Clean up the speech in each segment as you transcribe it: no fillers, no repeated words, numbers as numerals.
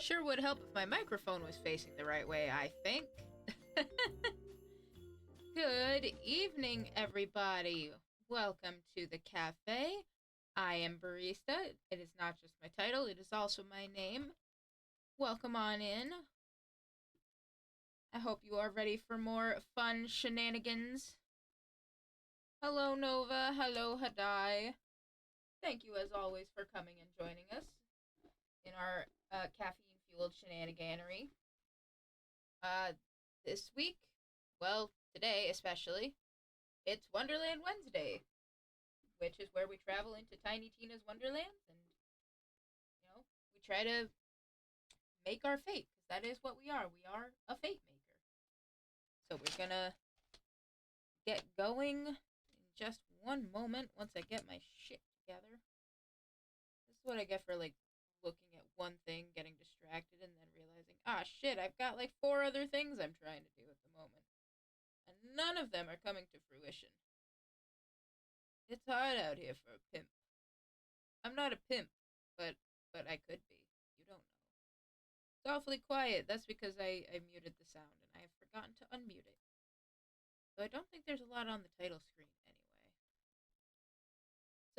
Sure would help if my microphone was facing the right way, I think. Good evening, everybody. Welcome to the cafe. I am Barista. It is not just my title, it is also my name. Welcome on in. I hope you are ready for more fun shenanigans. Hello, Nova. Hello, Hadai. Thank you, as always, for coming and joining us in our caffeine-fueled shenaniganery. This week, well, today especially, it's Wonderland Wednesday, which is where we travel into Tiny Tina's Wonderland and, we try to make our fate, because that is what we are. We are a fate maker. So we're gonna get going in just one moment once I get my shit together. This is what I get for, looking at one thing, getting distracted, and then realizing, shit, I've got, 4 other things I'm trying to do at the moment. And none of them are coming to fruition. It's hard out here for a pimp. I'm not a pimp, but I could be. You don't know. It's awfully quiet. That's because I muted the sound, and I have forgotten to unmute it. So I don't think there's a lot on the title screen anyway.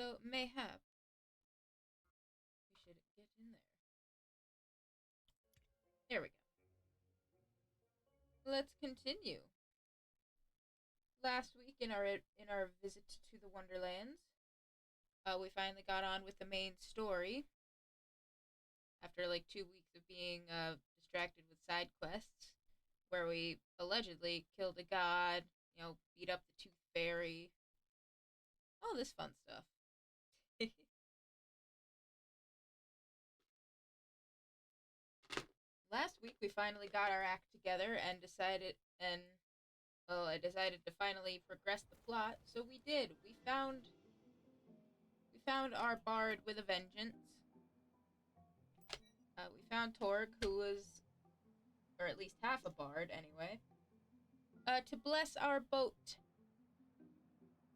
So, mayhap we should get in there. There we go. Let's continue. Last week in our visit to the Wonderlands, we finally got on with the main story. After 2 weeks of being distracted with side quests, where we allegedly killed a god, beat up the Tooth Fairy, all this fun stuff. Last week we finally got our act together and I decided to finally progress the plot, so we did. We found our bard with a vengeance. We found Torg, who was, or at least half a bard anyway, to bless our boat,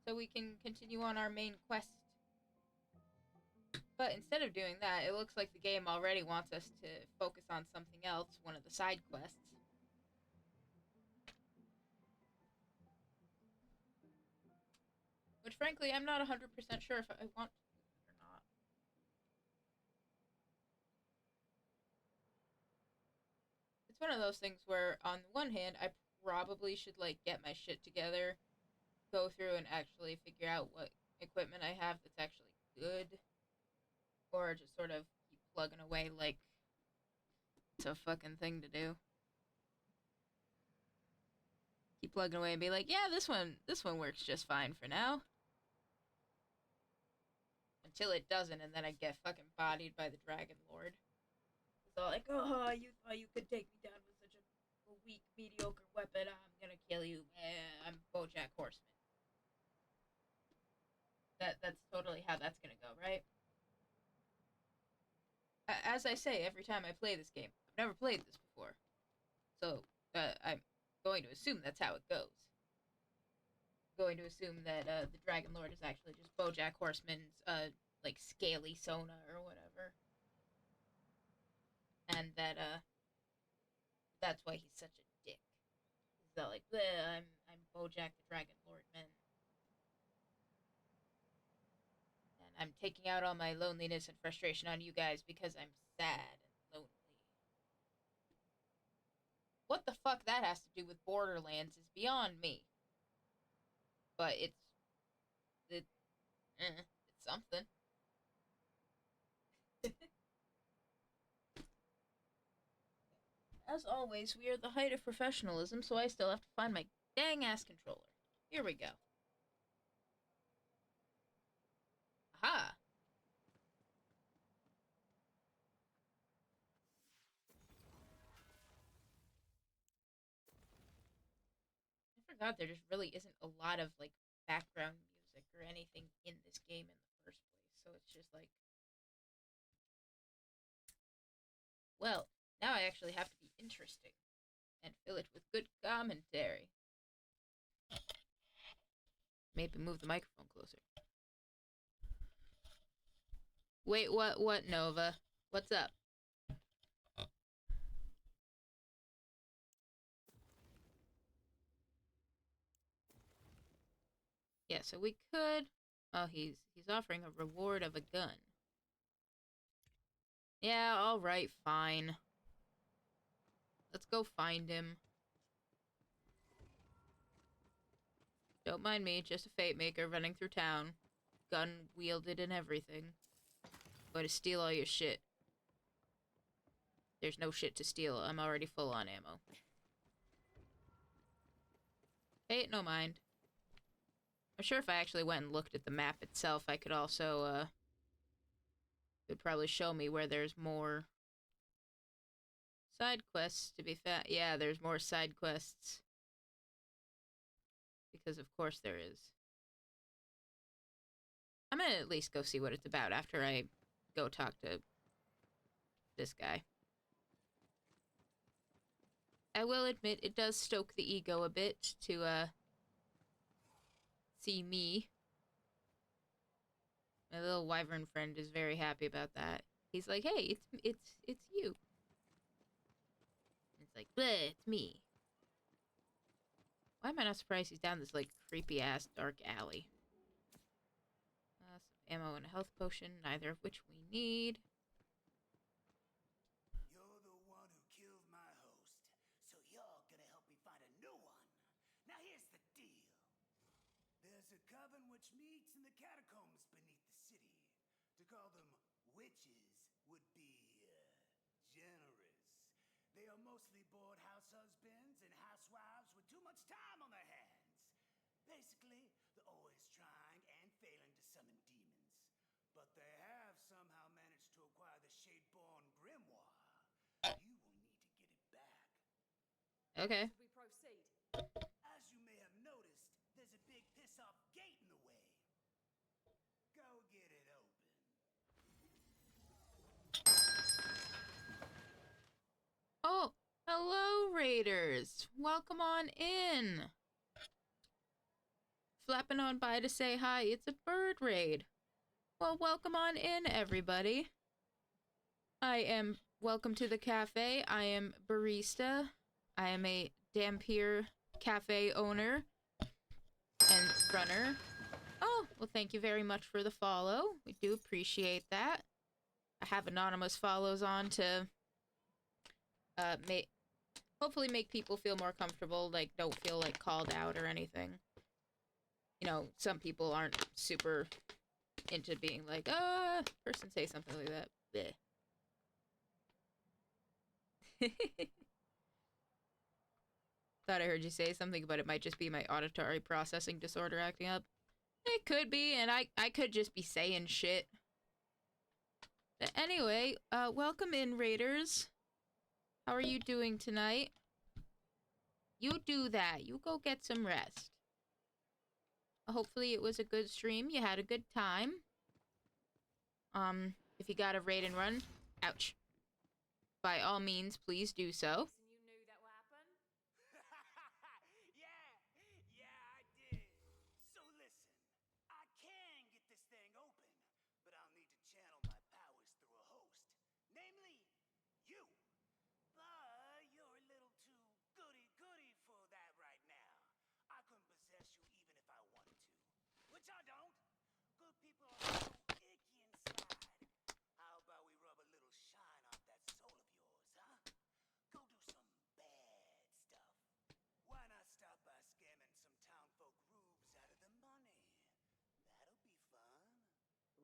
so we can continue on our main quest. But instead of doing that, it looks like the game already wants us to focus on something else, one of the side quests. Which, frankly, I'm not 100% sure if I want to do that or not. It's one of those things where, on the one hand, I probably should, get my shit together, go through and actually figure out what equipment I have that's actually good, or just sort of keep plugging away like it's a fucking thing to do. Keep plugging away and be like, yeah, this one works just fine for now. Until it doesn't, and then I get fucking bodied by the Dragon Lord. It's all like, oh, you thought you could take me down with such a weak, mediocre weapon. I'm gonna kill you. I'm BoJack Horseman. That's totally how that's gonna go, right? As I say every time I play this game, I've never played this before. So, I'm going to assume that's how it goes. I'm going to assume that the Dragon Lord is actually just BoJack Horseman's scaly Sona or whatever, and that that's why he's such a dick. He's all like, I'm BoJack the Dragon Lord, man, and I'm taking out all my loneliness and frustration on you guys because I'm sad and lonely. What the fuck that has to do with Borderlands is beyond me. But it's something. As always, we are the height of professionalism, so I still have to find my dang ass controller. Here we go. Aha! I forgot there just really isn't a lot of, background music or anything in this game in the first place, so it's just well, now I actually have to be interesting and fill it with good commentary. Maybe move the microphone closer. Wait, what, Nova? What's up? Yeah, so we could... Oh, he's offering a reward of a gun. Yeah, alright, fine. Let's go find him. Don't mind me, just a fate maker running through town. Gun wielded and everything. Going to steal all your shit. There's no shit to steal. I'm already full on ammo. Fate, no mind. I'm sure if I actually went and looked at the map itself, I could also, it would probably show me where there's more side quests to be found. Yeah, there's more side quests. Because of course there is. I'm gonna at least go see what it's about after I go talk to this guy. I will admit it does stoke the ego a bit to, see me. My little wyvern friend is very happy about that. He's like, hey, it's you. It's like, bleh, it's me. Why am I not surprised he's down this, like, creepy-ass dark alley? Some ammo and a health potion, neither of which we need. You're the one who killed my host, so you're gonna help me find a new one. Now here's the deal. There's a coven which meets in the catacombs beneath the city. To call them witches would be, generous. They are mostly bored house husbands and housewives with too much time on their hands. Basically, they're always trying and failing to summon demons. But they have somehow managed to acquire the Shadeborn Grimoire. You will need to get it back. Okay. Should we proceed? As you may have noticed, there's a big piss-off gate in the way. Go get it open. Oh, hello, raiders. Welcome on in. Flapping on by to say hi. It's a bird raid. Well, welcome on in, everybody. Welcome to the cafe. I am barista. I am a Dampier cafe owner and runner. Oh, well, thank you very much for the follow. We do appreciate that. I have anonymous follows on to hopefully make people feel more comfortable, like don't feel like called out or anything. You know, some people aren't super into being like, person say something like that. Bleh. Thought I heard you say something, but it might just be my auditory processing disorder acting up. It could be, and I could just be saying shit. But anyway, welcome in, raiders. How are you doing tonight? You do that. You go get some rest. Hopefully it was a good stream. You had a good time. If you got a raid and run, ouch. By all means, please do so. Guessing you knew that would happen? yeah, I did. So listen, I can get this thing open, but I'll need to channel my powers through a host. Namely, you. But you're a little too goody-goody for that right now. I couldn't possess you even if I wanted to. Which I don't. Good people are so icky inside. How about we rub a little shine off that soul of yours, huh? Go do some bad stuff. Why not stop by scamming some townfolk rubes out of the money? That'll be fun.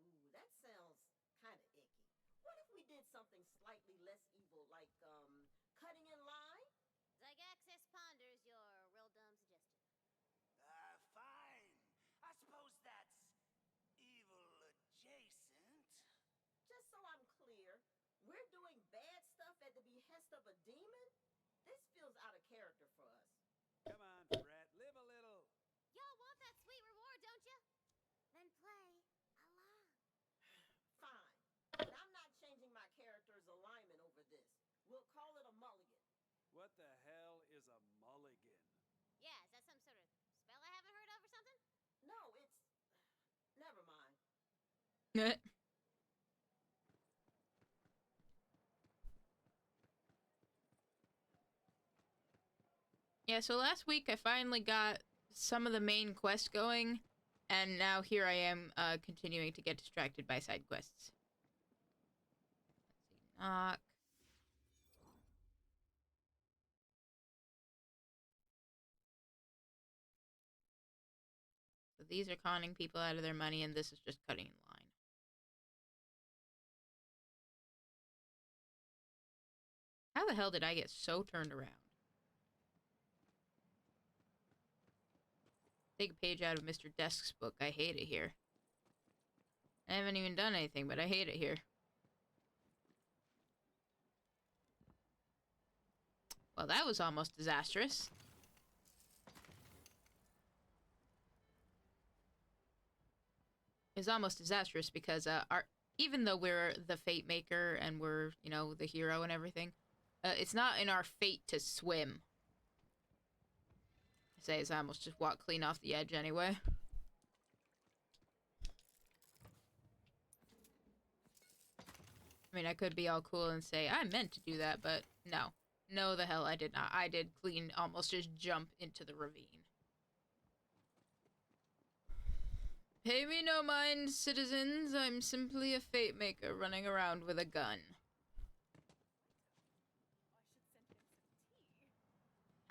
Ooh, that sounds kind of icky. What if we did something slightly less evil, like, cutting in line? Zygaxis ponders your real dumb suggestion. Fine. I suppose that's evil adjacent. Just so I'm clear, we're doing bad stuff at the behest of a demon? This feels out of character for us. Come on, Fred, live a little. Y'all want that sweet reward, don't you? Then play along. Fine. But I'm not changing my character's alignment over this. We'll call it a mulligan. What the hell is a mulligan? Yeah, is that some sort of spell I haven't heard of or something? No, it's... Never mind. Yeah, so last week I finally got some of the main quest going. And now here I am continuing to get distracted by side quests. Let's see, knock. So these are conning people out of their money, and this is just cutting in line. How the hell did I get so turned around? Take a page out of Mr. Desk's book. I hate it here. I haven't even done anything, but I hate it here. Well, that was almost disastrous. It's almost disastrous because even though we're the fate maker and we're, you know, the hero and everything, it's not in our fate to swim. I say as I almost just walked clean off the edge anyway. I mean, I could be all cool and say, I meant to do that, but no. No, the hell I did not. I did clean almost just jump into the ravine. Pay me no mind, citizens. I'm simply a fate maker running around with a gun.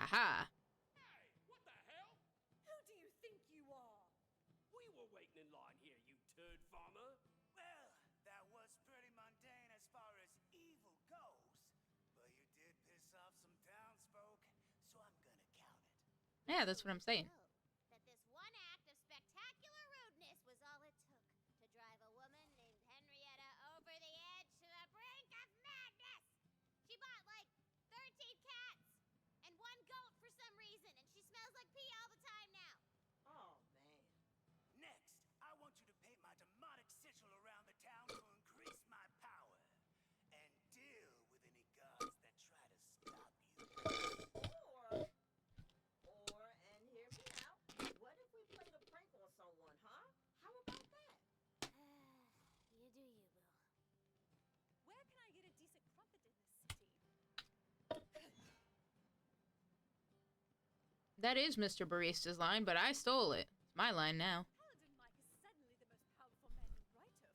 Haha. Hey, what the hell? Who do you think you are? We were waiting in line here, you turd farmer. Well, that was pretty mundane as far as evil goes. But you did piss off some townsfolk, so I'm gonna count it. Yeah, that's what I'm saying. That this one act of spectacular rudeness was all it took to drive a woman named Henrietta over the edge to the brink of madness. She bought like 13 cats and one goat for some reason, and she smells like pee all the time now. Oh, man. Next, I want you to paint my demonic sigil around the town to increase my power. And deal with any gods that try to stop you. And hear me out. What if we played a prank on someone, huh? How about that? You do you, Bill. Where can I get a decent crumpet in this city? That is Mr. Barista's line, but I stole it. It's my line now. Paladin Mike is suddenly the most powerful man in Rytov.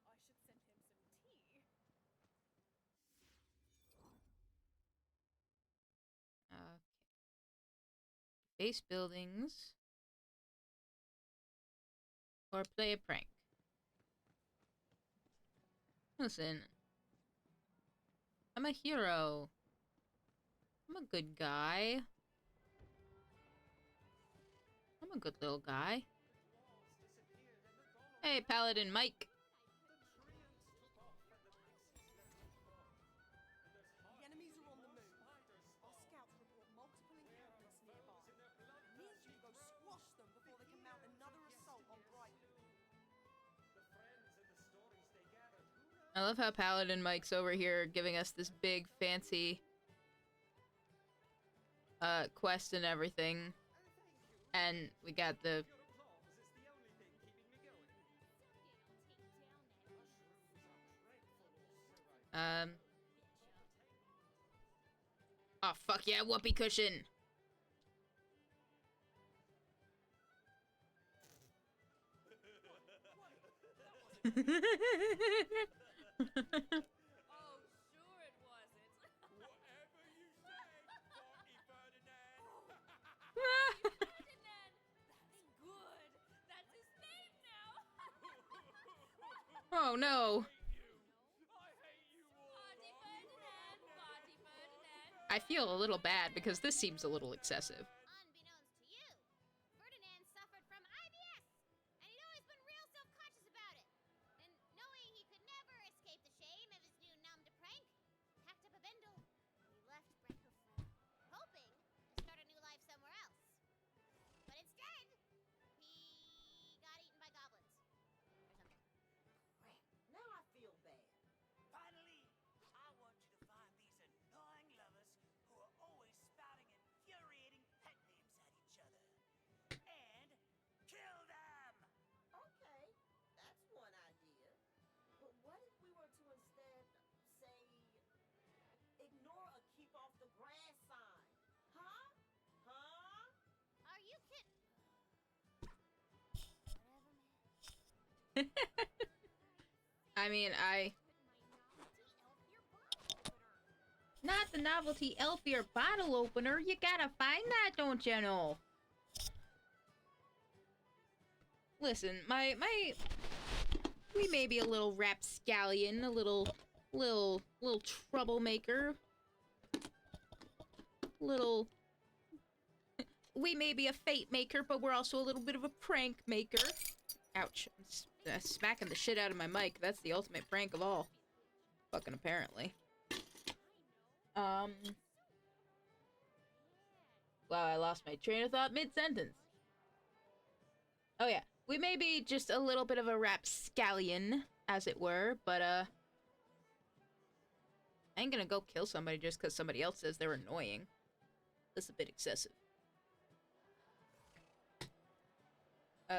I should send him some tea. Okay. Base buildings. Or play a prank. Listen. I'm a hero. I'm a good guy. I'm a good little guy. Hey, Paladin Mike. The enemies are on the move. Our scouts report multiple encampments nearby. Need you to go squash them before they can mount another assault on Brighton. I love how Paladin Mike's over here giving us this big fancy quest and everything. And we got the oh fuck yeah, whoopee cushion. Oh, sure it wasn't. Whatever you say, Party Ferdinand. Ferdinand! That's good. That's his name now. Oh no. I hate you all. Party Ferdinand. Party Ferdinand. I feel a little bad because this seems a little excessive. Unbeknownst to you, Ferdinand suffered from IBS, and he'd always been real self-conscious about it. And knowing he could never escape the shame of his new numb to prank, packed up a bindle, and he left Breckerfell, hoping to start a new life somewhere else. But instead, he got eaten by goblins. Or something. Now I feel bad. Finally, I want you to find these annoying lovers who are always spouting infuriating pet I mean, Not the novelty elf ear bottle opener. You gotta find that, don't you know? Listen, we may be a little rapscallion, a little troublemaker. We may be a fate maker, but we're also a little bit of a prank maker. Ouch. I'm smacking the shit out of my mic. That's the ultimate prank of all. Fucking apparently. Wow, I lost my train of thought mid-sentence. Oh yeah, we may be just a little bit of a rapscallion, as it were, but I ain't gonna go kill somebody just because somebody else says they're annoying. That's a bit excessive.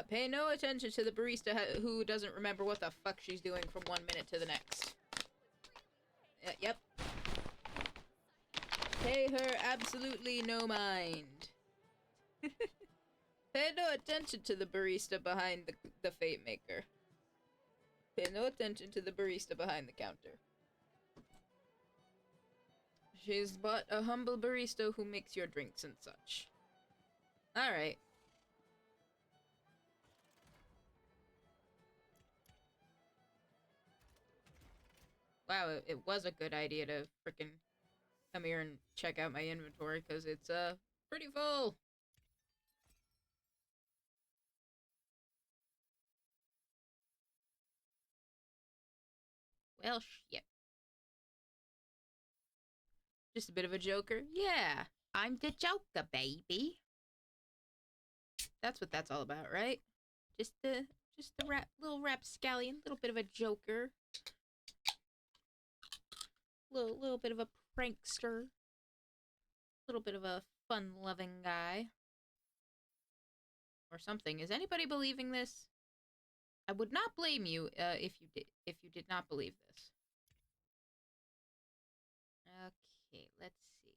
Pay no attention to the barista who doesn't remember what the fuck she's doing from 1 minute to the next. Yep. Pay her absolutely no mind. Pay no attention to the barista behind the fate maker. Pay no attention to the barista behind the counter. She's but a humble barista who makes your drinks and such. Alright. Wow, it was a good idea to frickin' come here and check out my inventory, because it's, pretty full. Well, shit. Just a bit of a joker? Yeah, I'm the Joker, baby. That's what that's all about, right? Just the little rapscallion, little bit of a joker. Little bit of a prankster. Little bit of a fun-loving guy. Or something. Is anybody believing this? I would not blame you if you did not believe this. Okay, let's see.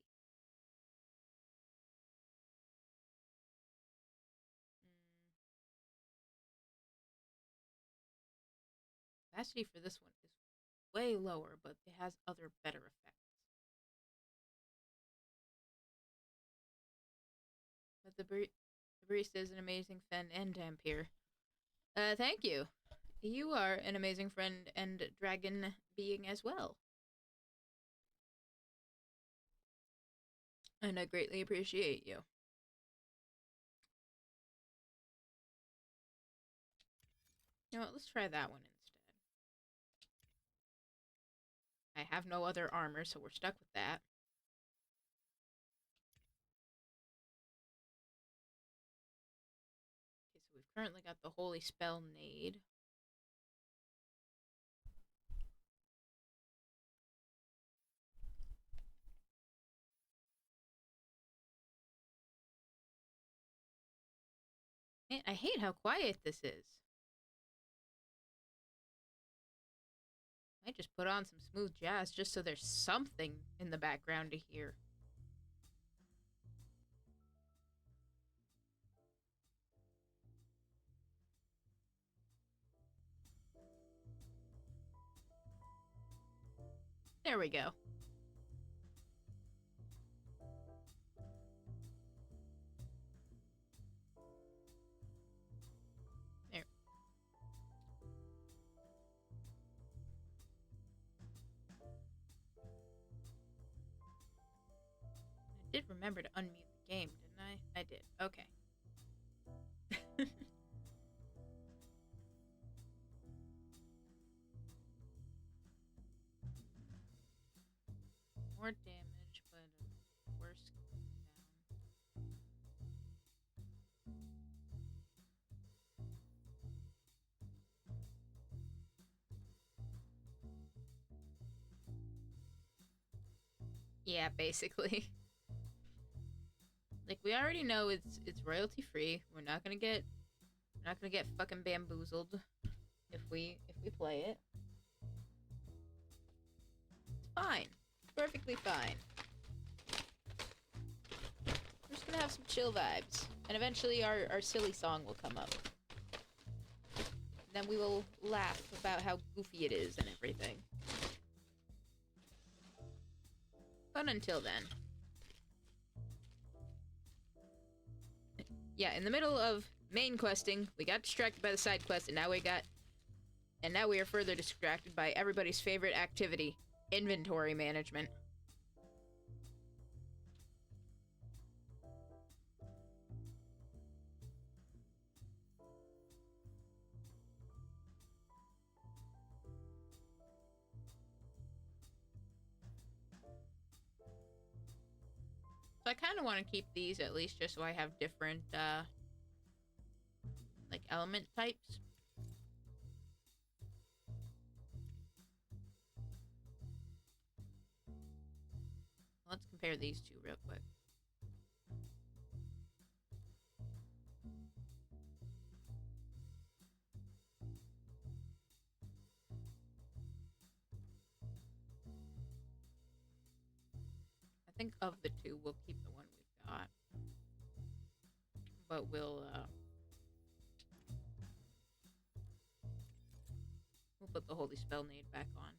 Capacity for this one is way lower, but it has other better effects. But the barista is an amazing friend and Dampier. Thank you. You are an amazing friend and dragon being as well. And I greatly appreciate you. You know what, let's try that one instead. I have no other armor, so we're stuck with that. Okay, so we've currently got the Holy Spell Nade. Man, I hate how quiet this is. I might just put on some smooth jazz just so there's something in the background to hear. There we go. There. I did remember to unmute the game, didn't I? I did. Okay. More damage, but worse cooldown. Yeah, basically. Like, we already know it's royalty free. We're not gonna get fucking bamboozled if we play it. It's fine. Perfectly fine. We're just gonna have some chill vibes. And eventually our silly song will come up. Then we will laugh about how goofy it is and everything. But until then. Yeah, in the middle of main questing, we got distracted by the side quest, and now we are further distracted by everybody's favorite activity, inventory management. So I kind of want to keep these at least just so I have different, like, element types. Let's compare these two real quick. I think of the two, we'll keep the one we've got. But we'll put the Holy Spell Nade back on.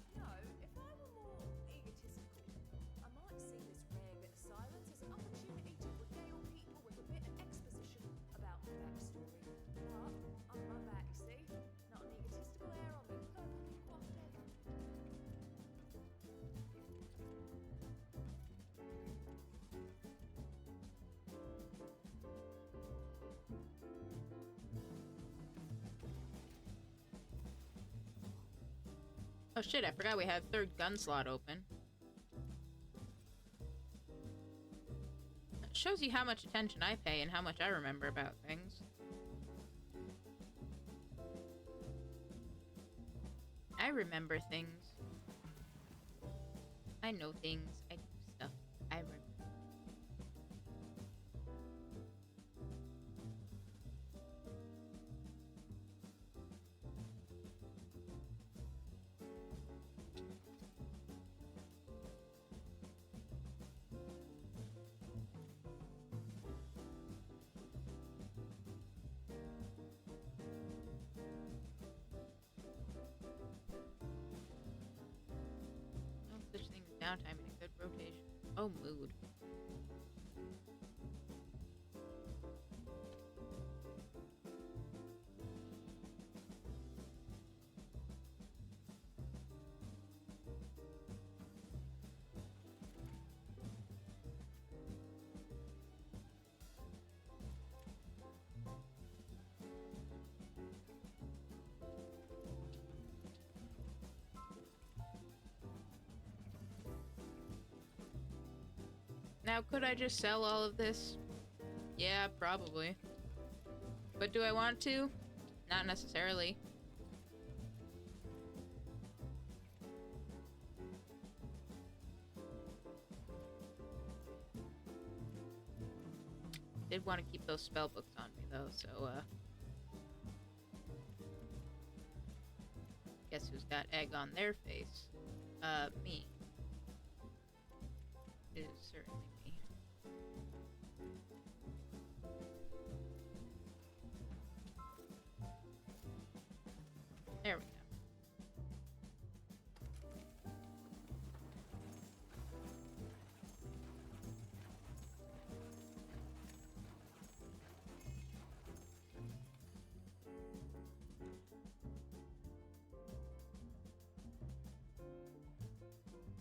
You know, if I were more egotistical, I might see this rare bit of silence as an opportunity to regale people with a bit of exposition about my backstory. But I'm my back, you see? Not an egotistical hair on me. Perfectly coiffed head. Oh shit, I forgot we had third gun slot open. That shows you how much attention I pay and how much I remember about things. I remember things. I know things. I do stuff. I remember. No such thing as downtime in a good rotation. Oh, mood. Now, could I just sell all of this? Yeah, probably. But do I want to? Not necessarily. Did want to keep those spell books on me though, so guess who's got egg on their face? Me. It is certainly me. There we go.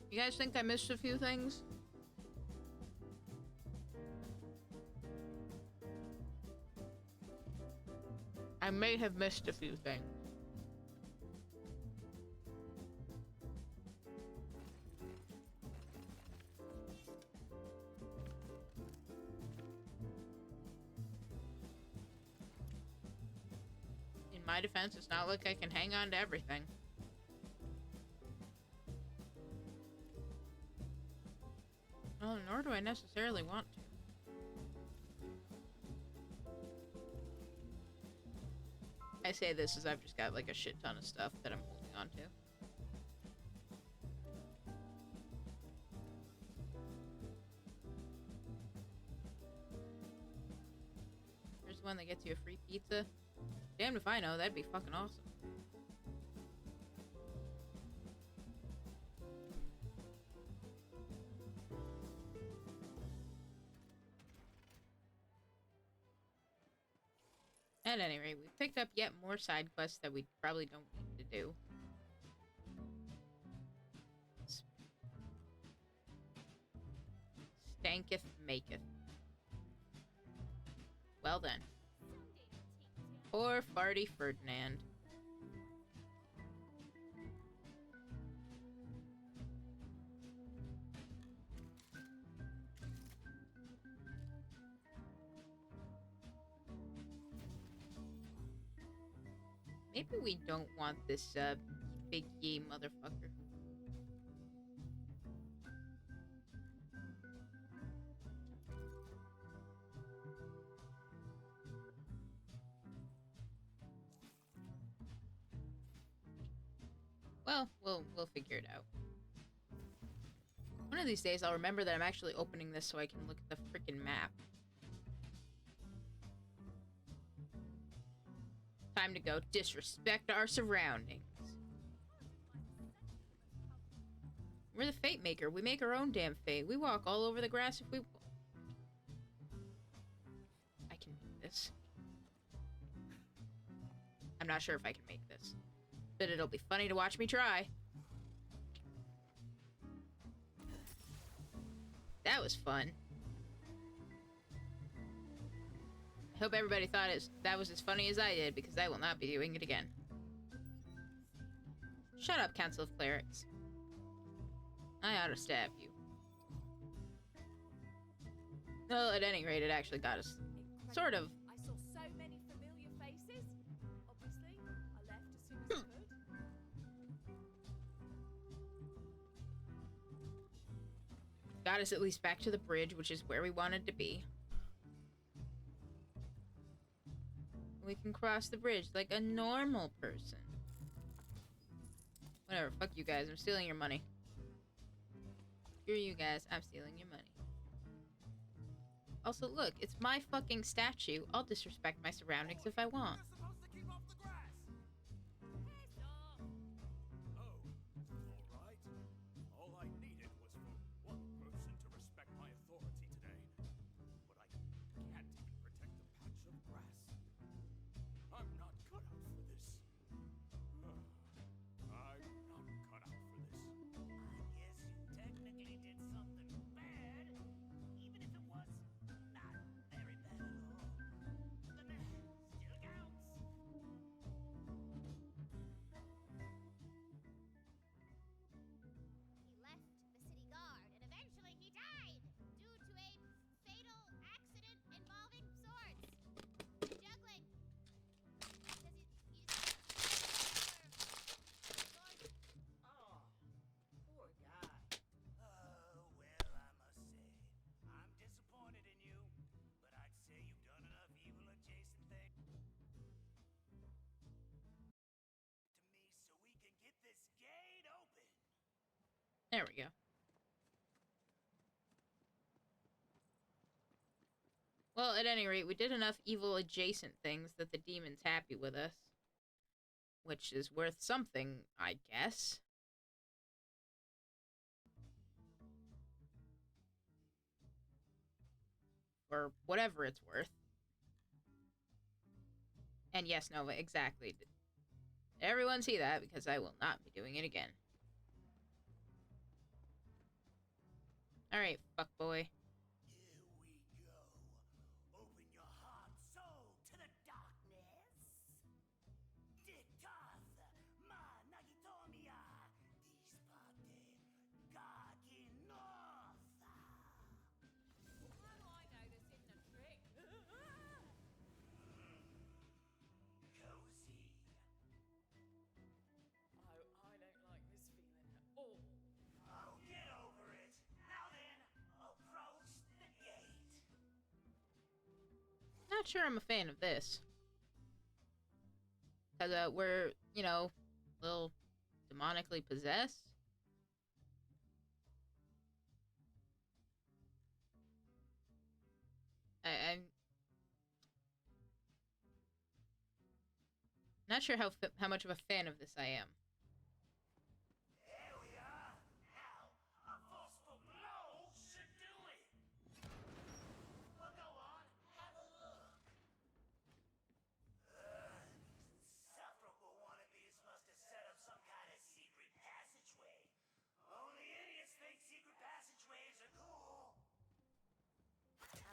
You guys think I missed a few things? I may have missed a few things. In my my defense, it's not like I can hang on to everything. Well, nor do I necessarily want to. I say this as I've just got like a shit ton of stuff that I'm holding on to. Here's one that gets you a free pizza. Damned if I know, that'd be fucking awesome. At any rate, we've picked up yet more side quests that we probably don't need to do. Stanketh maketh. Well then. Poor farty Ferdinand. Maybe we don't want this, big yee motherfucker. Well, we'll figure it out. One of these days, I'll remember that I'm actually opening this so I can look at the freaking map. Time to go disrespect our surroundings. We're the fate maker. We make our own damn fate. We walk all over the grass if we... I can make this. I'm not sure if I can make this, but it'll be funny to watch me try. That was fun. I hope everybody thought that was as funny as I did, because I will not be doing it again. Shut up, Council of Clerics. I ought to stab you. Well, at any rate, it actually got us sort of. I saw so many familiar faces. Obviously, I left as soon as I could. Got us at least back to the bridge, which is where we wanted to be. We can cross the bridge like a normal person. Whatever, fuck you guys, I'm stealing your money. Screw you guys, I'm stealing your money. Also, look, it's my fucking statue. I'll disrespect my surroundings if I want. There we go. Well, at any rate, we did enough evil adjacent things that the demon's happy with us. Which is worth something, I guess. Or whatever it's worth. And yes, Nova, exactly. Everyone see that, because I will not be doing it again. Alright, fuckboy. Here we go. Open your heart, soul to the darkness. Ditath, ma nagitomia, dispate, gaginotha. How do I know this isn't a trick? Cozy. not sure I'm a fan of this. Because we're, you know, a little demonically possessed. I'm not sure how much of a fan of this I am. There we are. Now, a forceful blow should do it. Well, go on, have a look. Insufferable wannabes must have set up some kind of secret passageway. Only idiots think secret passageways are cool.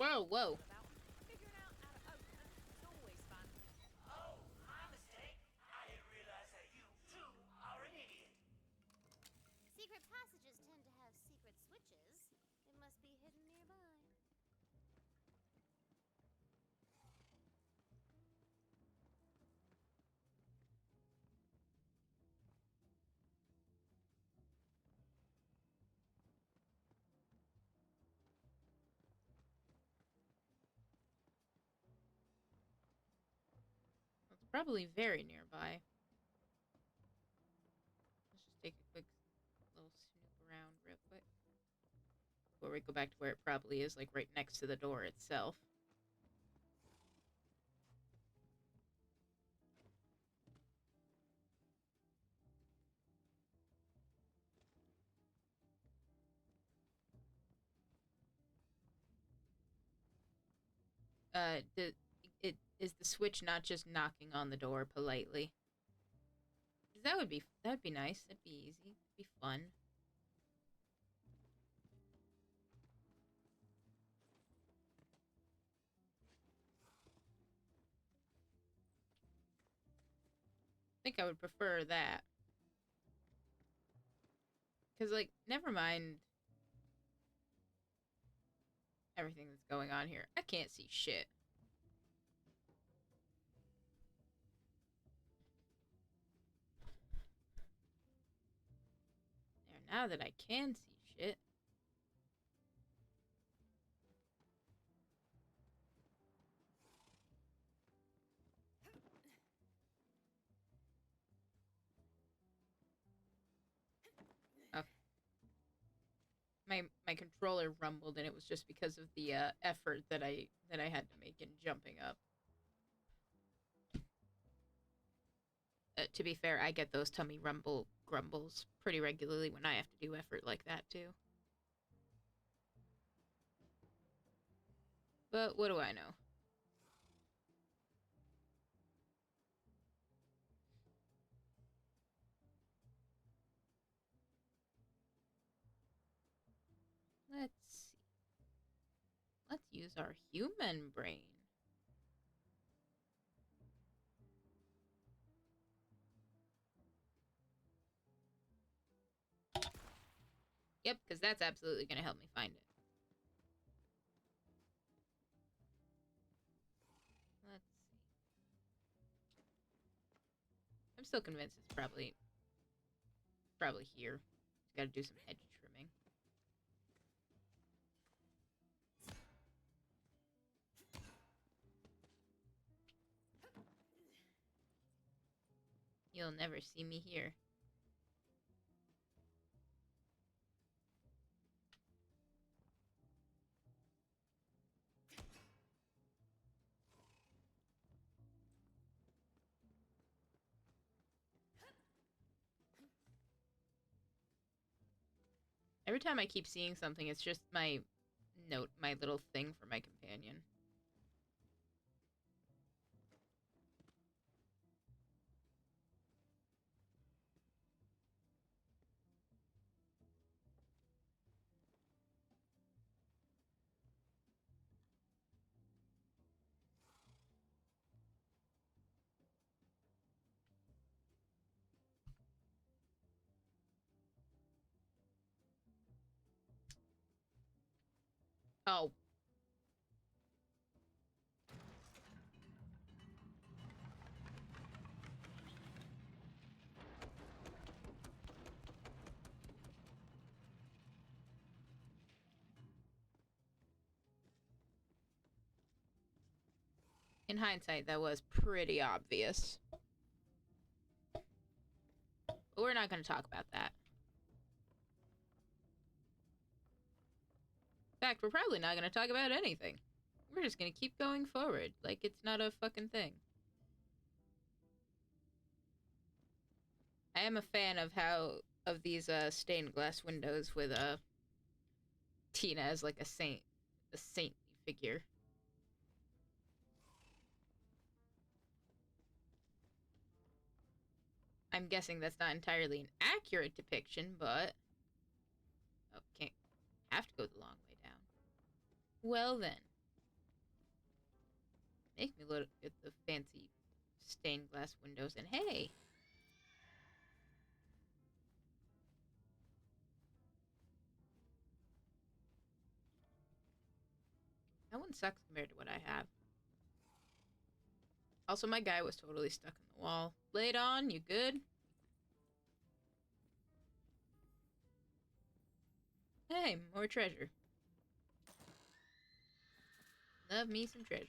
Whoa, whoa. About figuring out how to open them is always fun. Oh, my mistake. I didn't realize that you, too, are an idiot. Secret passages tend to have secret switches. It must be hidden nearby. It's probably very nearby. Let's just take a quick little snoop around real quick. Before we go back to where it probably is, like right next to the door itself. Is the switch not just knocking on the door politely? That'd be nice. That'd be easy. It'd be fun. I think I would prefer that. Cause like, never mind everything that's going on here. I can't see shit. There, now that I can see shit. Okay. My controller rumbled, and it was just because of the effort that I had to make in jumping up. To be fair, I get those tummy grumbles pretty regularly when I have to do effort like that too. But what do I know? Let's see. Let's use our human brain. Yep, because that's absolutely going to help me find it. Let's see. I'm still convinced it's probably here. Just got to do some hedge trimming. You'll never see me here. Every time I keep seeing something, it's just my little thing for my companion. Oh. In hindsight, that was pretty obvious. But we're not going to talk about that. In fact, we're probably not going to talk about anything. We're just going to keep going forward like it's not a fucking thing. I am a fan of these stained glass windows with Tina as like a saintly figure. I'm guessing that's not entirely an accurate depiction, but oh, can't have to go the long way down. Well then, make me look at the fancy stained glass windows, and hey, that one sucks compared to what I have. Also, my guy was totally stuck in the wall. Laid on, you good? Hey, more treasure. Love me some treasure.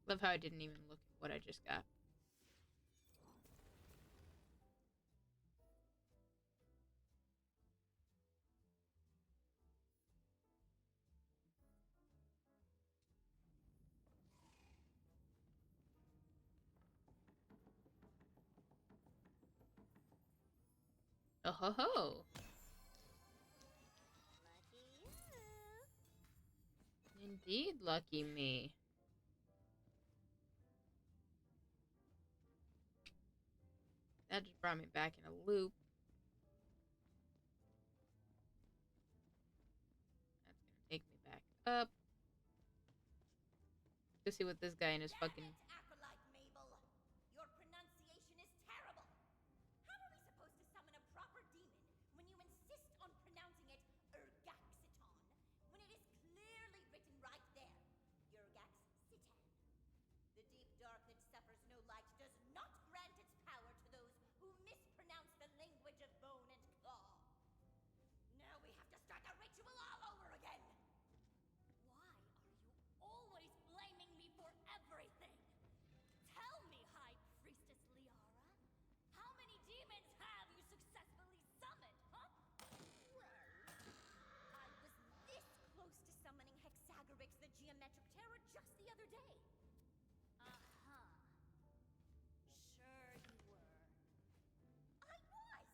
Love how I didn't even look at what I just got. Oh ho ho! Lucky you. Indeed, lucky me. That just brought me back in a loop. That's gonna take me back up. To see what this guy in his fucking... Damn it, Acolyte Mabel! Your pronunciation is terrible! How are we supposed to summon a proper demon when you insist on pronouncing it Urgaxiton, when it is clearly written right there? Urgaxitan. The deep dark that suffers no light does not grant its power to those who mispronounce the language of bone and claw. Now we have to start the ritual all over again! Why are you always blaming me for everything? Tell me, High Priestess Liara. How many demons have you successfully summoned, huh? Well, I was this close to summoning Hexagarix the Geometric Terror just the other day. Uh-huh. Sure you were. I was!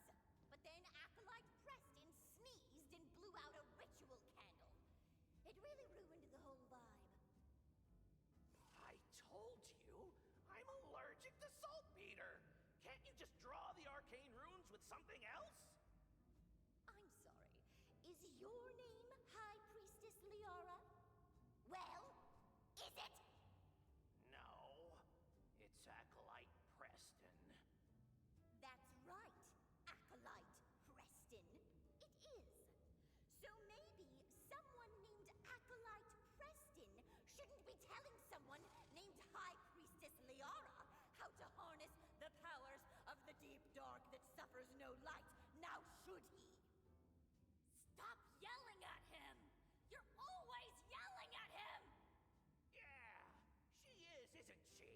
But then Acolyte Preston sneezed and blew out a ritual candle. It really ruined the whole vibe. I told you, I'm allergic to saltpeter. Can't you just draw the arcane runes with something else? I'm sorry. Is your name High Priestess Liara? Well, is it? No, it's Acolyte Preston. That's right, Acolyte Preston. It is. So maybe someone named Acolyte Preston shouldn't be telling someone named High Priestess Liara how to harness the powers of the deep dark that suffers no light. Now should he? Stop yelling at him! You're always yelling at him! Yeah, she is, isn't she?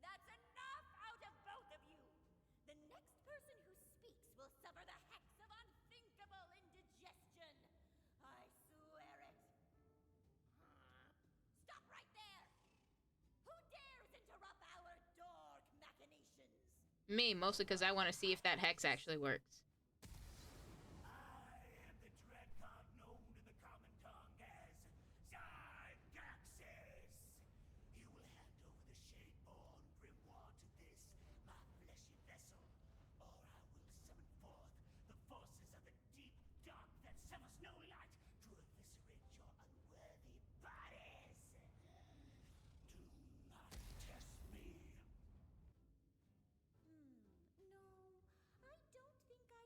That's enough out of both of you! The next person who speaks will suffer the hex of unthinkable indigestion. I swear it. Stop right there! Who dares interrupt our dark machinations? Me, mostly because I want to see if that hex actually works. I am the dread god known in the common tongue as Zygaxis. You will hand over the Shadeborn grimoire to this, my fleshy vessel, or I will summon forth the forces of the deep dark that suffers no light to eviscerate your unworthy bodies. Do not test me. No, I don't think I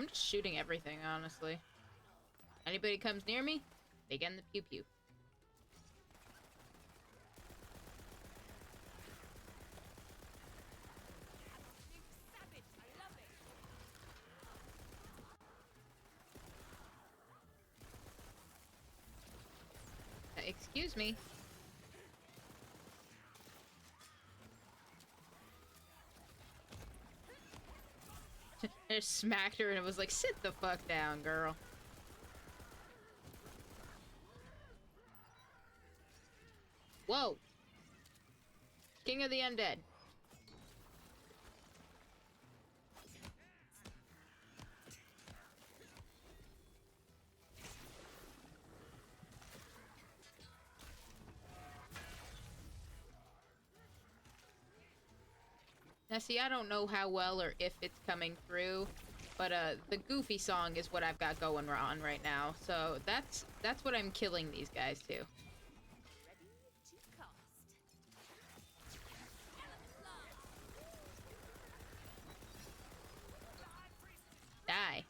I'm just shooting everything, honestly. Anybody comes near me, they get in the pew pew. Big savage, I love it. Excuse me. I just smacked her and it was like, sit the fuck down, girl. Whoa. King of the Undead. Now, see, I don't know how well or if it's coming through, but the Goofy song is what I've got going on right now. So that's what I'm killing these guys to. Ready to cast. Die.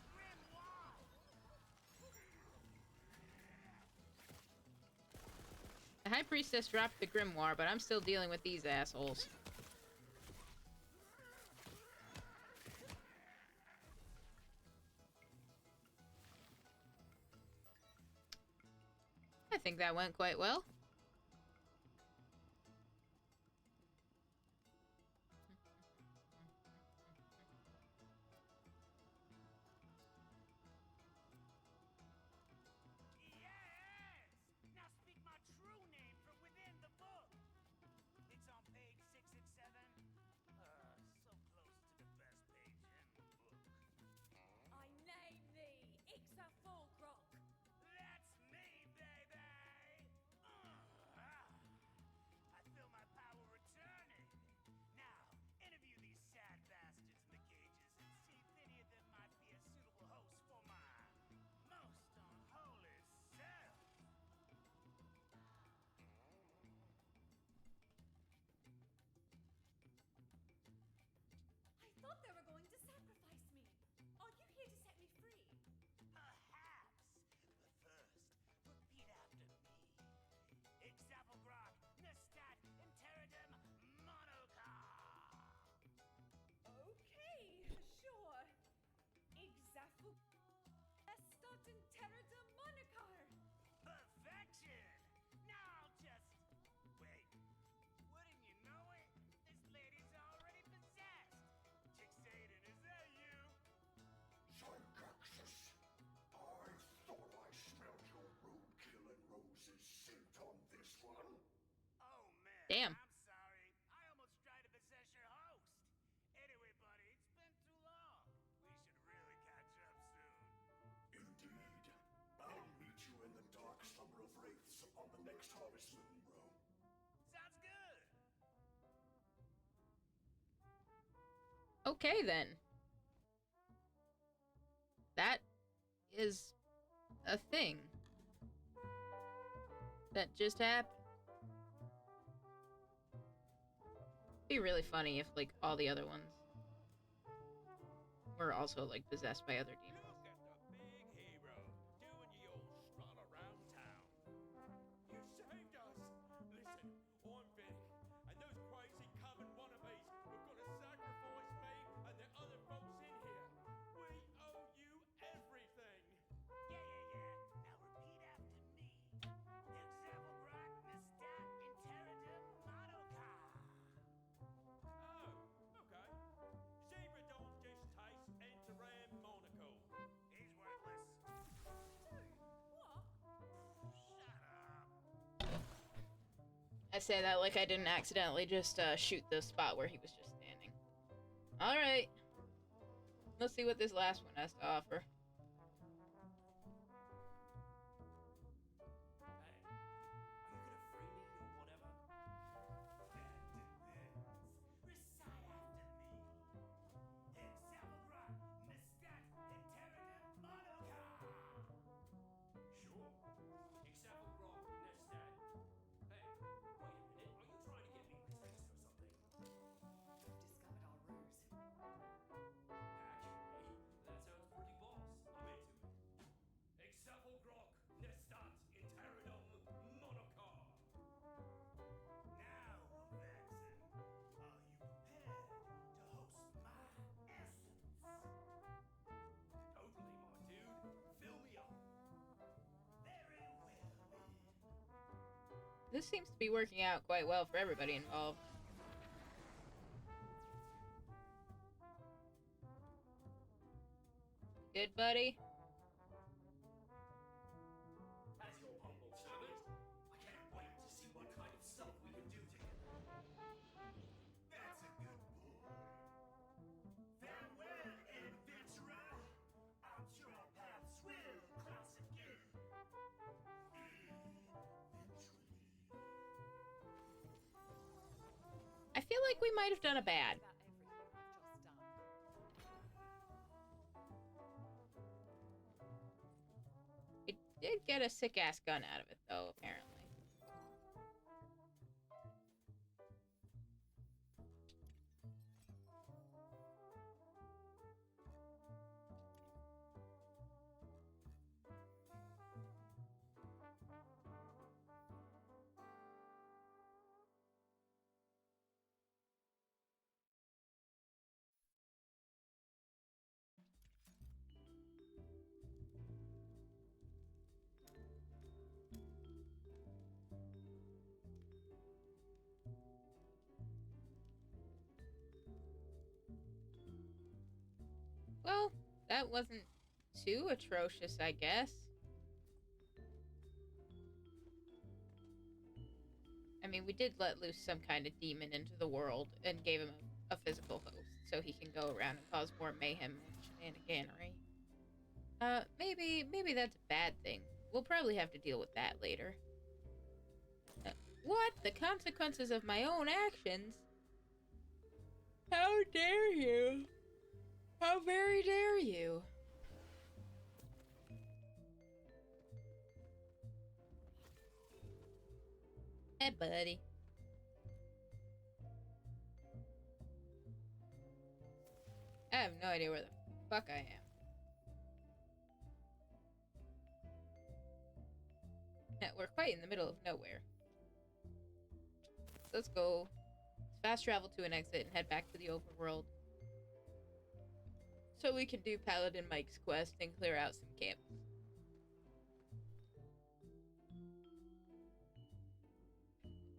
The High Priestess dropped the Grimoire, but I'm still dealing with these assholes. I think that went quite well. Yes! Now speak my true name from within the book. It's on page 667. So close to the best page in the book. I name thee Ixafulgrok. That's me, baby! I feel my power returning. Now, interview these sad bastards in the cages and see if any of them might be a suitable host for my most unholy self. I thought they were going to sacrifice me. Are you here to set me free? Perhaps. But first, repeat after me. Ixapelgrok, Nestat, Interidum, Monoka. Okay, sure. Ixaful... Estot and Terrada Monacar. Perfection! Now just wait. Wouldn't you know it? This lady's already possessed. Chixaden, is that you? Sycaxus, I thought I smelled your road-killing roses scent on this one. Oh man, Damn. I'm sorry. I almost tried to possess your host. Anyway, buddy, it's been too long. We should really catch up soon. Indeed. I'll meet you in the dark summer of wraiths on the next harvest moon, bro. Sounds good. Okay, then. That is a thing that just happened. Be really funny if, like, all the other ones were also, like, possessed by other demons. Look at the big hero doing your old strut around town. You saved us. Listen, I'm Vic, and those crazy coven wannabes were gonna sacrifice me and the other folks in here. We owe you everything. Yeah. Now repeat after me. Ixapelgrok, Nestat, Interidum, Monoka. Oh, okay. Zebra don't just taste Enteram Monaco. He's worthless. Dude, what? Shut up. I say that like I didn't accidentally just shoot the spot where he was just standing. Alright. Let's see what this last one has to offer. Hey, are you gonna free me or whatever? That depends. Recite after me. Ixapelgrok, Nestat, Interidum, Monoka. Sure. Except for Rob, Nestat. Hey, wait a minute. Are you trying to get me possessed or something? Discovered our ruse. Actually, that sounds pretty this seems to be working out quite well for everybody involved. Good, buddy? As your humble servant, I can't wait to see what kind of stuff we can do together. That's a good boy. Farewell, adventurer. I'm sure our paths will cross again. Eventually. I feel like we might have done a bad. About everything we've just done. We did get a sick-ass gun out of it, though, apparently. Well, that wasn't too atrocious, I guess. I mean, we did let loose some kind of demon into the world and gave him a physical host so he can go around and cause more mayhem and shenaniganery. Maybe that's a bad thing. We'll probably have to deal with that later. What? The consequences of my own actions? How dare you? How very dare you? Hey, buddy. I have no idea where the fuck I am. Yeah, we're quite in the middle of nowhere. Let's go fast travel to an exit and head back to the overworld. So we can do Paladin Mike's quest and clear out some camps.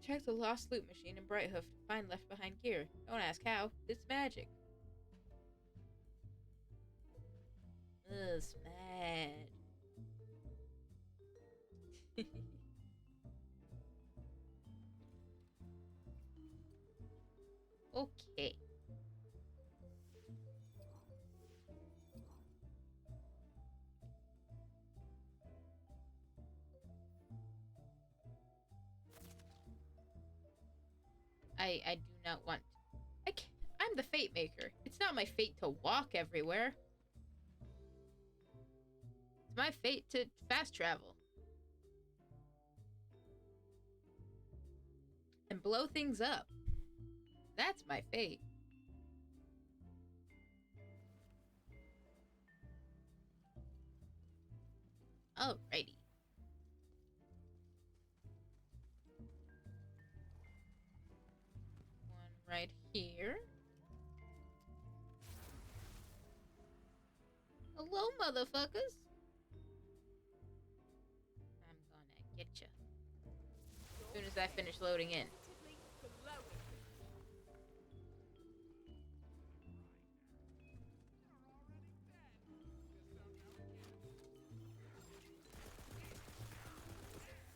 Check the lost loot machine in Brighthoof to find left behind gear. Don't ask how, it's magic. Ugh, smad. Okay. I do not want... I'm the fate maker. It's not my fate to walk everywhere. It's my fate to fast travel. And blow things up. That's my fate. Alrighty. One right here. Hello, motherfuckers. I'm gonna get you. As soon as I finish loading in.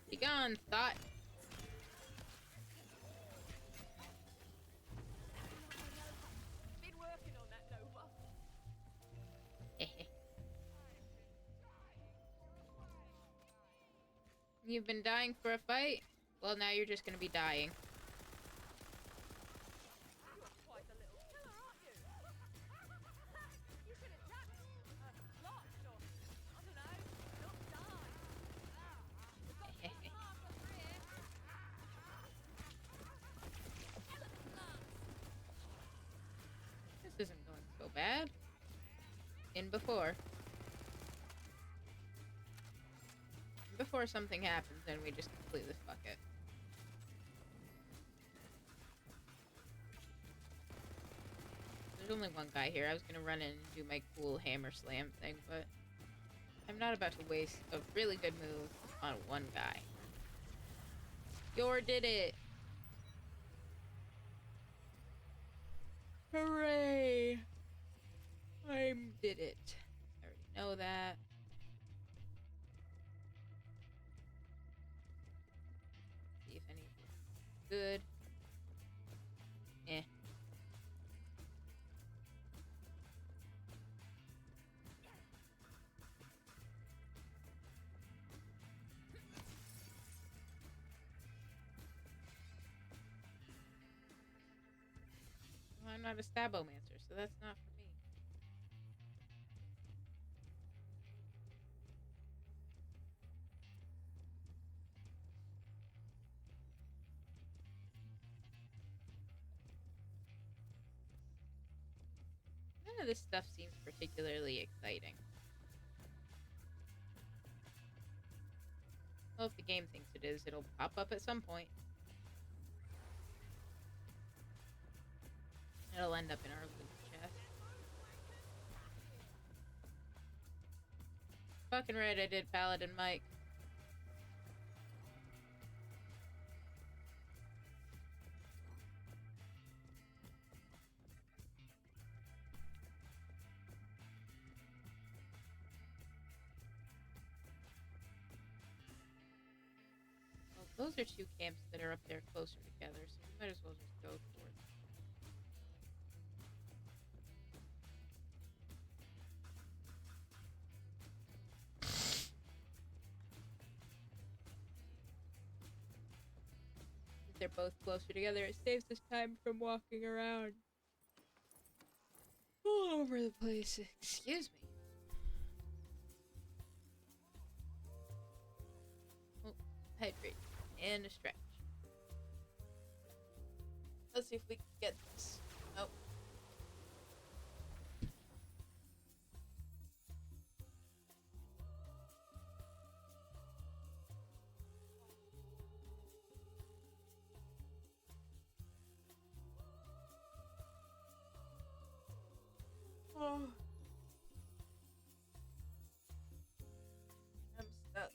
Be gone, thought. Been working on that, Nova. You've been dying for a fight? Well, now you're just gonna be dying. You're quite a little killer, aren't you? You should have ducked, blocked, or, I don't know, not died. We've got to be smart over here. Elephant lance. This isn't going so bad. In before. Before something happens, then we just completely fuck it. There's only one guy here. I was gonna run in and do my cool hammer slam thing, but I'm not about to waste a really good move on one guy. Yor did it. Hooray! I did it. I already know that. See if any of this is good. Eh. Well, I'm not a stabomancer, so that's not for me. None of this stuff seems particularly exciting. Well, if the game thinks it is, it'll pop up at some point. It'll end up in our loot chest. Fucking right, I did Paladin Mike. Well, those are two camps that are up there closer together, so we might as well just go for it. If they're both closer together, it saves us time from walking around all over the place. Excuse me. Oh, hydrate and a stretch. Let's see if we can get this. Oh. Oh. I'm stuck.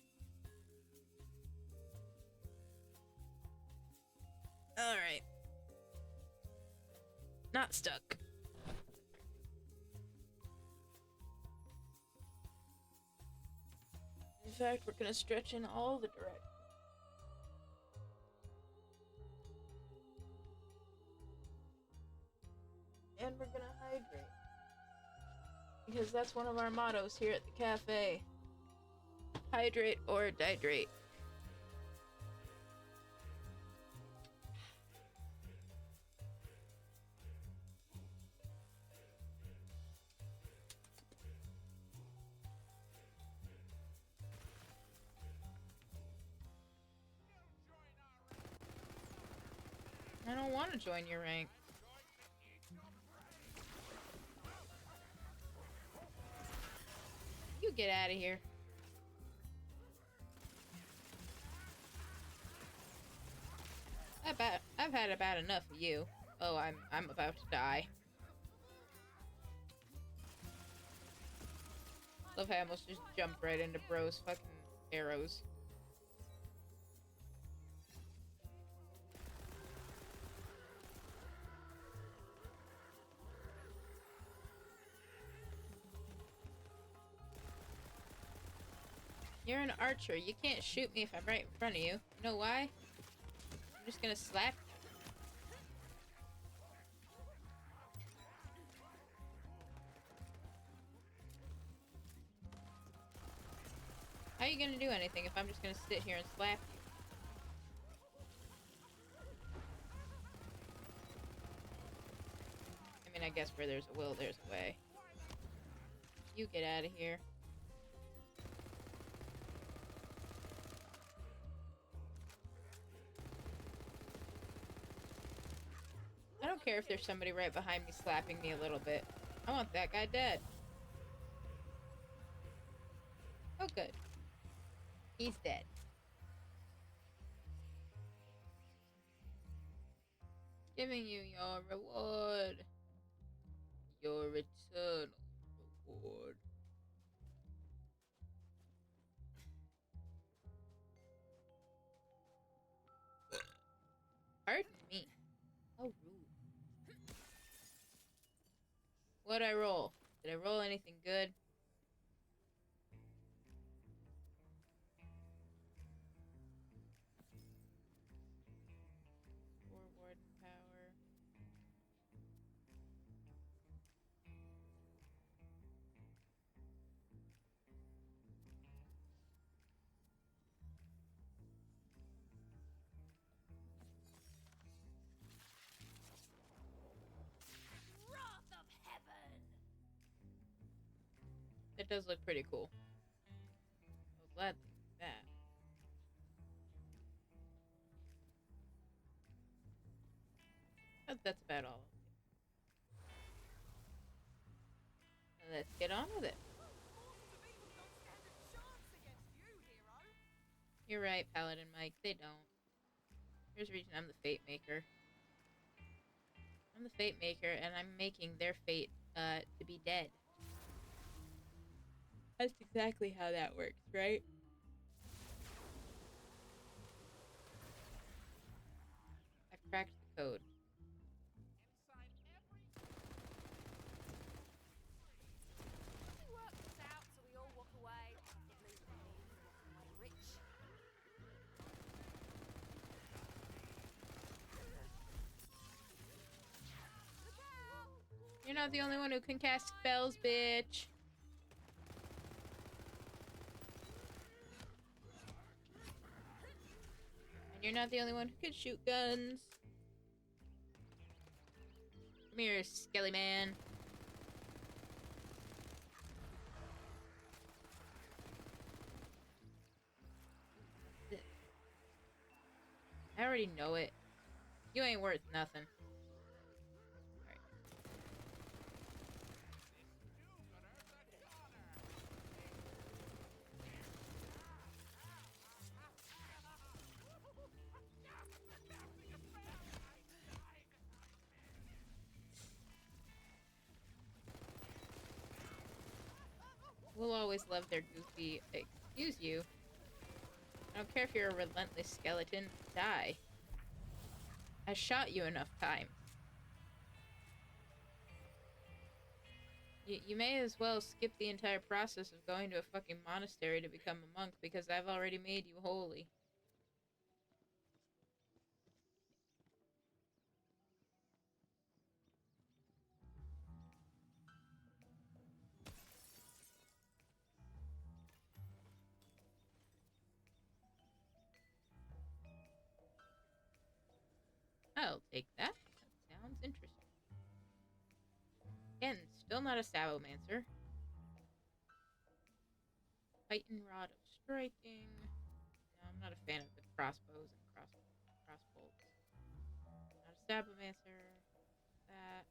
Alright. Not stuck. In fact, we're gonna stretch in all the directions. And we're gonna hydrate. Because that's one of our mottos here at the cafe. Hydrate or dihydrate. I don't want to join your rank. You get out of here. I've had about enough of you. Oh, I'm about to die. Love how I almost just jumped right into bro's fucking arrows. You're an archer. You can't shoot me if I'm right in front of you. You know why? I'm just gonna slap you. How are you gonna do anything if I'm just gonna sit here and slap you? I mean, I guess where there's a will, there's a way. You get out of here. I don't care if there's somebody right behind me slapping me a little bit. I want that guy dead. Oh, good. He's dead. Giving you your reward. Your eternal reward. What'd I roll? Did I roll anything good? War Warden power. Wrath of heaven! It does look pretty cool. I'll gladly do that. But that's about all. Let's get on with it. Forces of evil don't stand a chance against you, hero. You're right, Paladin Mike. They don't. Here's the reason I'm the Fate Maker. I'm the Fate Maker, and I'm making their fate to be dead. That's exactly how that works, right? I've cracked the code. Can we work this out so we all walk away? Leave me walking away rich. Look out! You're not the only one who can cast spells, bitch. And you're not the only one who can shoot guns. Come here, Skelly Man. I already know it. You ain't worth nothing. Alright. We'll always love their goofy, excuse you. I don't care if you're a relentless skeleton. Die. I shot you enough times. You may as well skip the entire process of going to a fucking monastery to become a monk, because I've already made you holy. I'll take that. That sounds interesting. Again, still not a Sabomancer. Titan Rod of Striking. No, I'm not a fan of the crossbows and crossbolts. Not a Sabomancer. That.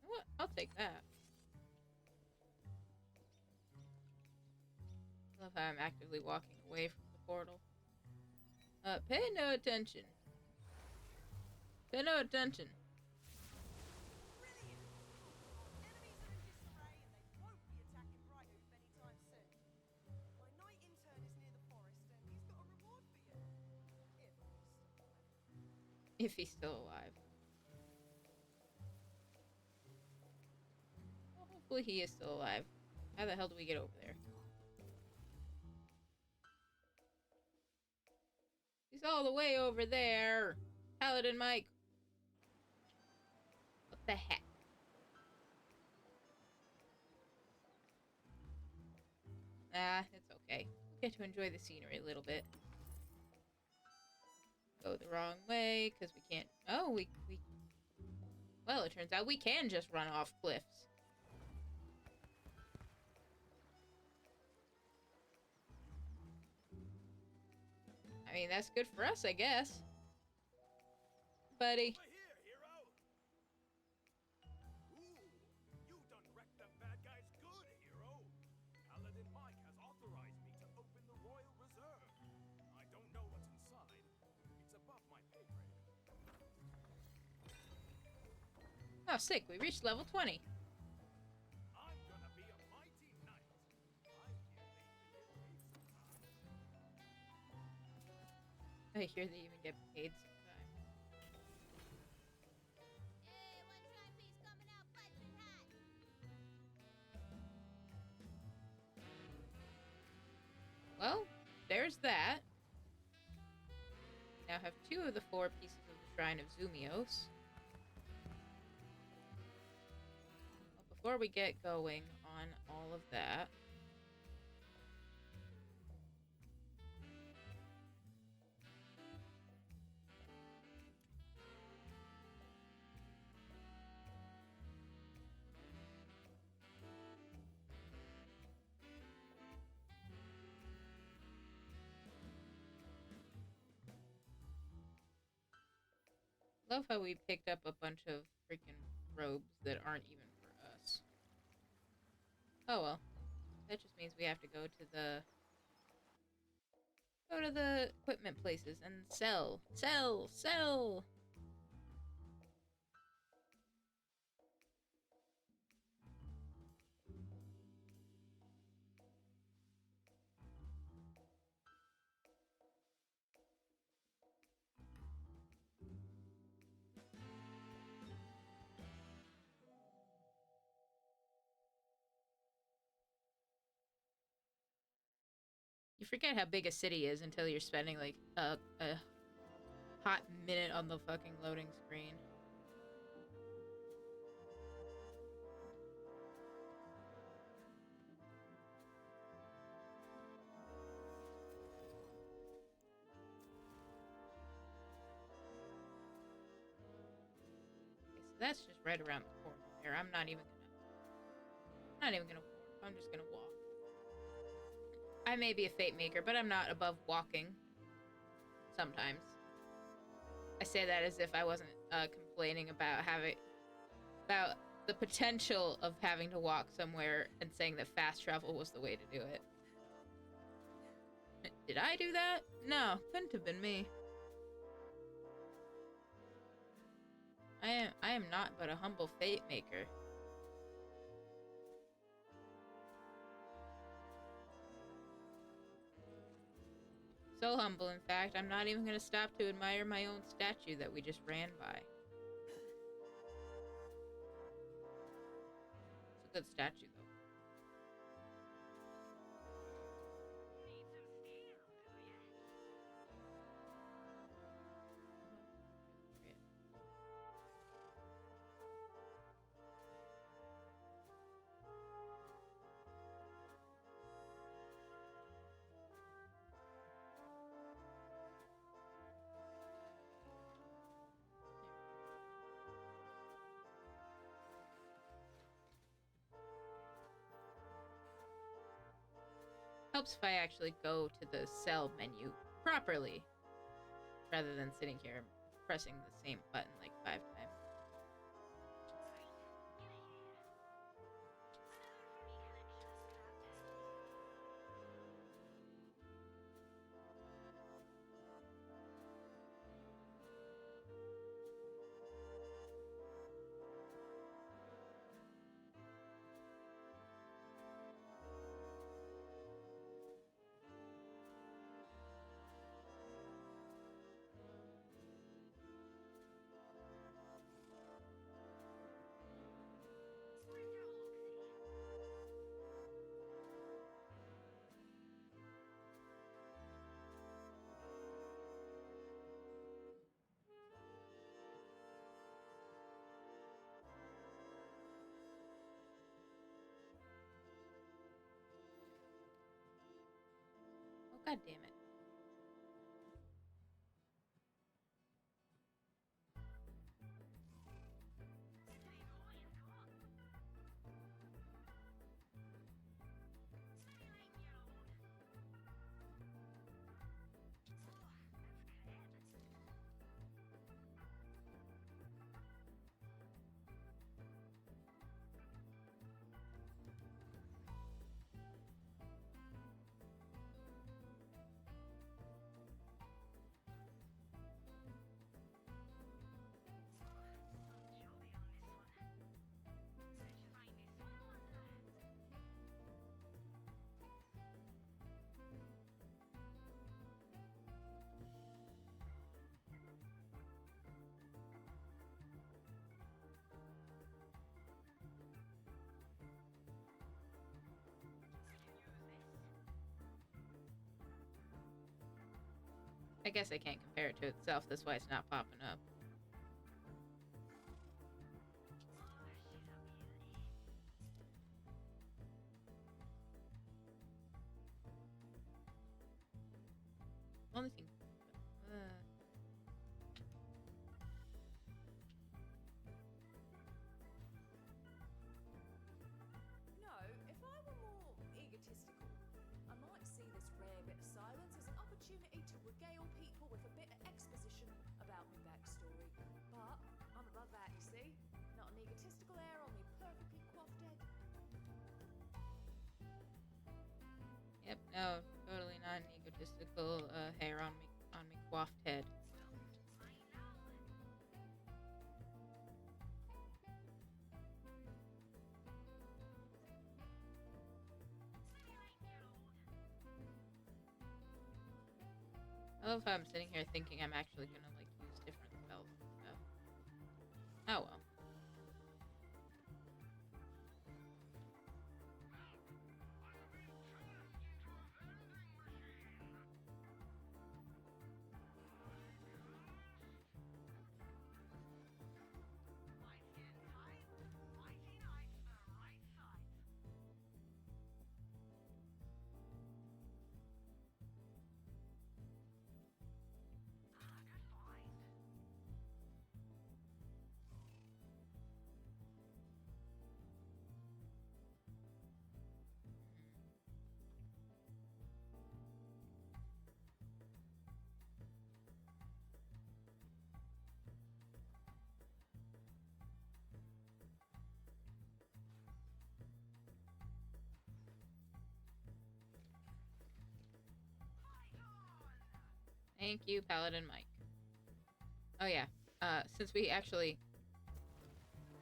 You know what? I'll take that. I love how I'm actively walking away from the portal. Pay no attention. Pay no attention. Brilliant! Enemies are in disarray and they won't be attacking Brighthoof anytime soon. My knight intern is near the forest and he's got a reward for you. If he's still alive. If he's still alive. Well, hopefully he is still alive. How the hell do we get over there? He's all the way over there. Paladin Mike. What the heck? Ah, it's okay. We get to enjoy the scenery a little bit. Go the wrong way, because we can't... Oh, we... Well, it turns out we can just run off cliffs. I mean, that's good for us, I guess. Buddy. Over here, hero! Ooh, you done wrecked them bad guys good, hero! Paladin Mike has authorized me to open the Royal Reserve. I don't know what's inside. It's above my pay grade. Oh, sick. We reached level 20. I'm gonna be a mighty knight. I hear they I hear they even get paid sometimes. Hey, one timepiece coming out piping hot. Well, there's that. We now have 2 of the 4 pieces of the Shrine of Zumios. Well, before we get going on all of that, love how we picked up a bunch of freaking robes that aren't even for us. Oh well. That just means we have to go to the equipment places and sell. Sell! Sell! You forget how big a city is until you're spending like a hot minute on the fucking loading screen. Okay, so that's just right around the corner there. I'm not even gonna walk. I'm just gonna walk. I may be a fate maker, but I'm not above walking. Sometimes. I say that as if I wasn't complaining about the potential of having to walk somewhere and saying that fast travel was the way to do it. Did I do that? No, couldn't have been me. I am not but a humble fate maker. So humble, in fact, I'm not even gonna stop to admire my own statue that we just ran by. It's a good statue, though. Helps if I actually go to the sell menu properly, rather than sitting here pressing the same button like 5 times. Oh, god damn it. I guess I can't compare it to itself. That's why it's not popping up. Only thing. No, if I were more egotistical, I might see this rare bit of silence as an opportunity to regale people with a bit of exposition about my backstory. But I'm above that, you see. Not an egotistical hair on me perfectly coiffed head. Yep, no, totally not an egotistical hair on me coiffed head. I love how I'm sitting here thinking I'm actually gonna like use different spells and stuff. Oh well. Thank you, Paladin Mike. Oh yeah. Since we actually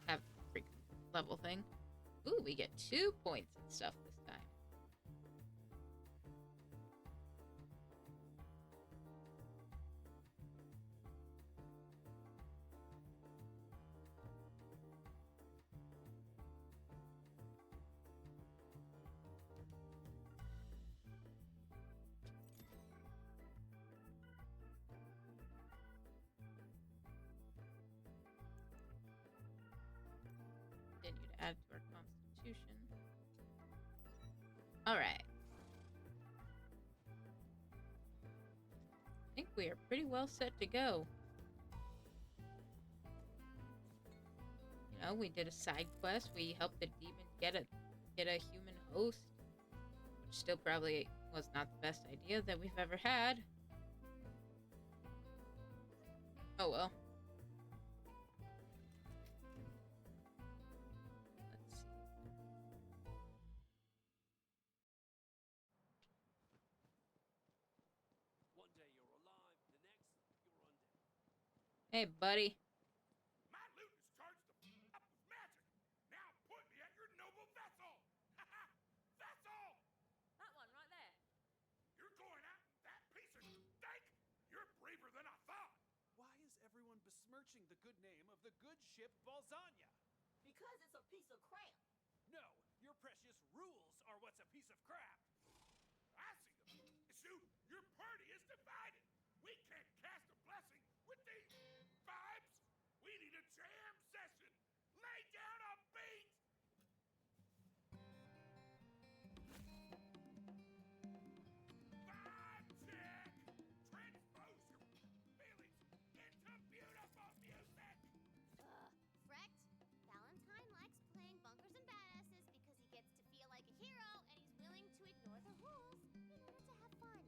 have freaking level thing. Ooh, we get 2 points and stuff this time. Continue to add to our constitution. Alright. I think we are pretty well set to go. You know, we did a side quest. We helped the demon get a human host, which still probably was not the best idea that we've ever had. Oh well. Let's see. One day you're alive, the next you're undead. Hey, buddy. My loot is charged up with magic. Now point me at your noble vessel. That's all. That one right there. You're going out in that piece of steak. You're braver than I thought. Why is everyone besmirching the good name of the good ship Balzania? Because it's a piece of crap. No, your precious rules are what's a piece of crap. I see them. Shoot, your party is divided. We can't cast a blessing with these vibes. We need a jam session. Lay down a beat. Vibe check. Transpose your feelings into beautiful music. Frecht, Valentine likes playing bunkers and badasses because he gets to feel like a hero and he's willing to ignore the rules in order to have fun.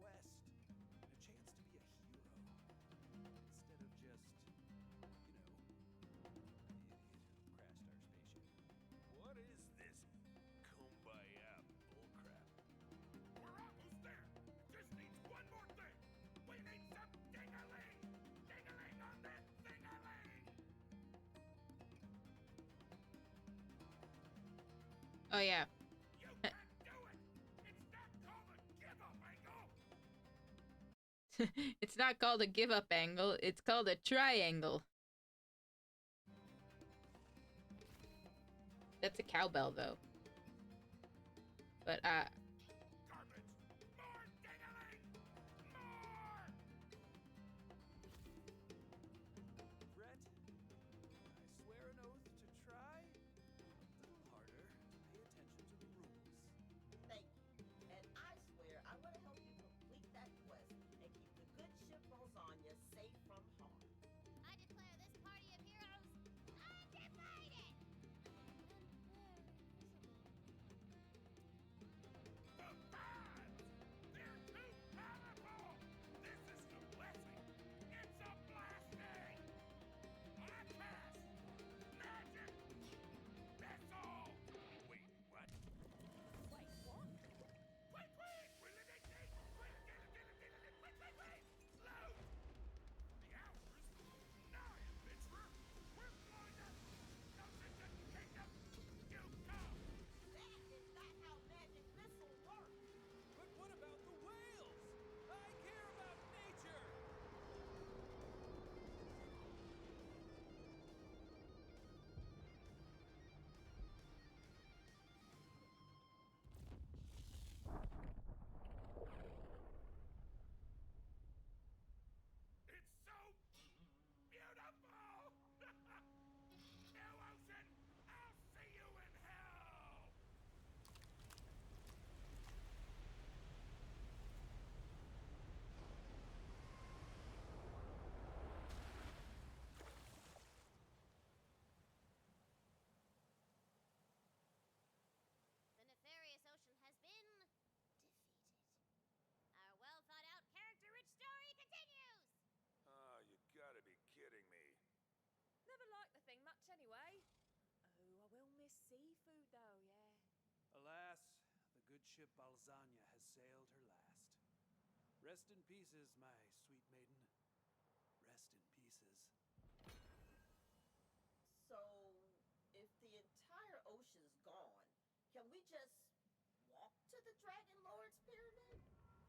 quest and a chance to be a hero. Instead of just, idiot who crashed our spaceship. What is this kumbaya bullcrap? We're almost there. It just needs one more thing. We need some ding-a-ling. Ding-a-ling on that thing-a-ling. Oh, yeah. You can do it. It's not called a give-up angle. It's not called a give-up angle. It's called a triangle. That's a cowbell, though. But, Garbage. More ding-a-ling. More. Brett, I swear an oath to try a little harder to pay attention to the rules. Thank you. And I swear I want to help you complete that quest and keep the good ship Bolzania safe from harm. I declare this party of heroes undivided! The fans! They're too powerful! This is the blessing! It's a blasting! I cast magic missile! Wait, what? Wait, what? Wait, wait! Will it wait! Load! The hours? Nigh, adventurer! We're flying up! Nothing to kingdom! You come! That is not how magic missile works. But what about the whales? I care about nature! It's so beautiful! New ocean, I'll see you in hell! The nefarious ocean has been defeated. Our well thought out, character rich story continues! Oh, you gotta be kidding me. Never liked the thing much anyway. Oh, I will miss seafood though, yeah. Alas, the good ship Balzania has sailed her last. Rest in pieces, my sweet maiden. Rest in pieces. So, if the entire ocean's gone, can we just walk to the Dragon Lord's pyramid?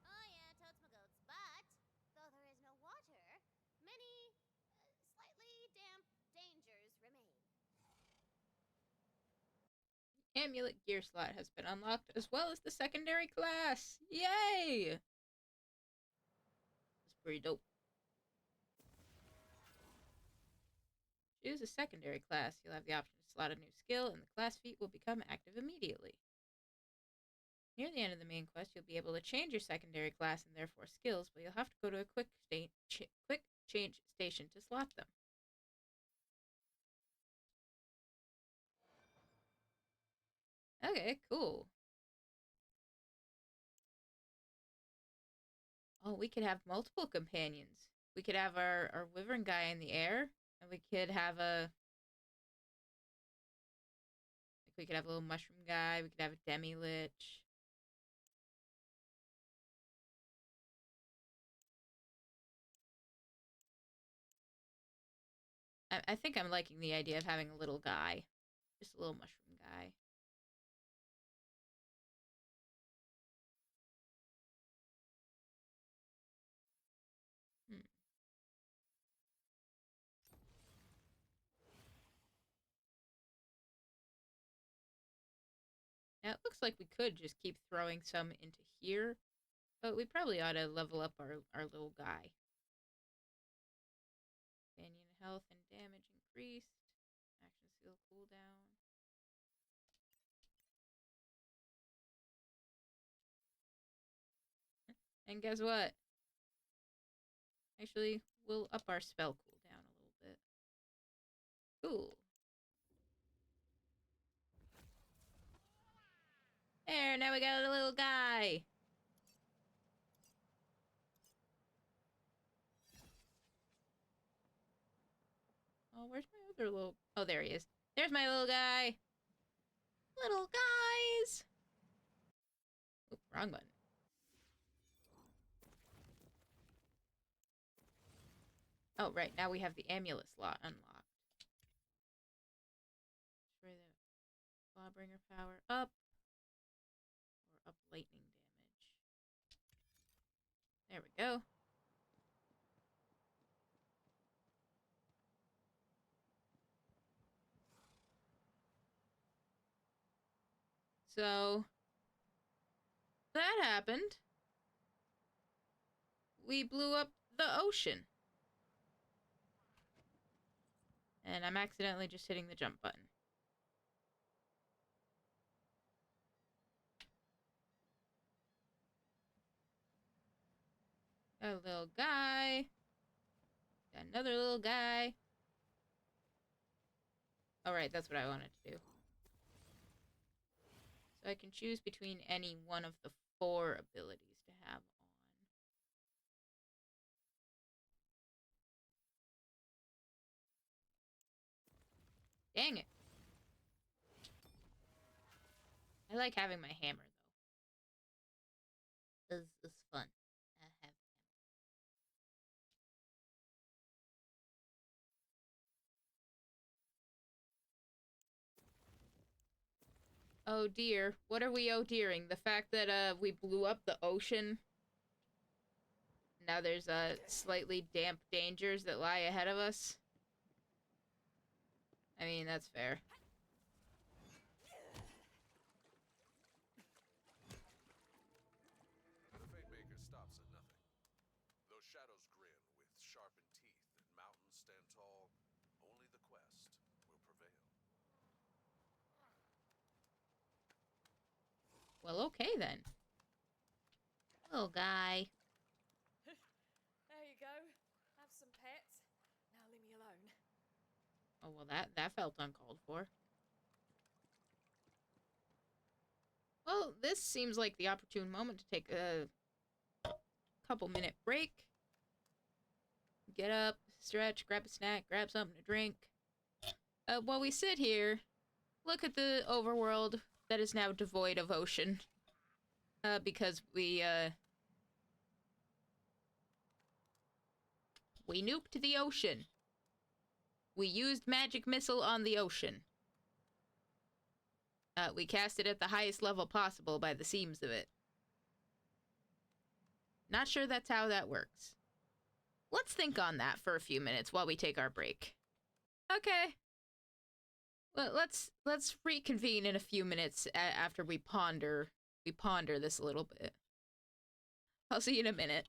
Oh yeah, totes my goats. But, though there is no water, many, slightly damp dangers remain. amulet gear slot has been unlocked, as well as the secondary class. Yay! That's pretty dope. Choose a secondary class. You'll have the option to slot a new skill, and the class feat will become active immediately. Near the end of the main quest, you'll be able to change your secondary class and therefore skills, but you'll have to go to a quick change station to slot them. Okay, cool. Oh, we could have multiple companions. We could have our wyvern guy in the air, and we could have a little mushroom guy. We could have a demi-lich. I think I'm liking the idea of having a little guy. Just a little mushroom guy. Now, it looks like we could just keep throwing some into here, but we probably ought to level up our little guy. Companion health and damage increased. Action seal cooldown. And guess what? Actually, we'll up our spell cooldown a little bit. Cool. There, now we got a little guy. Oh, where's my other little... Oh, there he is. There's my little guy. Little guys. Oop, wrong button. Oh, right. Now we have the amulet slot unlocked. Destroy the Lawbringer power up. Or up lightning damage. There we go. So, that happened. We blew up the ocean. And I'm accidentally just hitting the jump button. A little guy. Got another little guy. Alright, that's what I wanted to do. So I can choose between any one of the 4 abilities to have on. Dang it. I like having my hammer, though. It's fun. I have Oh dear. What are we oh dearing? The fact that we blew up the ocean? Now there's slightly damp dangers that lie ahead of us? I mean, that's fair. The Fate Maker stops at nothing. Though shadows grin with sharpened teeth and mountains stand tall, only the quest will prevail. Well, okay then. Little guy. There you go. Have some pets. Now leave me alone. Oh, well, that felt uncalled for. Well, this seems like the opportune moment to take a couple-minute break. Get up, stretch, grab a snack, grab something to drink. While we sit here, look at the overworld that is now devoid of ocean. Because we nuked the ocean. We used magic missile on the ocean. We cast it at the highest level possible by the seams of it. Not sure that's how that works. Let's think on that for a few minutes while we take our break. Okay. Well, let's reconvene in a few minutes after we ponder this a little bit. I'll see you in a minute.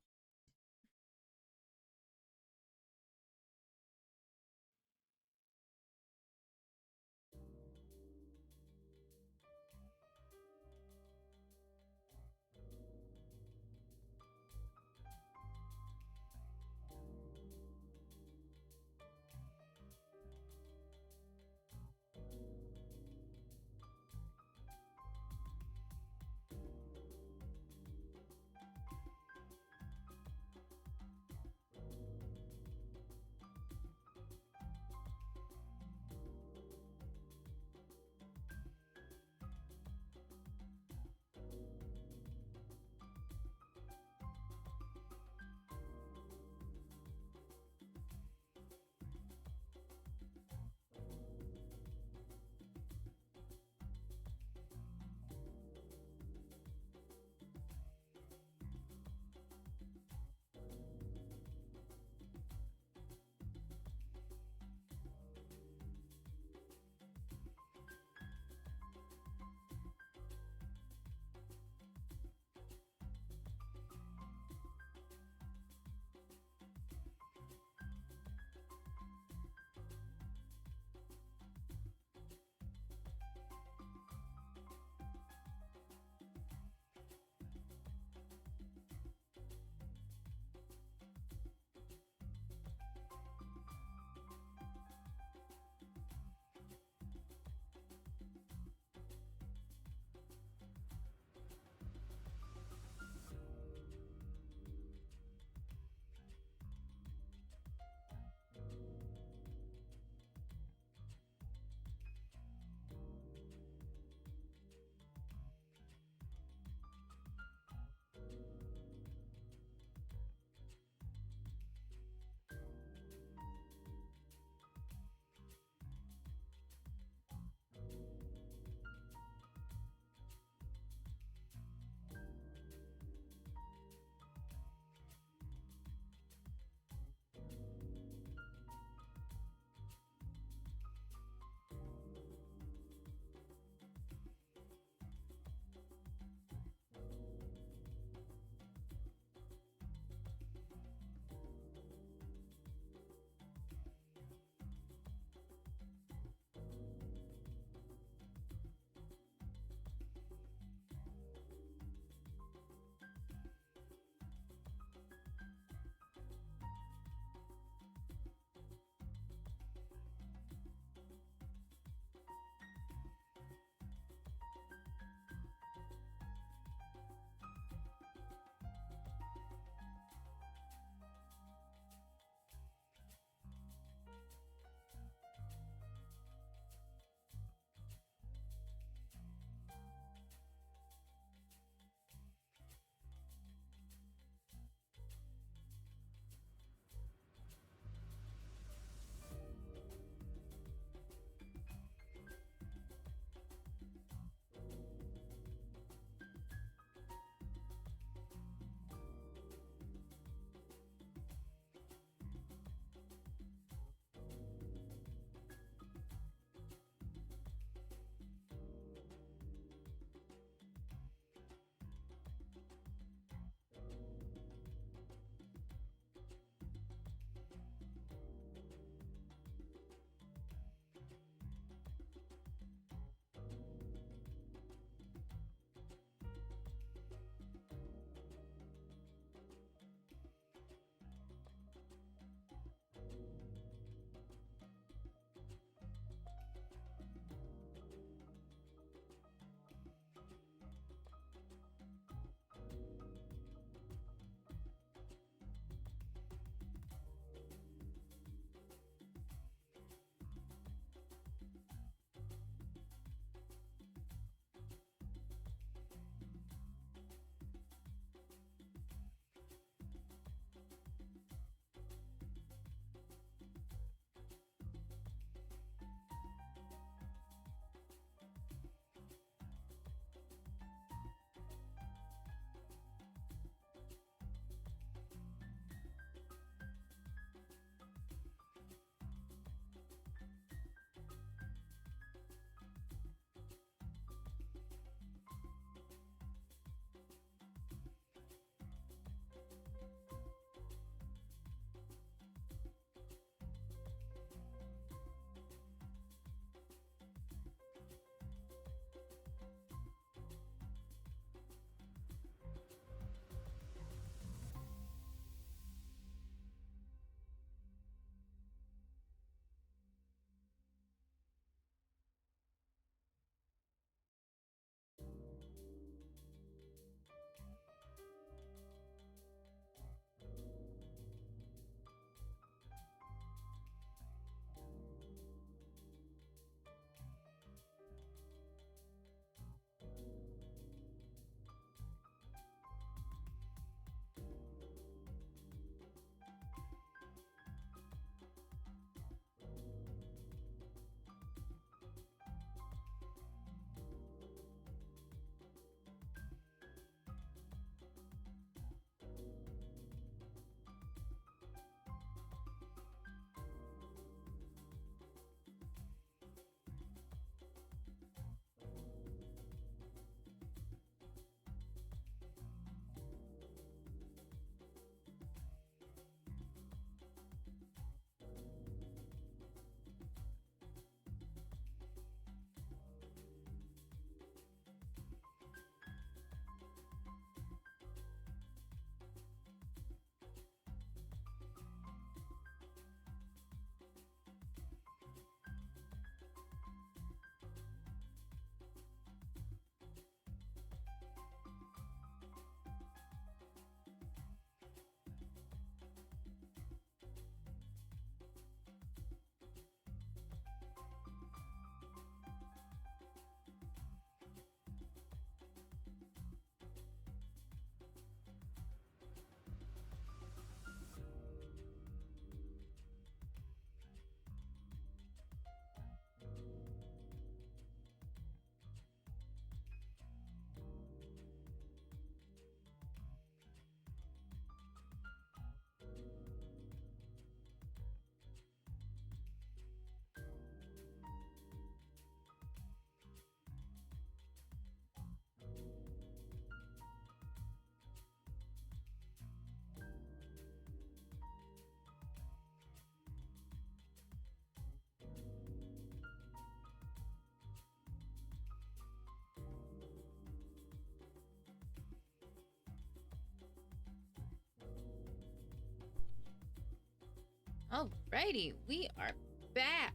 Alrighty, we are back.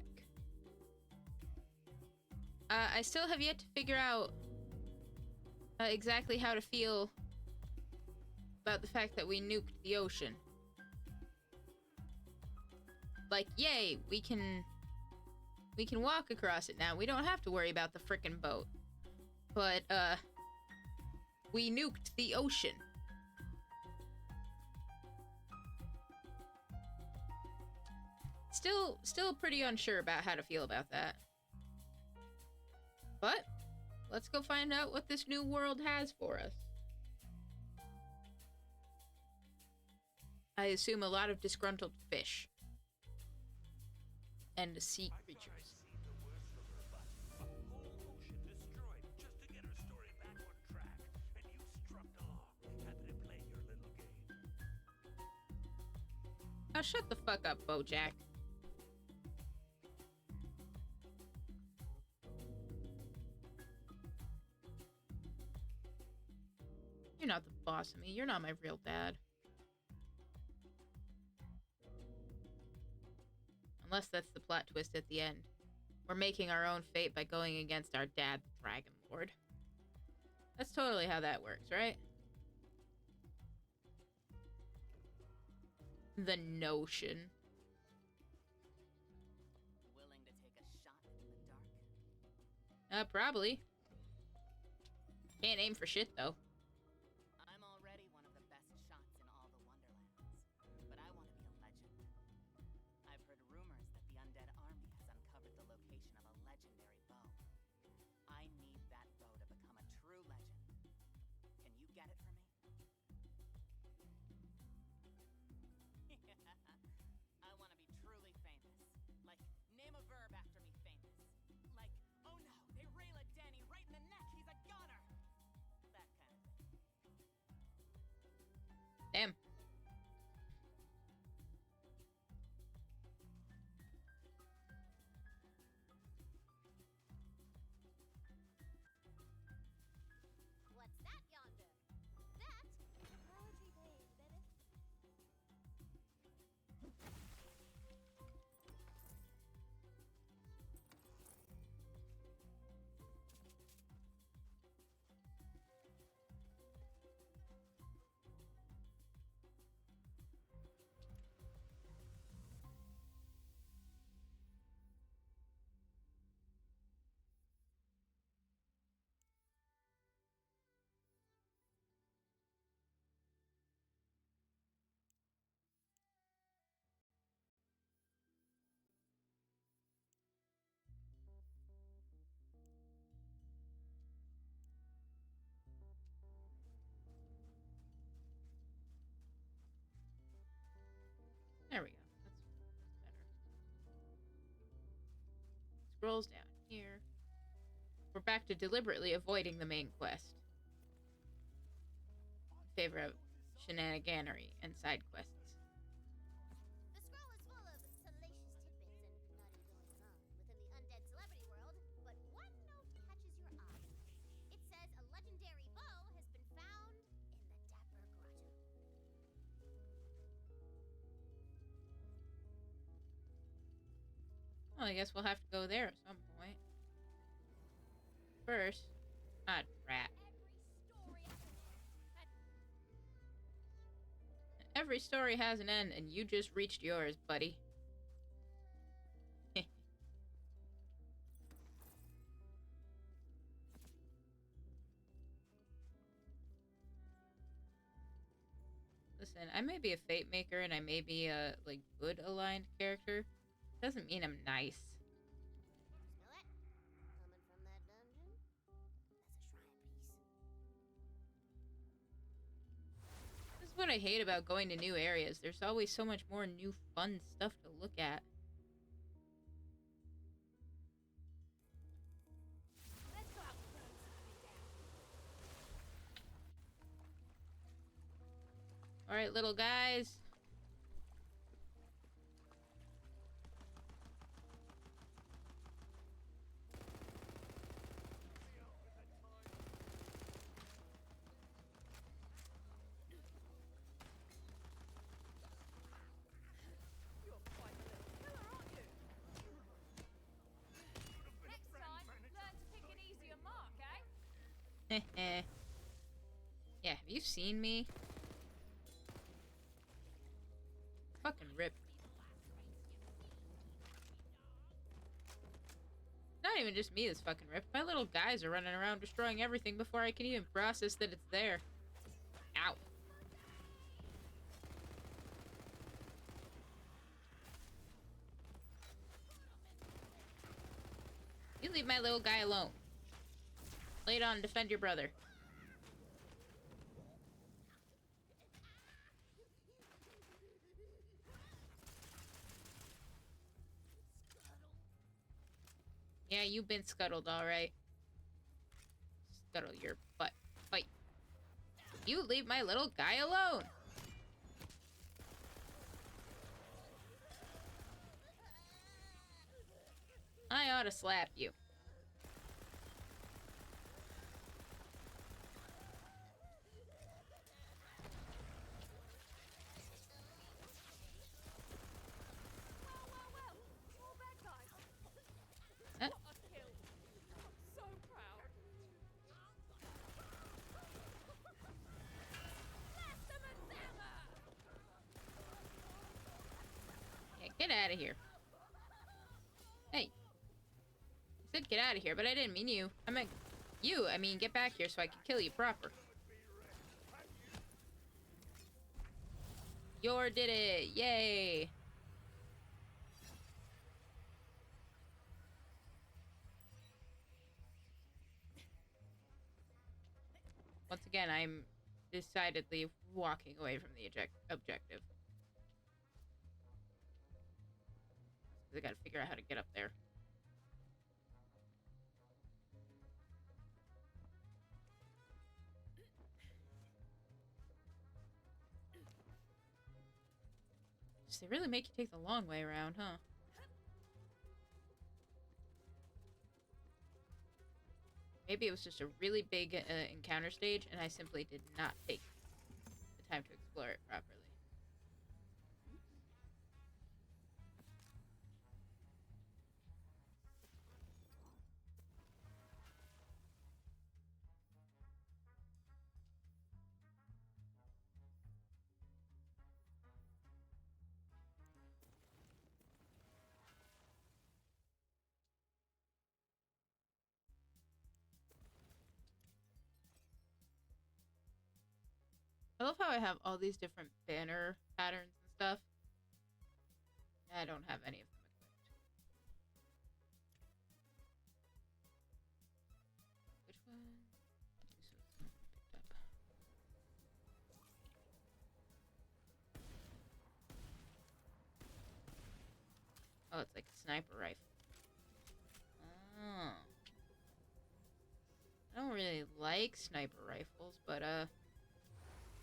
I still have yet to figure out exactly how to feel about the fact that we nuked the ocean. Like, yay, we can walk across it now. We don't have to worry about the frickin' boat. But, we nuked the ocean. Still pretty unsure about how to feel about that. But, let's go find out what this new world has for us. I assume a lot of disgruntled fish. And sea creatures. Seen the worst of her, but a whole ocean destroyed just to get her story back on track. And you struck along, happy to play your little game. Now shut the fuck up, Bojack. You're not the boss of me. You're not my real dad. Unless that's the plot twist at the end. We're making our own fate by going against our dad, the Dragon Lord. That's totally how that works, right? The notion. Willing to take a shot in the dark? Probably. Can't aim for shit, though. I'm already one of the best shots in all the Wonderlands, but I want to be a legend. I've heard rumors that the Undead Army has uncovered the location of a legendary bow. I need that bow to become a true legend. Can you get it for me? I want to be truly famous. Like, name a verb after me famous. Like, oh no, they Rayla Danny right in the neck, he's a goner! That kind of thing. Damn. What's that yonder? That? Poetry page, baby. There we go. That's better. Scrolls down here. We're back to deliberately avoiding the main quest. In favor of shenaniganery and side quests. The scroll is full of salacious tidbits and nutty goings-on within the undead celebrity world, but one note catches your eye. It says a legendary bow has been found in the Dapper Grotto. Well, I guess we'll have to go there at some point. First, rat. Every story has an end, and you just reached yours, buddy. Listen, I may be a fate maker and I may be a like good aligned character. Doesn't mean I'm nice. Smell it? Coming from that dungeon? That's a shrine piece. This is what I hate about going to new areas. There's always so much more new fun stuff to look at. Let's go out and burn something down. Alright, little guys. You're quite Yeah, have you seen me? Fucking rip. Not even just me that's fucking ripped. My little guys are running around destroying everything before I can even process that it's there. Ow. You leave my little guy alone. Lay it on and defend your brother. Yeah, you've been scuttled, alright. Scuttle your butt. Fight. You leave my little guy alone! I ought to slap you. More bad guys. Huh? What a kill. I'm so proud. Blast them and hammer! Yeah, get out of here. Hey. I said get out of here, but I didn't mean you. I meant you. I mean, get back here so I can kill you proper. Yor did it! Yay! Once again, I'm decidedly walking away from the objective. I gotta figure out how to get up there. They really make you take the long way around, huh? Maybe it was just a really big encounter stage, and I simply did not take the time to explore it properly. I love how I have all these different banner patterns and stuff. I don't have any of them equipped. Which one? So it's not picked up. Oh, it's like a sniper rifle. Oh. I don't really like sniper rifles, but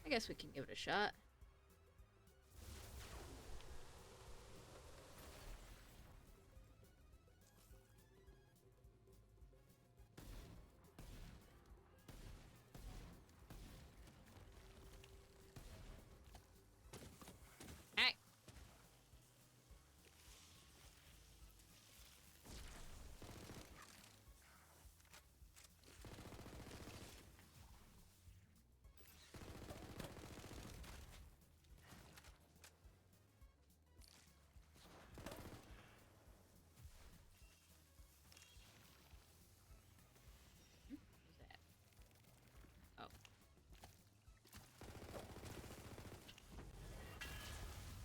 I guess we can give it a shot. Hey! Who's that? Oh.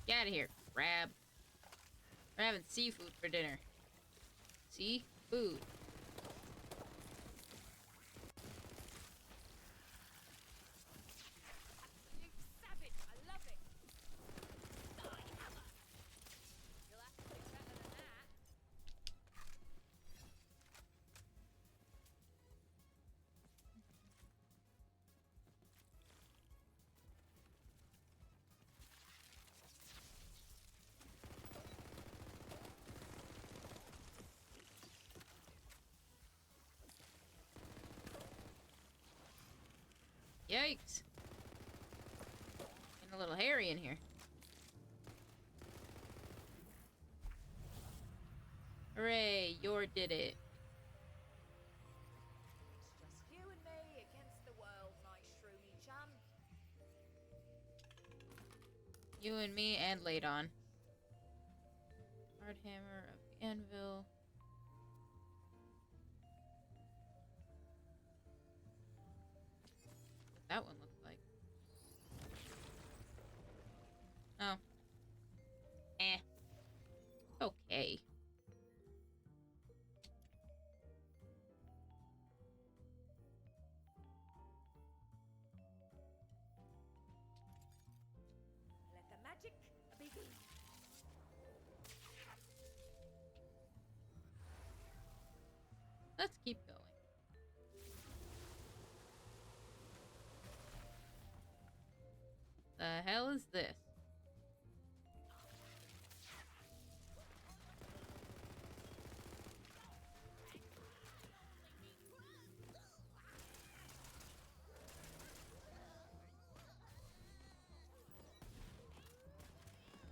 Get out of here, crab. We're having seafood for dinner. Seafood. You savage. I love it. You'll have to do better than that. Yikes. Getting a little hairy in here. Hooray, Yor did it. It's just you and me against You and me and Ladon. Hard hammer of the anvil. What that one looked like. Oh. Okay. Let the magic begin. Let's keep going. The hell is this?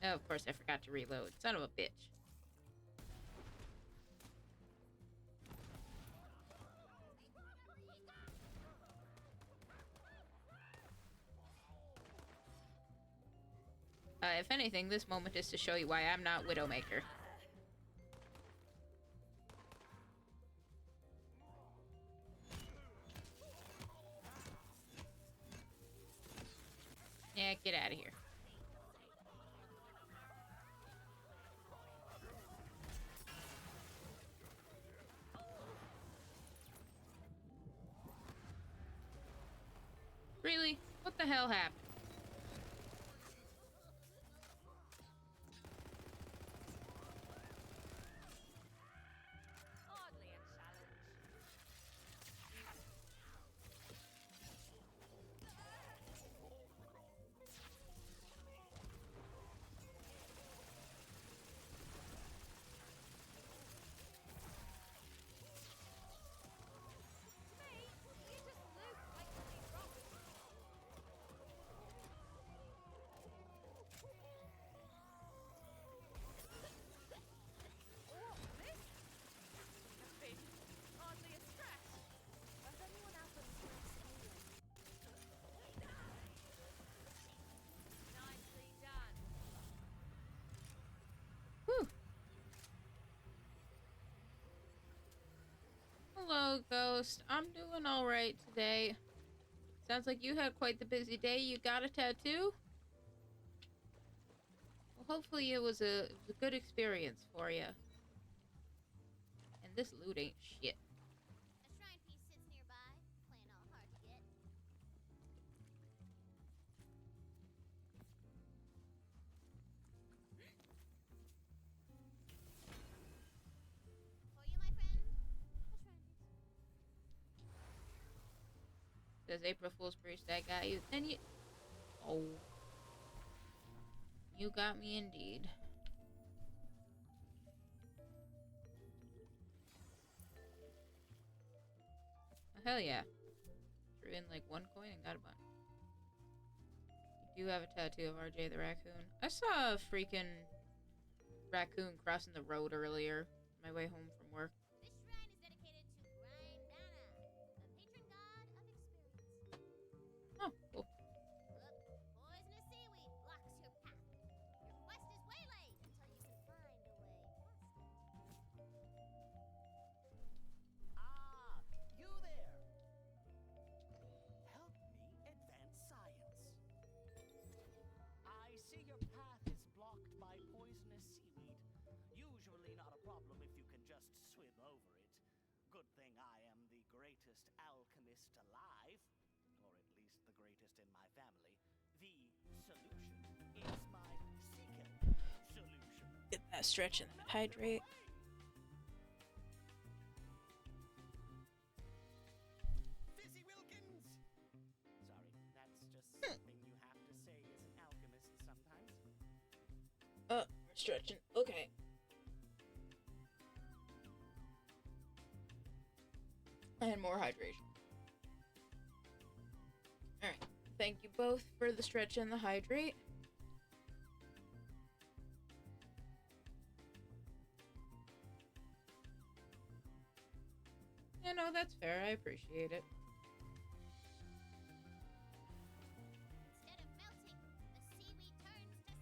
Oh, of course, I forgot to reload. Son of a bitch. If anything, this moment is to show you why I'm not Widowmaker. Yeah, get out of here. Really? What the hell happened? Hardly a challenge. To me, you just look blatantly wrong. Oh, this has been hardly a scratch. Has anyone happened to experience? Nicely done. Whew. Hello, Ghost. I'm doing alright today. Sounds like you had quite the busy day. You got a tattoo? Well, hopefully it was a good experience for you. And this loot ain't shit. A shrine piece sits nearby, playing all hard to get. For you, my friend, a shrine piece. Says April Fool's Priest, I got you. Then you... Oh. You got me indeed. Oh, hell yeah. Threw in like one coin and got a bunch. You do have a tattoo of RJ the raccoon. I saw a freaking raccoon crossing the road earlier on my way home from work. This shrine is dedicated to Grindana, the patron god of experience. Oh, cool. Look, poisonous seaweed blocks your path. Your quest is waylaid until you can find a way past it. Ah, you there! Help me advance science. I see your path is blocked by poisonous seaweed. Usually not a problem if you can just swim over it. Good thing I am the greatest alchemist alive, or at least the greatest in my family. The solution is my Seeker solution. Get that stretch and that hydrate. Fizzy Wilkins! Sorry, that's just something you have to say as an alchemist sometimes. We're stretching. Okay. And more hydration. Alright. Thank you both for the stretch and the hydrate. Yeah, no, that's fair. I appreciate it. Instead of melting, the seaweed turns to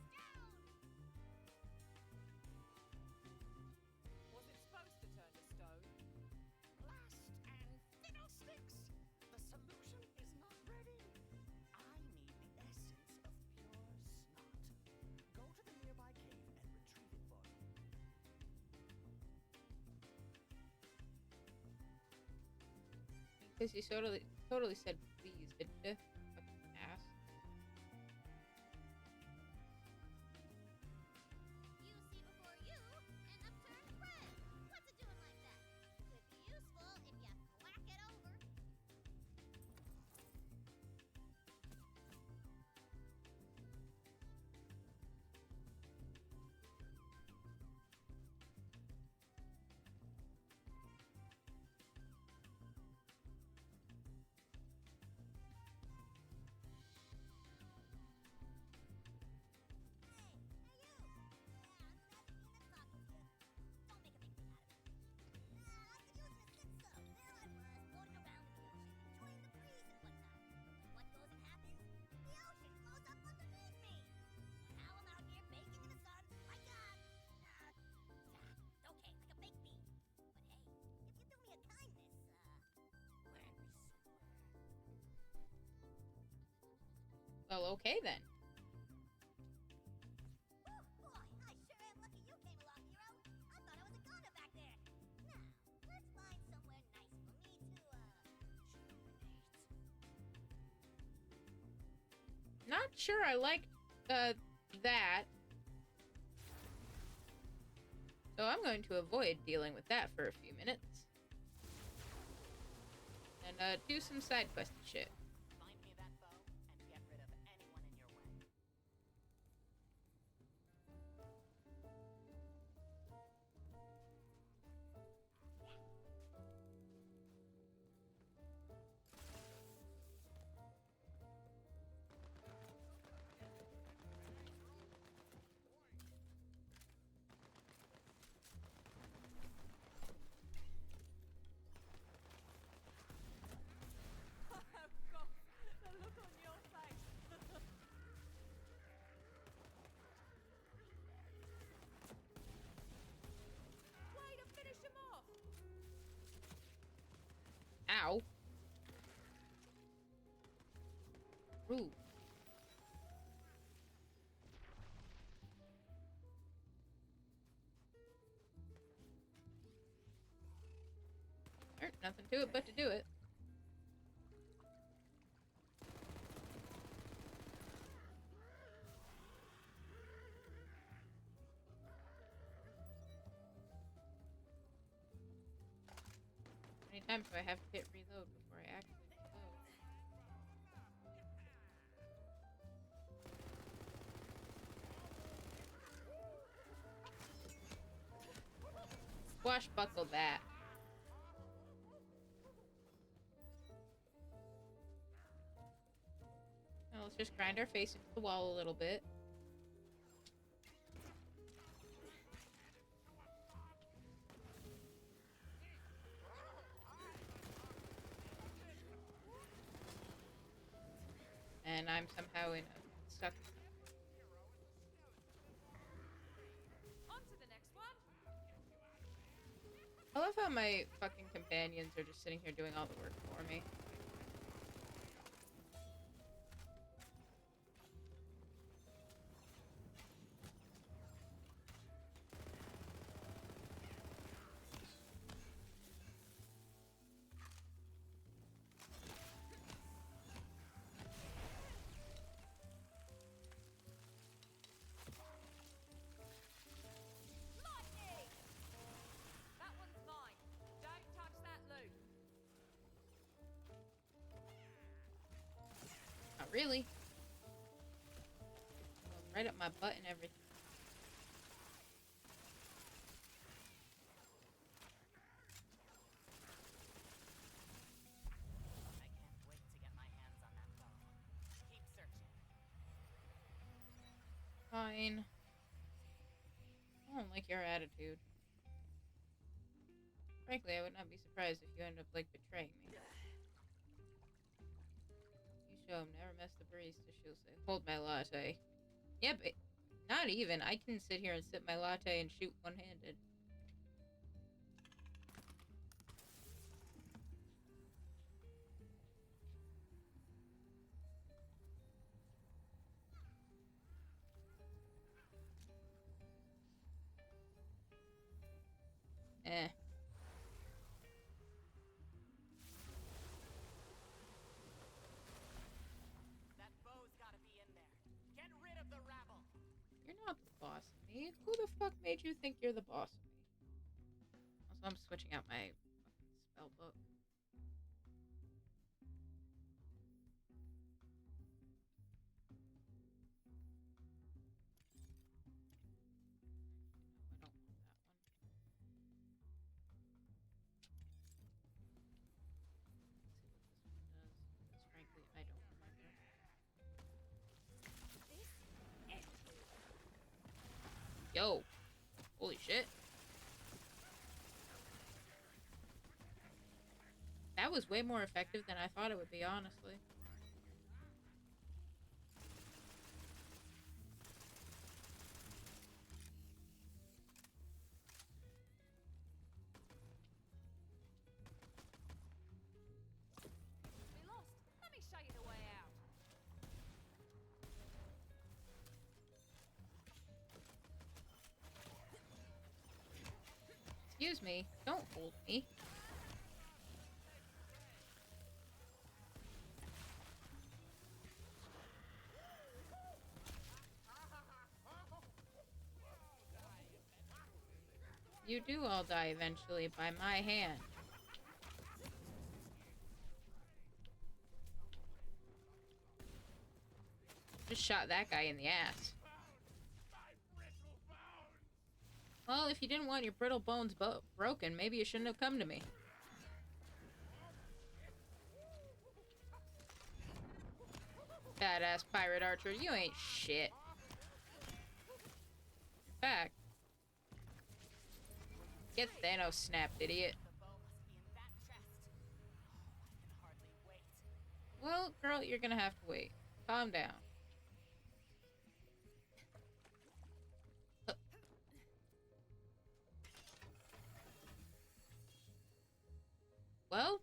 Because you totally said please, didn't you? Fucking ass. You see before you, an upturned friend. What's it doing like that? Could be useful if you whack it over. Well, okay then. Boy, I sure am lucky you came along, hero. I thought I was a goner back there. Now, let's find somewhere nice for me to, germinate. Not sure I like that. So I'm going to avoid dealing with that for a few minutes. And do some side quest shit. Find me that bow and get rid of anyone in your way. Oh God, the look on your face. Way to finish him off. Ow. Rude. There's nothing to it but to do it. How many times do I have to hit reload before I actually reload? Swashbuckle that. Now let's just grind our face into the wall a little bit. And I'm somehow in a stuck. On to the next one. I love how my fucking companions are just sitting here doing all the work for me. Lightning! That one's mine. Don't touch that loot. Not really. Right up my butt and everything. I can't wait to get my hands on that bow. Keep searching. Fine. I don't like your attitude. Frankly, I would not be surprised if you end up, like, betraying me. You show him never mess the barista, she'll say. Hold my latte. Yeah, but not even. I can sit here and sip my latte and shoot one-handed. Eh. me? Who the fuck made you think you're the boss of me? Also, I'm switching out my fucking spell book. I don't want that one. Let's see what this one does. Because frankly, I don't remember. Yo! Holy shit. That was way more effective than I thought it would be, honestly. Be lost. Let me show you the way out. Excuse me. Don't hold me. You do all die eventually by my hand. Just shot that guy in the ass. Well, if you didn't want your brittle bones broken, maybe you shouldn't have come to me. Badass pirate archer, you ain't shit. In fact, get Thanos snapped, idiot. The bow must be in that chest. Oh, I can hardly wait. Well, girl, you're gonna have to wait. Calm down. Well,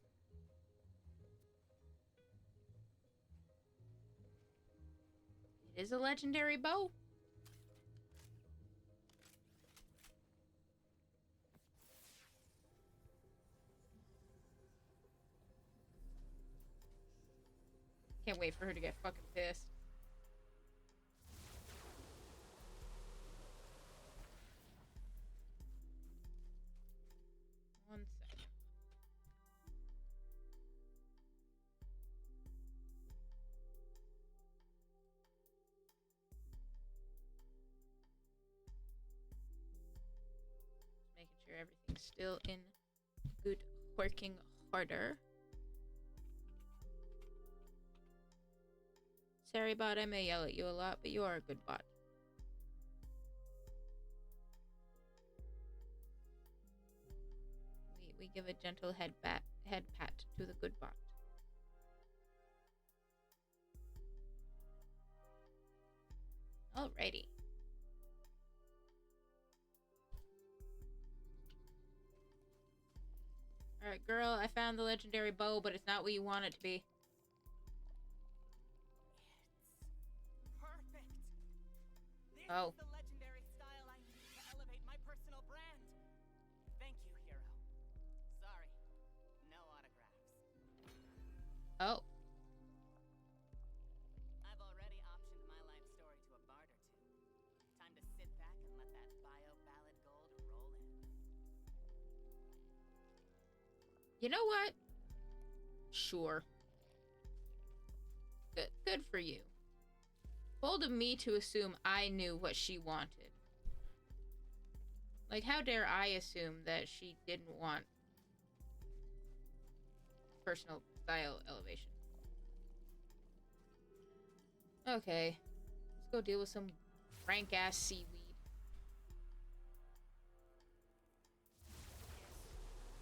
it is a legendary bow. Can't wait for her to get fucking pissed. One second. Just making sure everything's still in good working order. Sorry, bot, I may yell at you a lot, but you are a good bot. We give a gentle head pat to the good bot. Alrighty. Alright, girl, I found the legendary bow, but it's not what you want it to be. It's perfect. This Oh. is the legendary style I need to elevate my personal brand. Thank you, hero. Sorry, no autographs. Oh. I've already optioned my life story to a bard or two. Time to sit back and let that bio ballad gold roll in. You know what? Sure. Good for you. Bold of me to assume I knew what she wanted. Like, how dare I assume that she didn't want personal style elevation? Okay. Let's go deal with some rank-ass seaweed.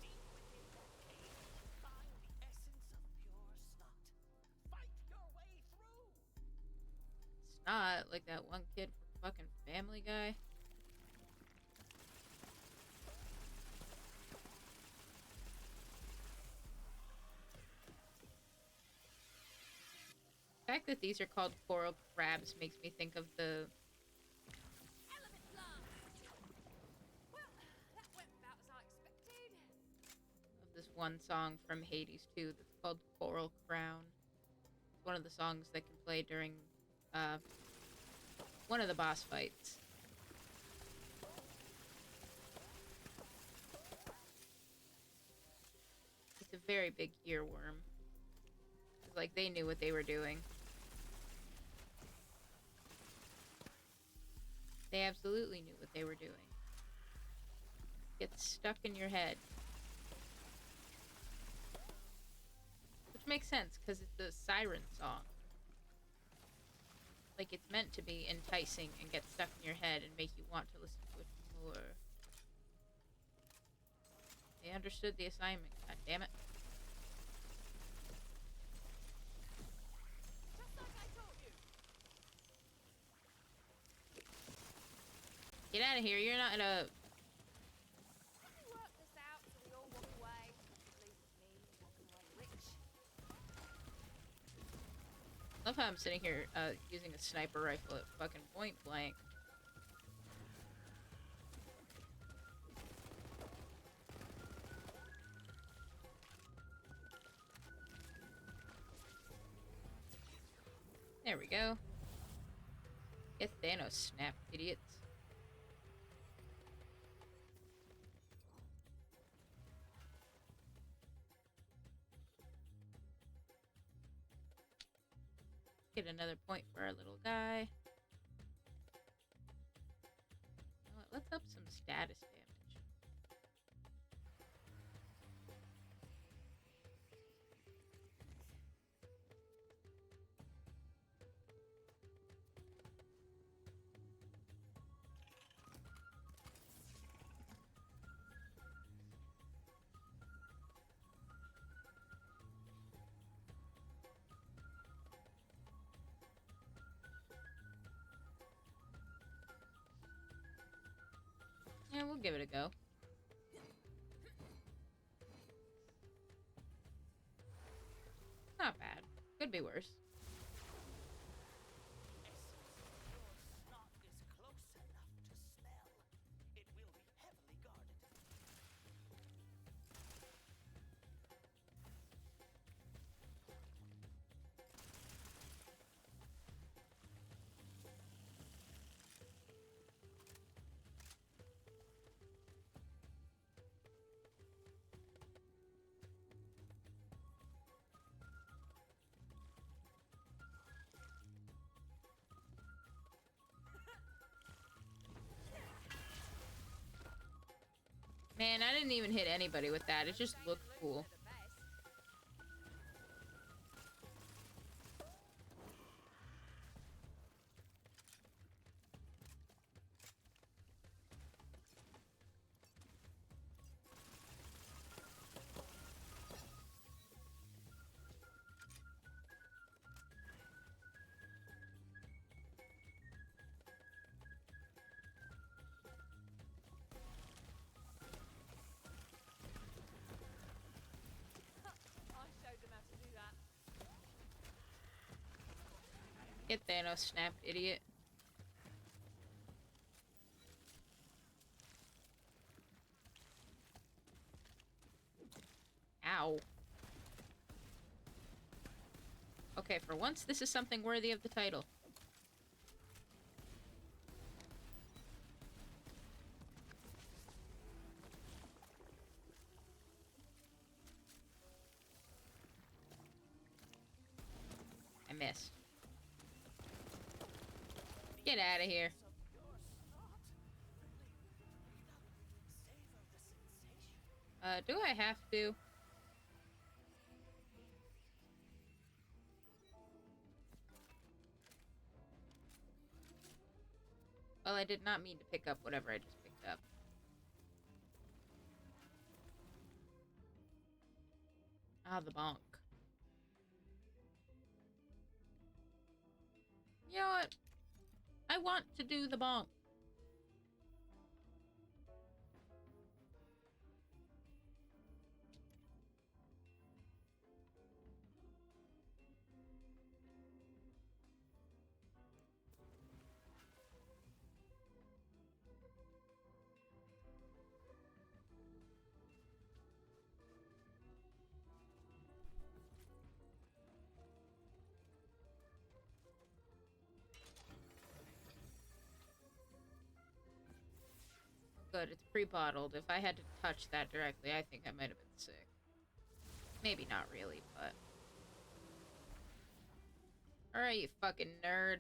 Deep within that cave, find the essence of pure snot. Fight your way through. It's not like that one kid from fucking Family Guy. The fact that these are called coral crabs makes me think of the Element blast. Well, that went about as I expected. this one song from Hades 2 that's called Coral Crown. It's one of the songs that can play during one of the boss fights. It's a very big earworm. It's like they knew what they were doing. They absolutely knew what they were doing. Gets stuck in your head. Which makes sense, because it's a siren song. Like, it's meant to be enticing and get stuck in your head and make you want to listen to it more. They understood the assignment, god damn it. Just like I taught you. Get out of here, you're not in a... Can we work this out so we all walk away? At least me walking away rich. Love how I'm sitting here using a sniper rifle at fucking point blank. There we go. Get Thanos snapped, idiots. Get another point for our little guy. You know what? Let's up some status damage. Yeah, we'll give it a go. Not bad. Could be worse. Your snot is close enough to smell. It will be heavily guarded. Man, I didn't even hit anybody with that. It just looked cool. I showed them how to do that. Get Thanos snapped, idiot. Ow. Okay, for once, this is something worthy of the title. I missed. Get out of here. Do I have to? Well, I did not mean to pick up whatever I just picked up. Ah, the bonk. You know what? I want to do the bonk. Good, it's pre-bottled. If I had to touch that directly, I think I might have been sick. Maybe not really, but... Alright, you fucking nerd.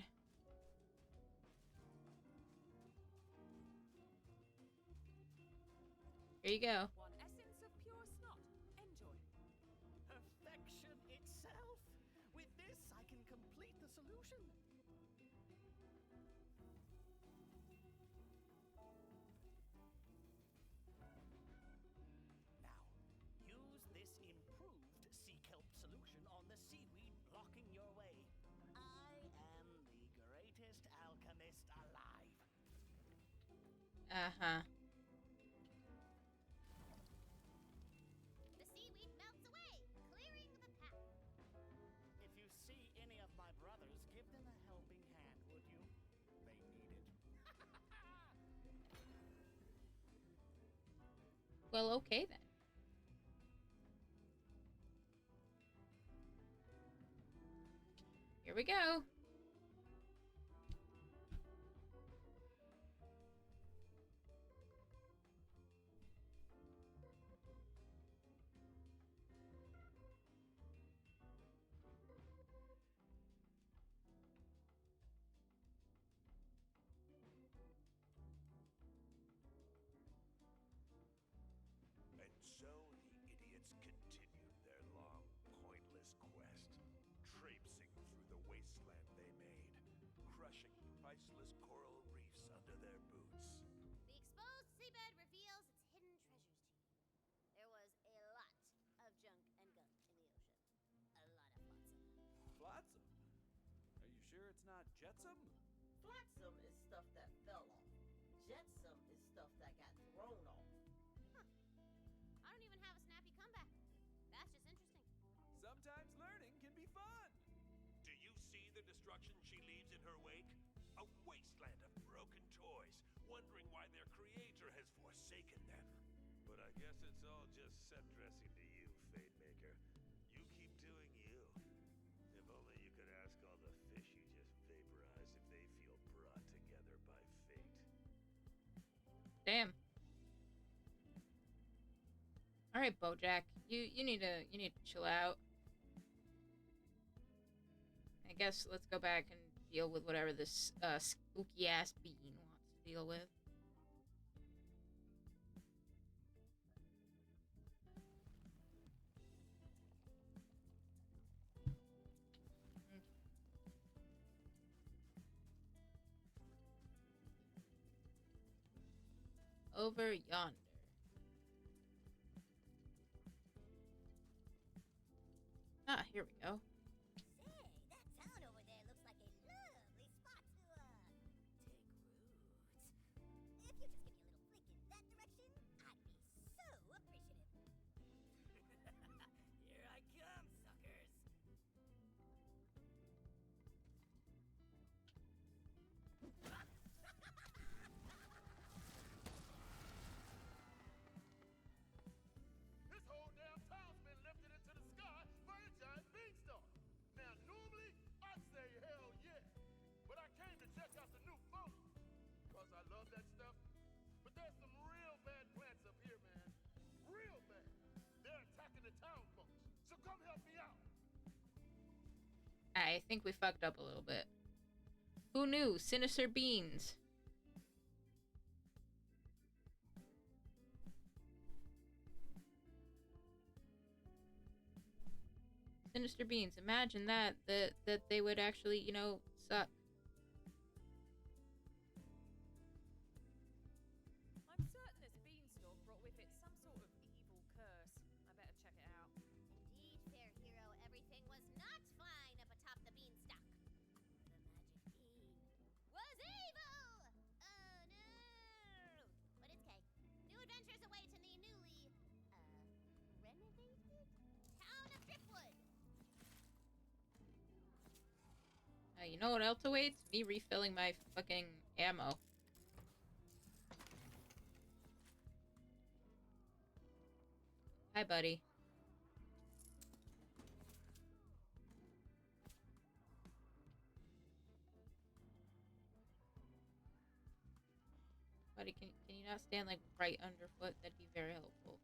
Here you go. One essence of pure snot. Enjoy. Perfection itself! With this, I can complete the solution. Now, use this improved sea kelp solution on the seaweed blocking your way. I am the greatest alchemist alive. Uh-huh. The seaweed melts away, clearing the path. If you see any of my brothers, give them a helping hand, would you? They need it. Well, okay then. Here we go. And so the idiots continued their long, pointless quest, traipsing through the wasteland they made, crushing priceless coral reefs under their boots. The exposed seabed reveals its hidden treasures to you. There was a lot of junk and gunk in the ocean. A lot of flotsam. Flotsam? Are you sure it's not jetsam? Flotsam is stuff that fell off. Jetsam is stuff that got thrown off. I don't even have a snappy comeback. That's just interesting. Sometimes learning can be fun. Do you see the destruction she leaves in her wake? A wasteland of broken toys, wondering why their creator has forsaken them. But I guess it's all just set dressing to you, Fate Maker. You keep doing you. If only you could ask all the fish you just vaporized if they feel brought together by fate. Damn. All right, BoJack, you need to chill out. I guess let's go back and deal with whatever this spooky ass bean wants to deal with. Over yonder. Ah, here we go. Say, that town over there looks like a lovely spot to, take roots. If you just give me a little flick in that direction, I'd be so appreciative. Here I come, suckers. This whole damn town's been lifted into the sky by a giant beanstalk. Now, normally, I'd say hell yeah. But I came to check out the new boat. Because I love that stuff. But there's some real bad plants up here, man. Real bad. They're attacking the town folks. So come help me out. I think we fucked up a little bit. Who knew? Sinister beans. Sinister beans. Imagine that they would actually, you know, suck. I'm certain this beanstalk brought with it some sort of evil curse. I better check it out. Indeed, fair hero, everything was not fine up atop the beanstalk. The magic bean was evil! Oh no! But it's okay. New adventures await in the newly, renovated town of Driftwood. You know what else awaits? Me refilling my fucking ammo. Hi, buddy. Buddy, can you not stand like right underfoot? That'd be very helpful.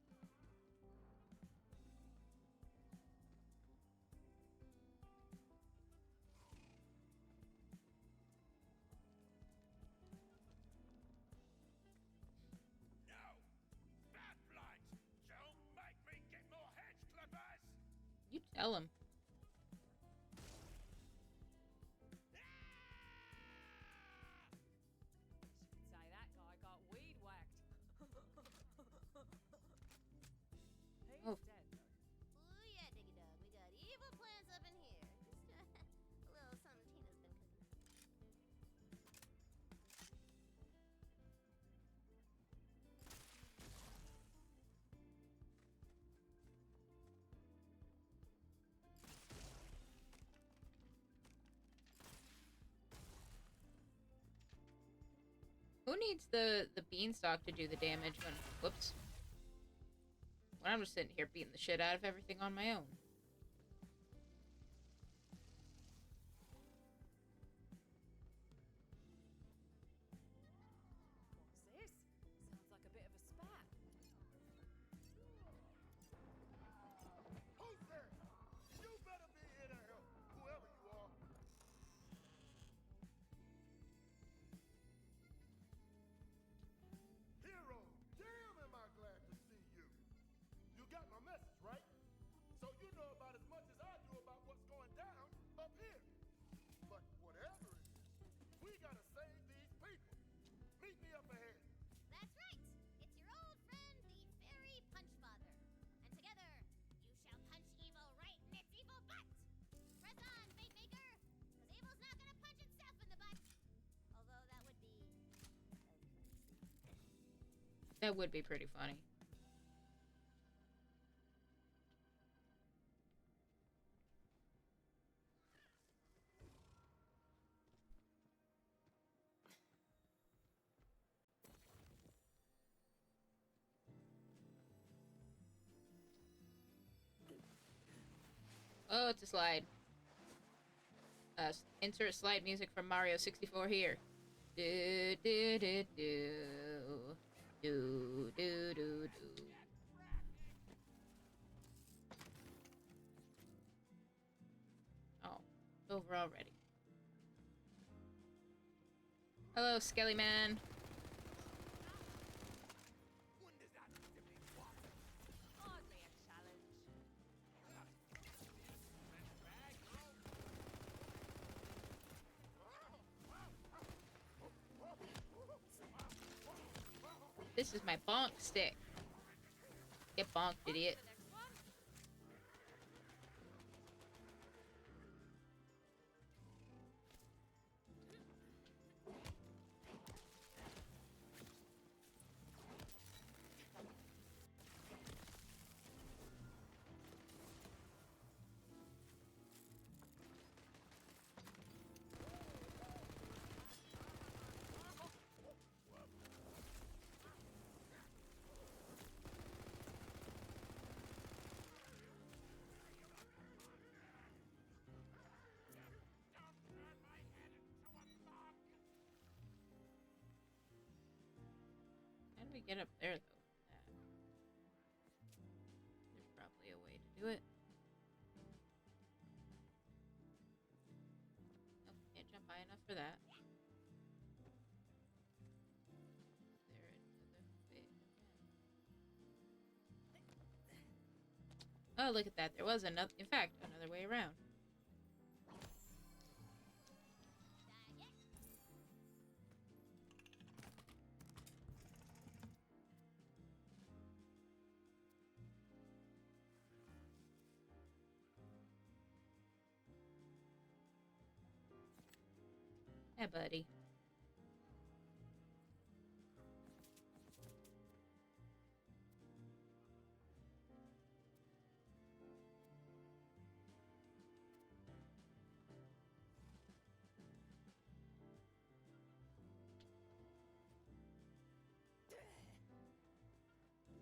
Tell him. Say that guy got weed whacked. He's Oh. dead, though. Ooh, yeah, diggy dog. We got evil plants up in here. Just a little something Tina's been cooking. Who needs the beanstalk to do the damage when... Whoops. When I'm just sitting here beating the shit out of everything on my own. What's this? Sounds like a bit of a spat. Who's there? You better be here to help, whoever you are. Hero, damn am I glad to see you. You got my message, right? So you know about as much as I do about what's going down up here. But whatever it is, we gotta save these people. Meet me up ahead. That's right. It's your old friend, the Fairy Punchfather. And together, you shall punch evil right in its evil butt. Press on, Fate Maker, because evil's not gonna punch itself in the butt. Although that would be crazy. That would be pretty funny. Oh, it's a slide. Insert slide music from Mario 64 here. Do do do do. Do do do do. Oh, it's over already. Hello, Skelly Man. When does that need to be what? Hardly a challenge. This is my bonk stick. Get bonked, idiot. The next one. How do we get up there, though? There's probably a way to do it. Nope, can't jump high enough for that. There another way again. Oh, look at that. There was another, in fact, another way around. Hey, buddy.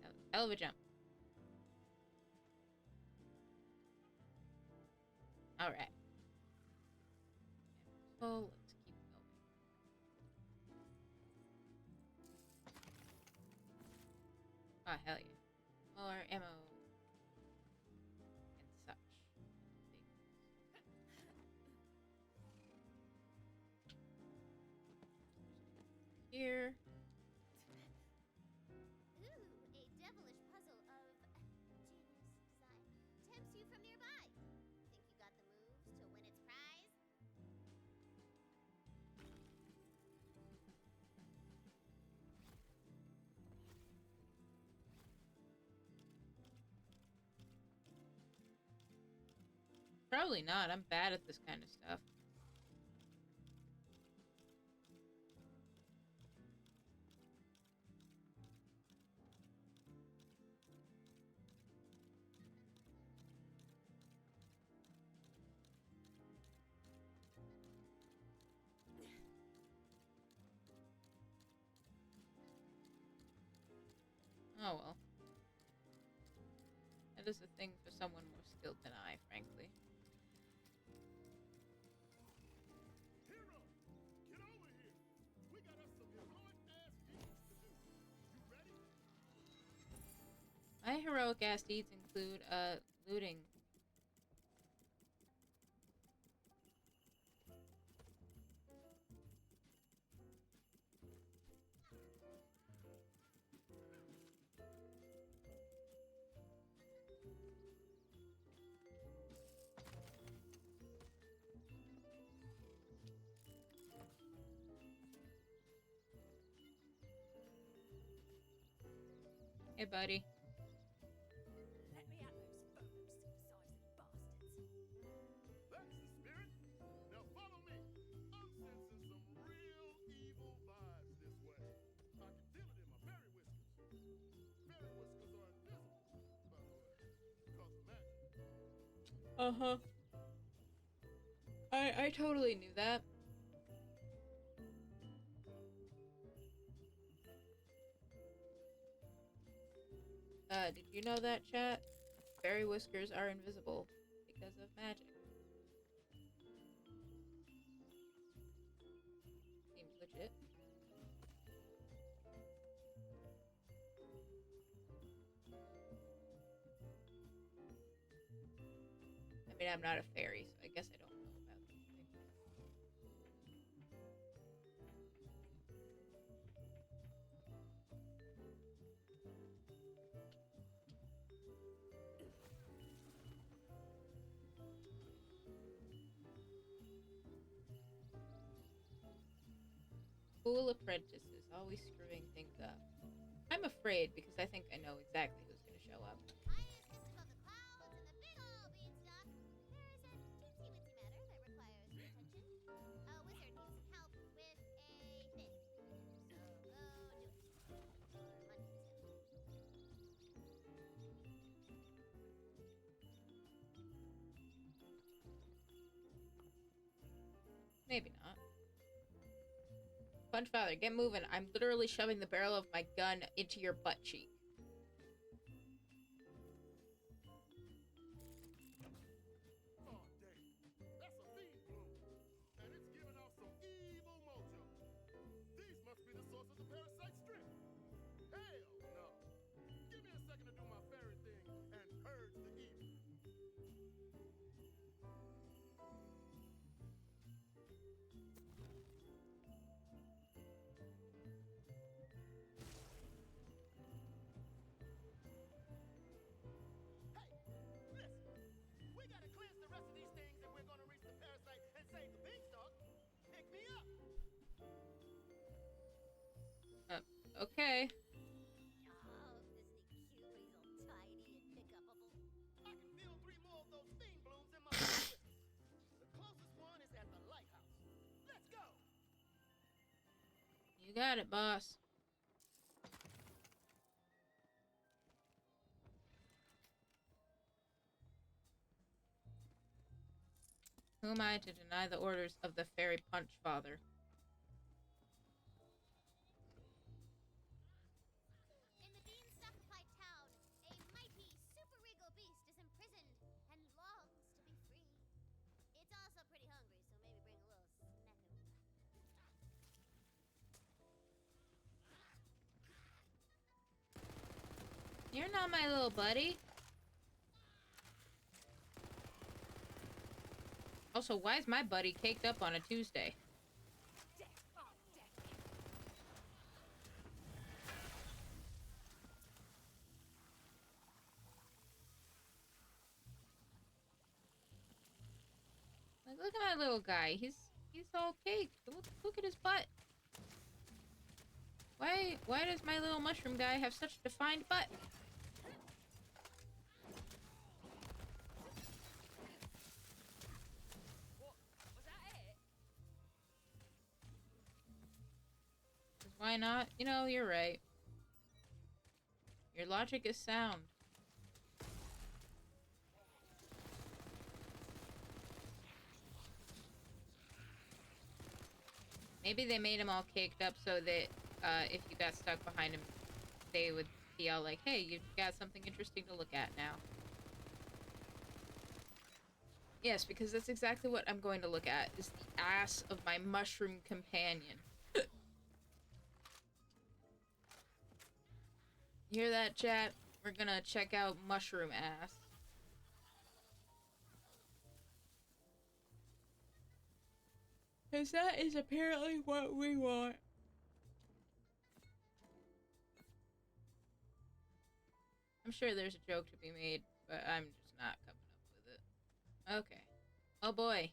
That was a hell of a jump. All right. So let's keep going. Oh, hell yeah. More ammo. And such. Here. Ooh, a devilish puzzle of genius design tempts you from nearby. Probably not. I'm bad at this kind of stuff. Oh well. That is a thing for someone more skilled than I, frankly. Hero, get over here. We got us some heroic ass deeds to do. You ready? My heroic ass deeds include, looting. Hey, buddy. Let me at those photo-synthesizing bastards. That's the spirit. Now follow me. I'm sensing some real evil vibes this way. I can feel it in my berry whiskers. Berry whiskers are invisible, by the way, because of magic. Uh-huh. I totally knew that. Did you know that, chat? Fairy whiskers are invisible because of magic. Seems legit. I mean, I'm not a fairy, so I guess I don't know about these things. Fool apprentices, always screwing things up. I'm afraid because I think I know exactly who's going to show up. I use mystical the clouds and the big ol' beanstalk. There is a teensy-wincy matter that requires your attention. A wizard needs some help with a thing. So go do it. Or money too. Maybe not. Punch Father, get moving. I'm literally shoving the barrel of my gun into your butt cheek. Oh, dang. That's a fiend bloom. And it's giving off some evil mojo. These must be the source of the parasite strip. Hell no. Give me a second to do my fairy thing and purge the evil. Hey, listen. We gotta cleanse the rest of these things if we're gonna reach the parasite and save the beanstalk. Pick me up. Okay. Oh, isn't he cute when he's all tiny and pick-upable? I can feel 3 more of those fiend blooms in my whiskers. The closest one is at the lighthouse. Let's go. You got it, boss. Who am I to deny the orders of the Fairy Punch Father? In the beanstalkified town, a mighty, super regal beast is imprisoned and longs to be free. It's also pretty hungry, so maybe bring a little snack. You're not my little buddy. Also, why is my buddy caked up on a Tuesday? Death, oh, death. Like, look at my little guy. He's all caked. Look at his butt. Why does my little mushroom guy have such a defined butt? Why not? You know, you're right. Your logic is sound. Maybe they made him all caked up so that if you got stuck behind him, they would be all like, hey, you've got something interesting to look at now. Yes, because that's exactly what I'm going to look at, is the ass of my mushroom companion. You hear that, chat? We're gonna check out mushroom ass. Because that is apparently what we want. I'm sure there's a joke to be made, but I'm just not coming up with it. Okay. Oh boy.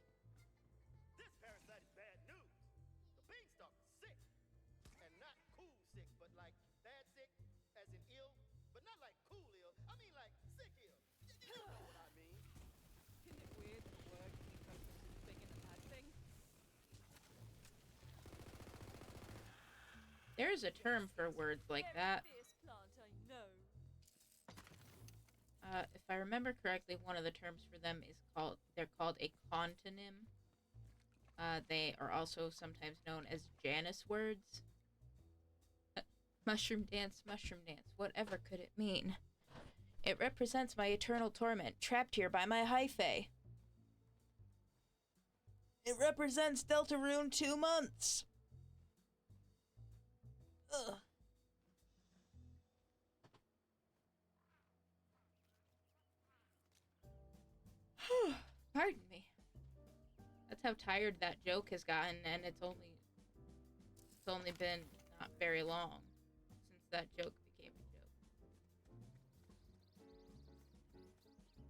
This parasite is bad news. The beanstalk is sick. And not cool sick, but like bad sick, as in ill, but not like cool ill. I mean like sick ill. You know what I mean. Isn't it weird that a word can be both a good thing and a bad thing? There's a term for words like that. Fierce plant, I know. If I remember correctly, one of the terms for them is they're called a contonym. They are also sometimes known as Janus words. Mushroom dance, whatever could it mean? It represents my eternal torment, trapped here by my hyphae. It represents Deltarune 2 months. Ugh. Pardon me. That's how tired that joke has gotten, and it's only been not very long since that joke became a joke.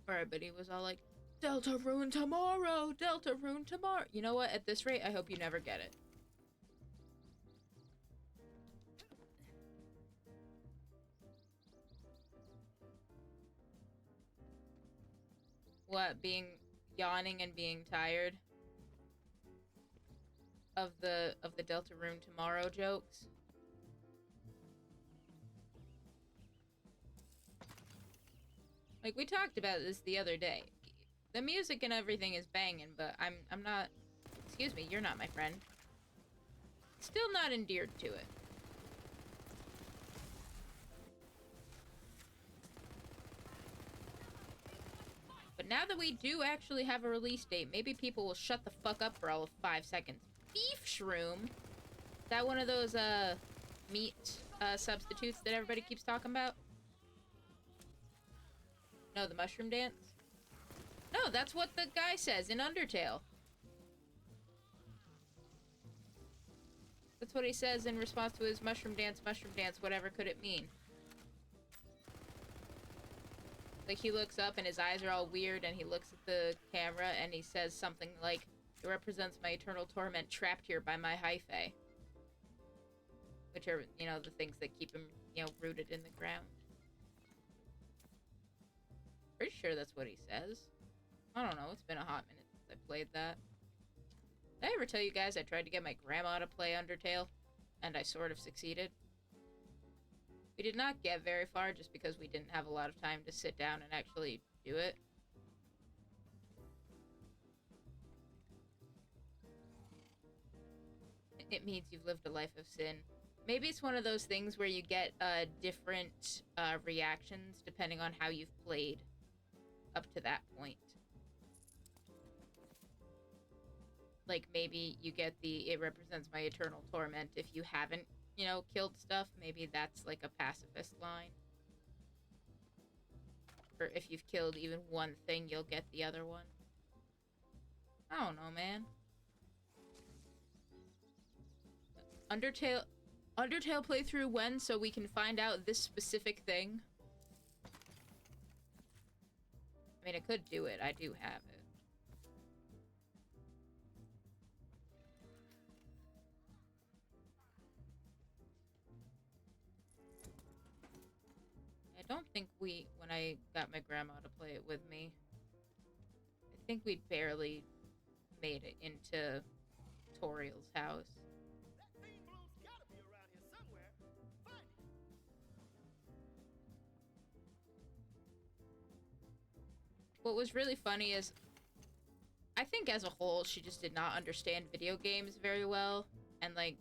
Or everybody was all like, Deltarune tomorrow! Deltarune tomorrow! You know what? At this rate, I hope you never get it. What, yawning and being tired of the Deltarune tomorrow jokes? Like, we talked about this the other day. The music and everything is banging, but I'm not... Excuse me, you're not my friend. Still not endeared to it. But now that we do actually have a release date, maybe people will shut the fuck up for all of 5 seconds. Beef shroom? Is that one of those, meat, substitutes that everybody keeps talking about? No, the mushroom dance? No, that's what the guy says in Undertale. That's what he says in response to his mushroom dance, whatever could it mean? Like, he looks up and his eyes are all weird and he looks at the camera and he says something like, it represents my eternal torment trapped here by my hyphae. Which are, you know, the things that keep him, you know, rooted in the ground. Pretty sure that's what he says. I don't know, it's been a hot minute since I played that. Did I ever tell you guys I tried to get my grandma to play Undertale? And I sort of succeeded? We did not get very far just because we didn't have a lot of time to sit down and actually do it. It means you've lived a life of sin. Maybe it's one of those things where you get different reactions depending on how you've played up to that point. Like, maybe you get it represents my eternal torment if you haven't, you know, killed stuff. Maybe that's like a pacifist line. Or if you've killed even one thing, you'll get the other one. I don't know, man. Undertale playthrough when, so we can find out this specific thing? I mean, I could do it. I do have it. I don't think when I got my grandma to play it with me, I think we barely made it into Toriel's house. That fiend bloom's gotta be around here what was really funny is I think as a whole she just did not understand video games very well, and like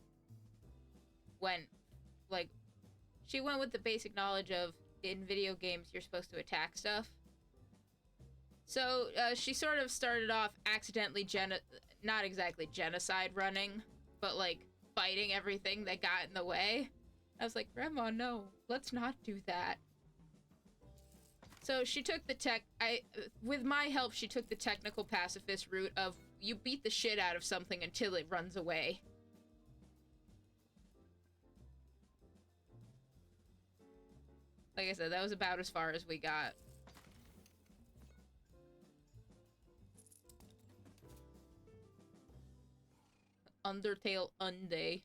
when like she went with the basic knowledge of in video games you're supposed to attack stuff. So she sort of started off accidentally not exactly genocide running, but like fighting everything that got in the way. I was like, Grandma, no, let's not do that. So she took the with my help, she took the technical pacifist route of you beat the shit out of something until it runs away. Like I said, that was about as far as we got. Undertale Unday.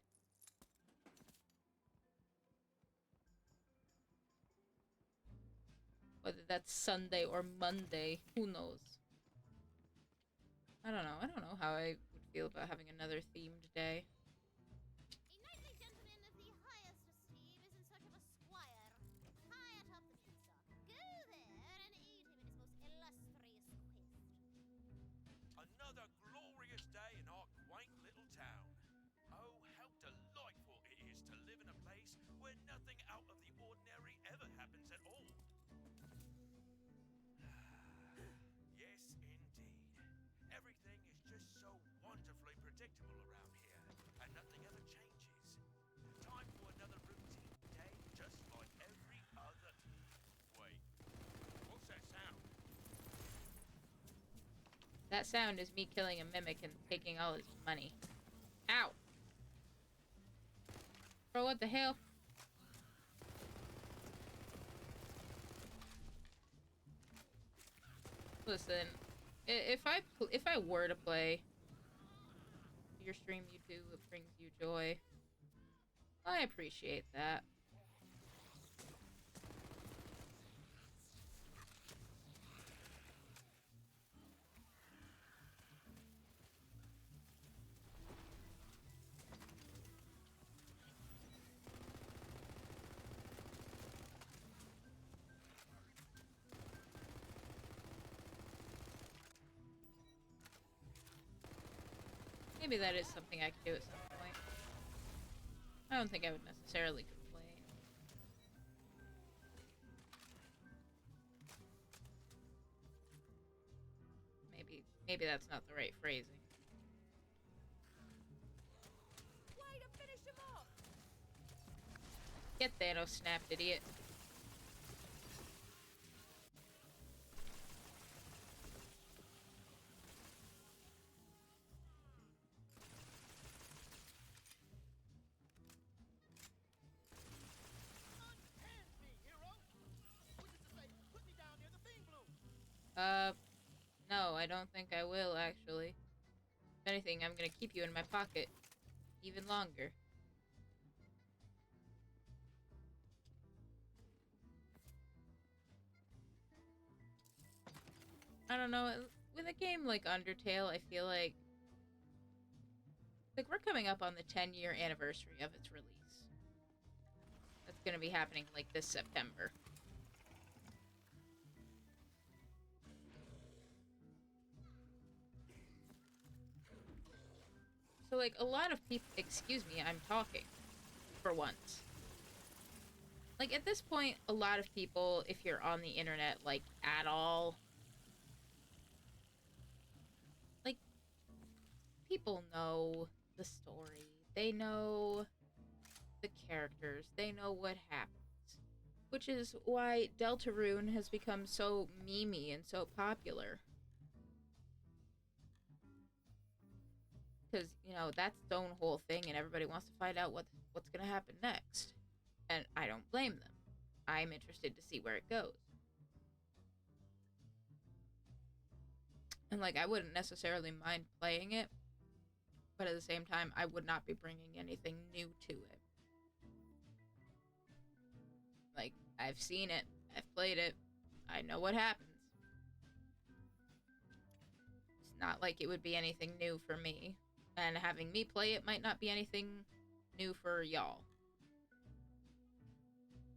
Whether that's Sunday or Monday, who knows? I don't know. I don't know how I would feel about having another themed day. A knightly gentleman of the highest esteem is in search of a squire, high atop the beanstalk. Go there and aid him in his most illustrious quest. Another glorious day in our quaint little town. Oh, how delightful it is to live in a place where nothing out of the ordinary ever happens at all. Yes, indeed. Everything is just so wonderfully predictable around here, and nothing ever changes. Time for another routine day, just like every other. Wait, what's that sound? That sound is me killing a mimic and taking all his money. Ow! Bro, what the hell? Listen, if I were to play your stream, you do, it brings you joy. I appreciate that. Maybe that is something I could do at some point. I don't think I would necessarily complain. Maybe that's not the right phrasing. Way to finish him off! Get Thanos snapped, idiot. No, I don't think I will, actually. If anything, I'm gonna keep you in my pocket even longer. I don't know, with a game like Undertale, I feel like we're coming up on the 10-year anniversary of its release. That's gonna be happening, like, this September. So, like, a lot of people... Excuse me, I'm talking. For once. Like, at this point, a lot of people, if you're on the internet, like, at all... Like, people know the story. They know the characters. They know what happens. Which is why Deltarune has become so memey and so popular. Because, you know, that's the whole thing, and everybody wants to find out what's going to happen next. And I don't blame them. I'm interested to see where it goes. And, like, I wouldn't necessarily mind playing it, but at the same time, I would not be bringing anything new to it. Like, I've seen it. I've played it. I know what happens. It's not like it would be anything new for me. And having me play it might not be anything new for y'all.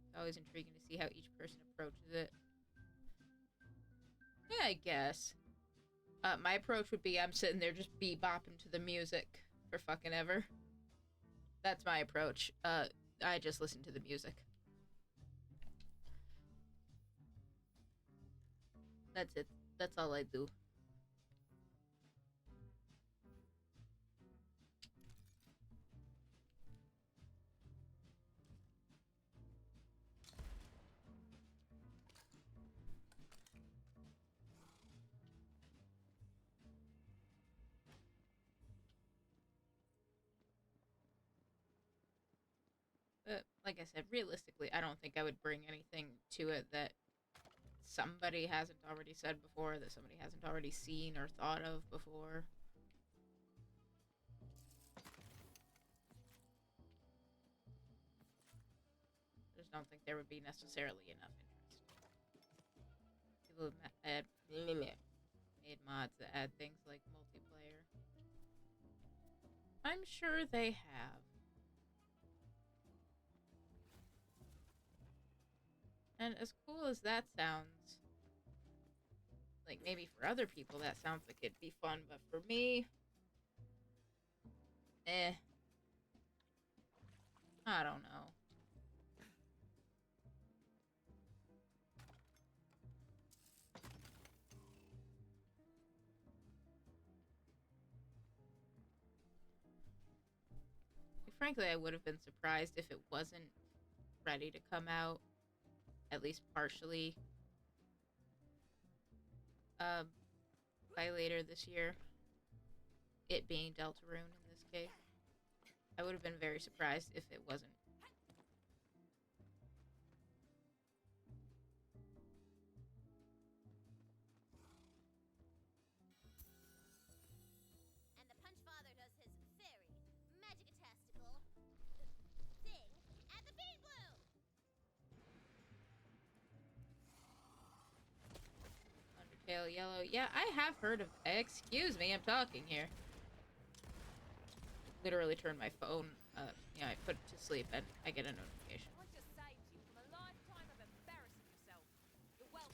It's always intriguing to see how each person approaches it. Yeah, I guess. My approach would be I'm sitting there just bebopping to the music for fucking ever. That's my approach. I just listen to the music. That's it. That's all I do. But like I said, realistically, I don't think I would bring anything to it that somebody hasn't already said before, that somebody hasn't already seen or thought of before. I just don't think there would be necessarily enough interest. People have made mods that add things like multiplayer. I'm sure they have. And as cool as that sounds, like maybe for other people that sounds like it'd be fun, but for me, I don't know. Frankly, I would have been surprised if it wasn't ready to come out, at least partially, by later this year. It being Deltarune in this case. I would have been very surprised if it wasn't. And the Punch Father does his very magic-tastical thing at the Bean Bloom! Undertale Yellow. Yeah, I have heard of. Excuse me, I'm talking here. Literally turned my phone. I put it to sleep and I get a notification. I just saved you from a lifetime of embarrassing yourself. You're welcome.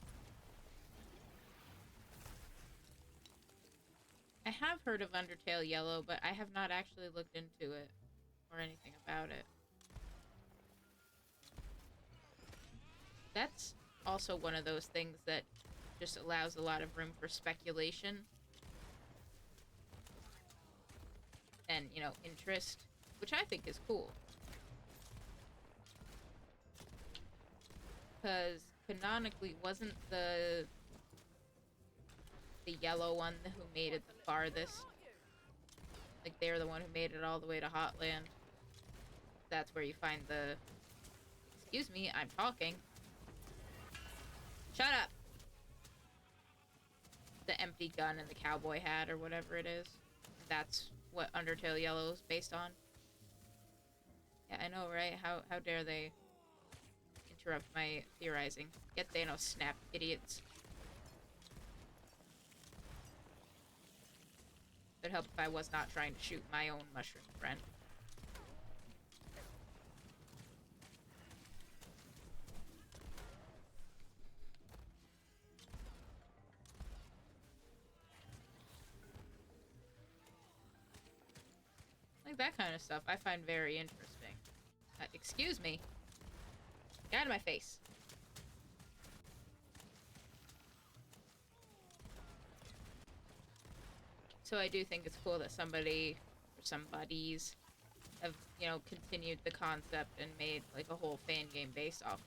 I have heard of Undertale Yellow, but I have not actually looked into it or anything about it. That's also one of those things that just allows a lot of room for speculation and, interest, which I think is cool. Because canonically, wasn't the yellow one who made it the farthest? Like, they're the one who made it all the way to Hotland. That's where you find the... Excuse me, I'm talking. Shut up! The empty gun and the cowboy hat or whatever it is. That's what Undertale Yellow is based on. Yeah, I know, right? How dare they interrupt my theorizing. Get Thanos snapped, idiots. It'd help if I was not trying to shoot my own mushroom friend. Like that kind of stuff I find very interesting. Excuse me. Get out of my face. So I do think it's cool that somebody, or somebodies, have, continued the concept and made, like, a whole fan game based off of it.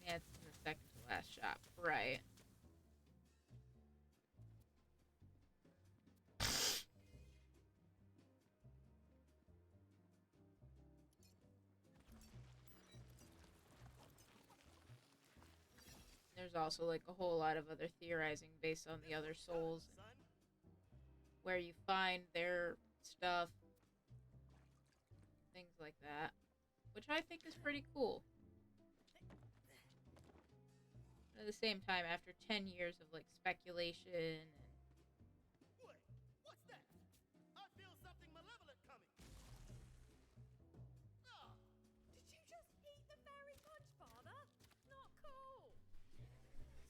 Yeah, it's in the second to last shop. Right. There's also, like, a whole lot of other theorizing based on the other souls. Where you find their stuff. Things like that. Which I think is pretty cool. But at the same time, after 10 years of like speculation and Wait, what's that? I feel something malevolent coming. Ah, Did you just eat the fairy punch, Father? Not cool.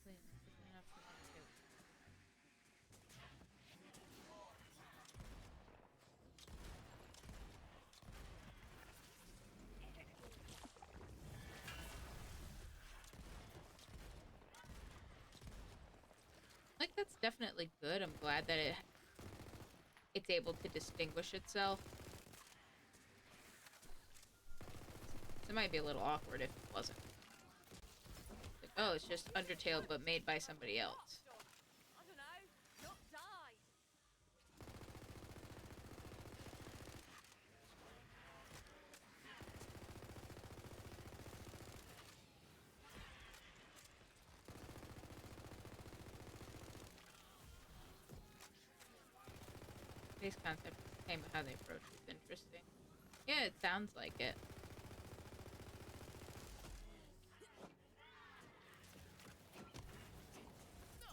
clean enough for them too. Like that's definitely good. I'm glad that it's able to distinguish itself. It might be a little awkward if it wasn't. Like, oh, it's just Undertale but made by somebody else. I don't know. Not die. Base concept came with how they approach it is interesting. Yeah, it sounds like it.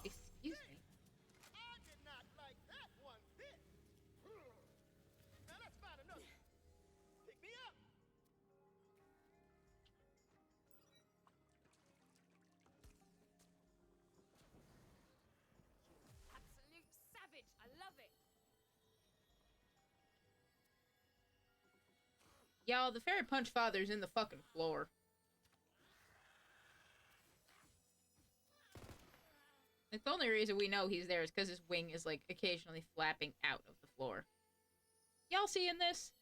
Excuse me. I did not like that one bit. Now let's find another. Pick me up. Absolute savage. I love it. Y'all, the Fairy Punch Father's in the fucking floor. Like, the only reason we know he's there is because his wing is, like, occasionally flapping out of the floor. Y'all seeing this?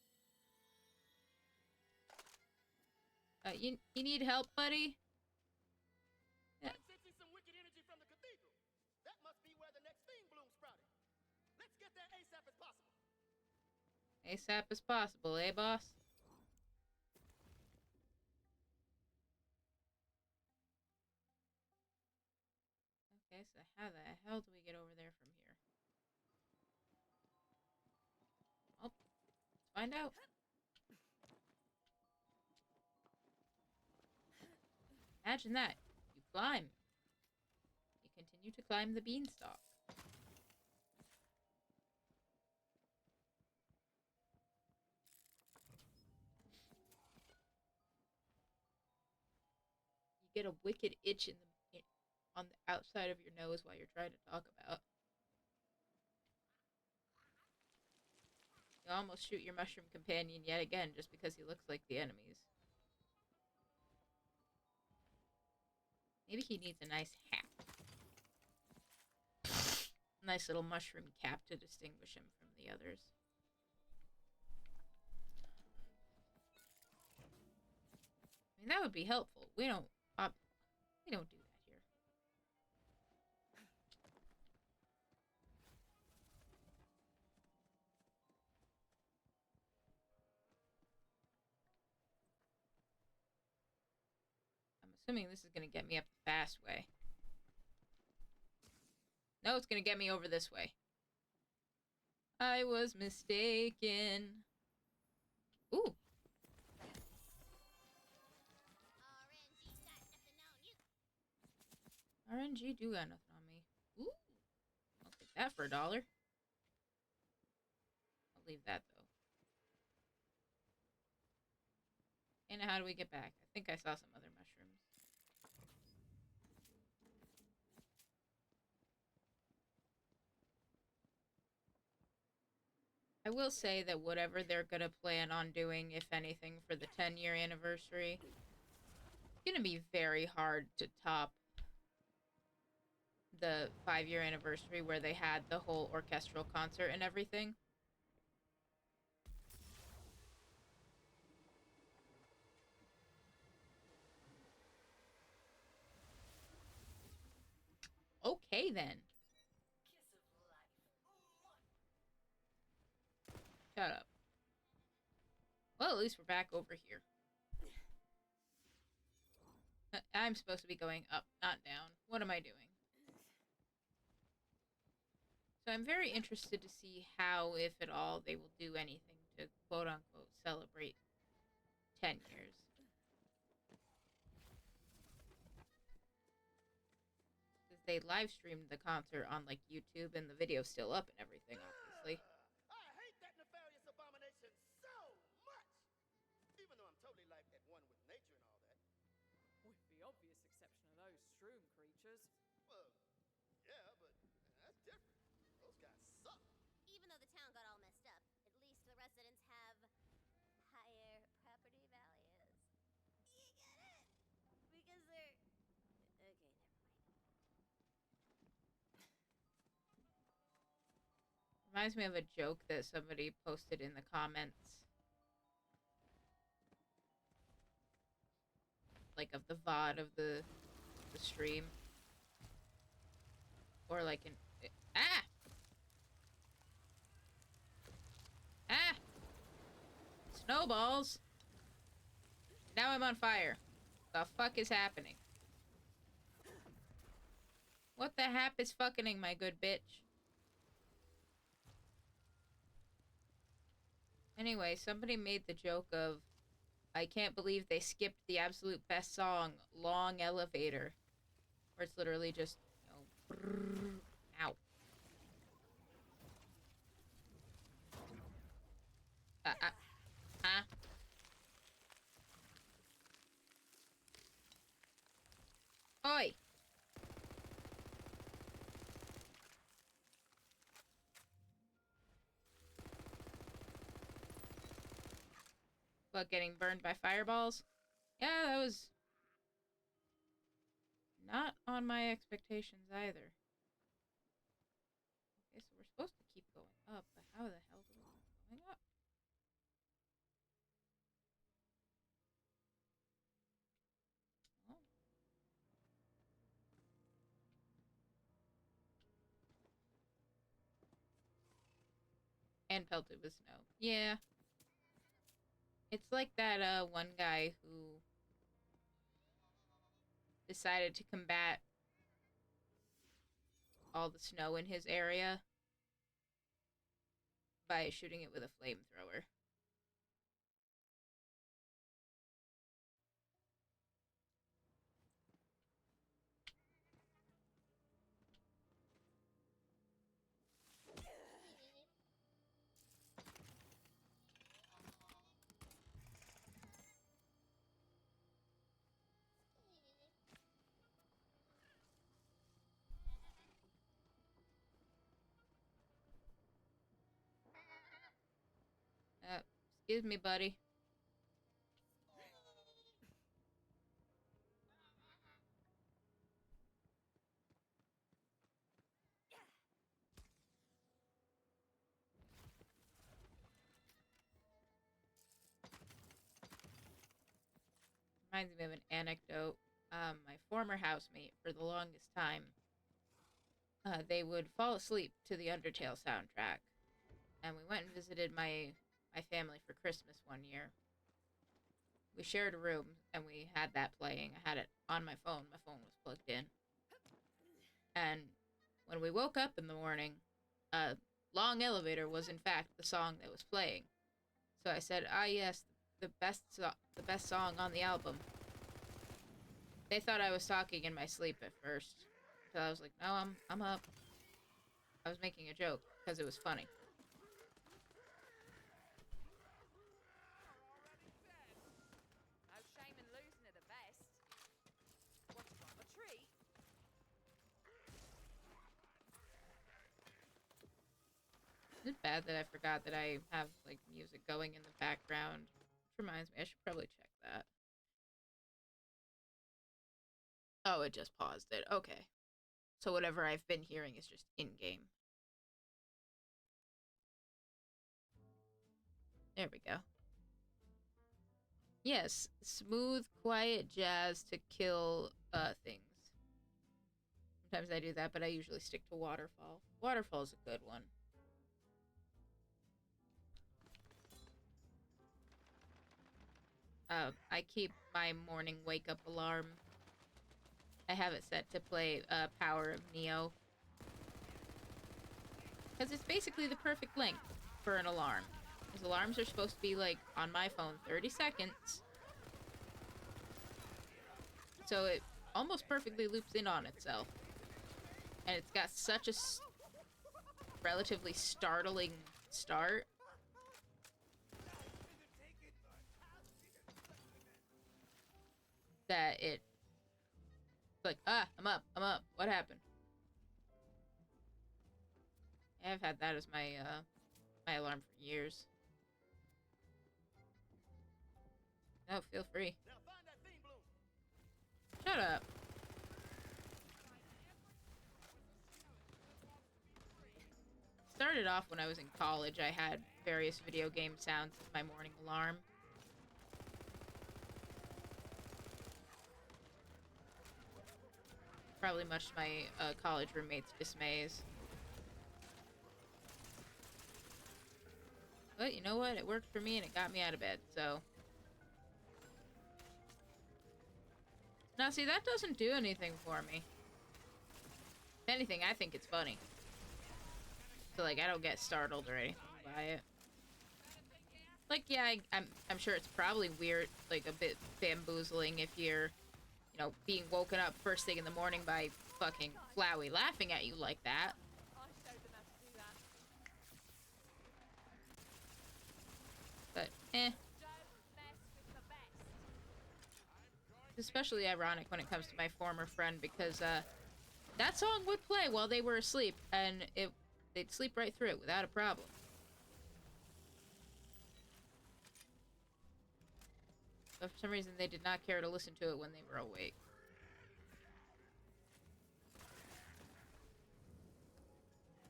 You need help, buddy? Yeah. I'm sensing some wicked energy from the cathedral. That must be where the next thing bloom sprouted. Let's get there ASAP as possible. ASAP as possible, eh, boss? Okay, so how the hell do we get over there from here? Oh, let's find out. Imagine that. You climb. You continue to climb the beanstalk. You get a wicked itch on the outside of your nose while you're trying to talk about. You almost shoot your mushroom companion yet again just because he looks like the enemies. Maybe he needs a nice hat. Nice little mushroom cap to distinguish him from the others. I mean, that would be helpful. We don't do that here. I'm assuming this is going to get me up the fast way. No, it's going to get me over this way. I was mistaken. Ooh. RNG do got nothing on me. Ooh. I'll take that for $1. I'll leave that, though. And how do we get back? I think I saw some other mushrooms. I will say that whatever they're going to plan on doing, if anything, for the 10-year anniversary, it's going to be very hard to top the 5-year anniversary where they had the whole orchestral concert and everything. Okay, then. Shut up. Well, at least we're back over here. I'm supposed to be going up, not down. What am I doing? So I'm very interested to see how, if at all, they will do anything to quote-unquote celebrate 10 years. they live streamed the concert on like YouTube, and the video's still up and everything, obviously. I hate that nefarious abomination so much! Even though I'm totally like at one with nature and all that. With the obvious exception of those shroom creatures. Well, yeah, but that's different. Those guys suck. Even though the town got all messed up, at least the residents have higher property values. You get it? Because they're... Okay, never mind. Reminds me of a joke that somebody posted in the comments. Like of the VOD of the stream. Or like an... Ah! Ah! Snowballs! Now I'm on fire. The fuck is happening? What the hap is fucking my good bitch? Anyway, somebody made the joke of, I can't believe they skipped the absolute best song, Long Elevator. Where it's literally just, you know, brrr, ow. Huh? Oi! What, getting burned by fireballs? Yeah, that was not on my expectations either. Okay, so we're supposed to keep going up, but how the hell do we keep going up? Oh. And pelted with snow. Yeah. It's like that one guy who decided to combat all the snow in his area by shooting it with a flamethrower. Excuse me, buddy. Reminds me of an anecdote. My former housemate, for the longest time, they would fall asleep to the Undertale soundtrack. And we went and visited my family for Christmas one year. We shared a room, and we had that playing. I had it on my phone. My phone was plugged in. And when we woke up in the morning, Long Elevator was in fact the song that was playing. So I said, "Ah, yes, the best song on the album." They thought I was talking in my sleep at first, so I was like, "No, I'm up." I was making a joke because it was funny. No shame in losing her the best. Want to have a treat? Is it bad that I forgot that I have like music going in the background? Which reminds me, I should probably check that. Oh, it just paused it. Okay. So whatever I've been hearing is just in-game. There we go. Yes, smooth, quiet jazz to kill things. Sometimes I do that, but I usually stick to Waterfall. Waterfall's a good one. I keep my morning wake-up alarm. I have it set to play Power of Neo. Because it's basically the perfect length for an alarm. Because alarms are supposed to be, like, on my phone, 30 seconds. So it almost perfectly loops in on itself. And it's got such a relatively startling start. That it's like, I'm up. What happened? I've had that as my my alarm for years. No, feel free. Now find that theme bloom. Shut up. Started off when I was in college. I had various video game sounds as my morning alarm. Probably much to my college roommates' dismays. But you know what? It worked for me and it got me out of bed, so... Now, see, that doesn't do anything for me. If anything, I think it's funny. So, like, I don't get startled or anything by it. Like, yeah, I'm sure it's probably weird, like, a bit bamboozling if you're, you know, being woken up first thing in the morning by fucking Flowey laughing at you like that. I showed them how to do that. But, Don't mess with the best. It's especially ironic when it comes to my former friend because, that song would play while they were asleep, and they'd sleep right through it without a problem. But for some reason, they did not care to listen to it when they were awake.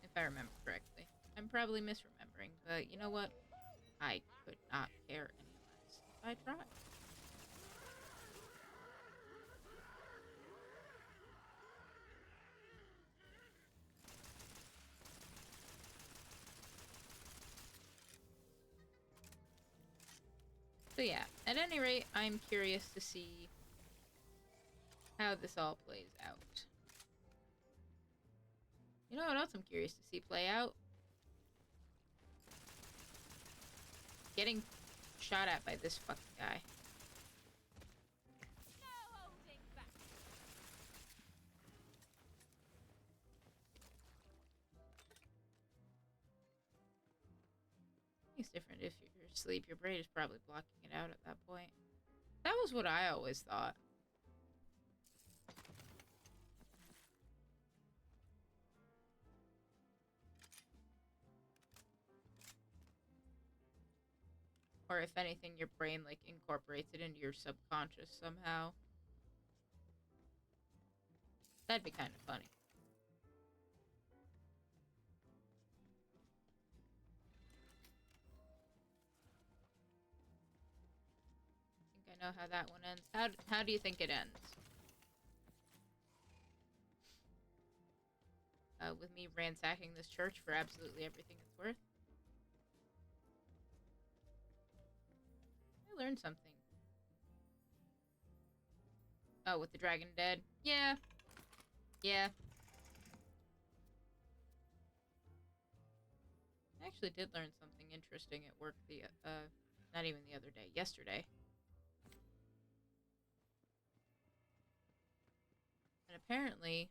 If I remember correctly. I'm probably misremembering, but you know what? I could not care any less if I tried. So yeah, at any rate, I'm curious to see how this all plays out. You know what else I'm curious to see play out? Getting shot at by this fucking guy. No holding back. It's different if you're asleep. Your brain is probably blocking it out at that point. That was what I always thought. Or if anything, your brain, like, incorporates it into your subconscious somehow. That'd be kind of funny. I think I know how that one ends. How do you think it ends? With me ransacking this church for absolutely everything it's worth? I learned something. Oh, with the dragon dead? Yeah. Yeah. I actually did learn something interesting at work not even the other day, yesterday. And apparently,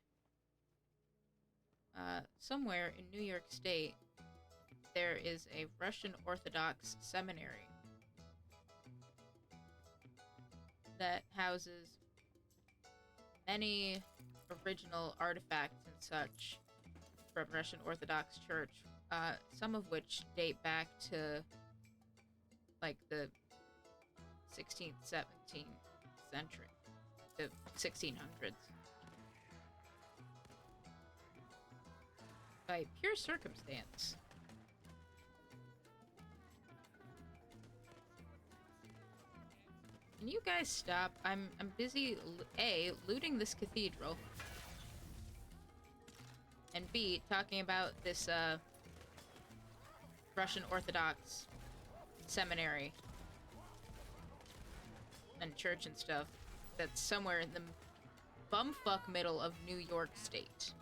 somewhere in New York State, there is a Russian Orthodox seminary that houses many original artifacts and such from Russian Orthodox Church, some of which date back to, like, the 16th, 17th century, the 1600s. By pure circumstance. Can you guys stop? I'm busy, A, looting this cathedral, and B, talking about this, Russian Orthodox seminary and church and stuff that's somewhere in the bumfuck middle of New York State.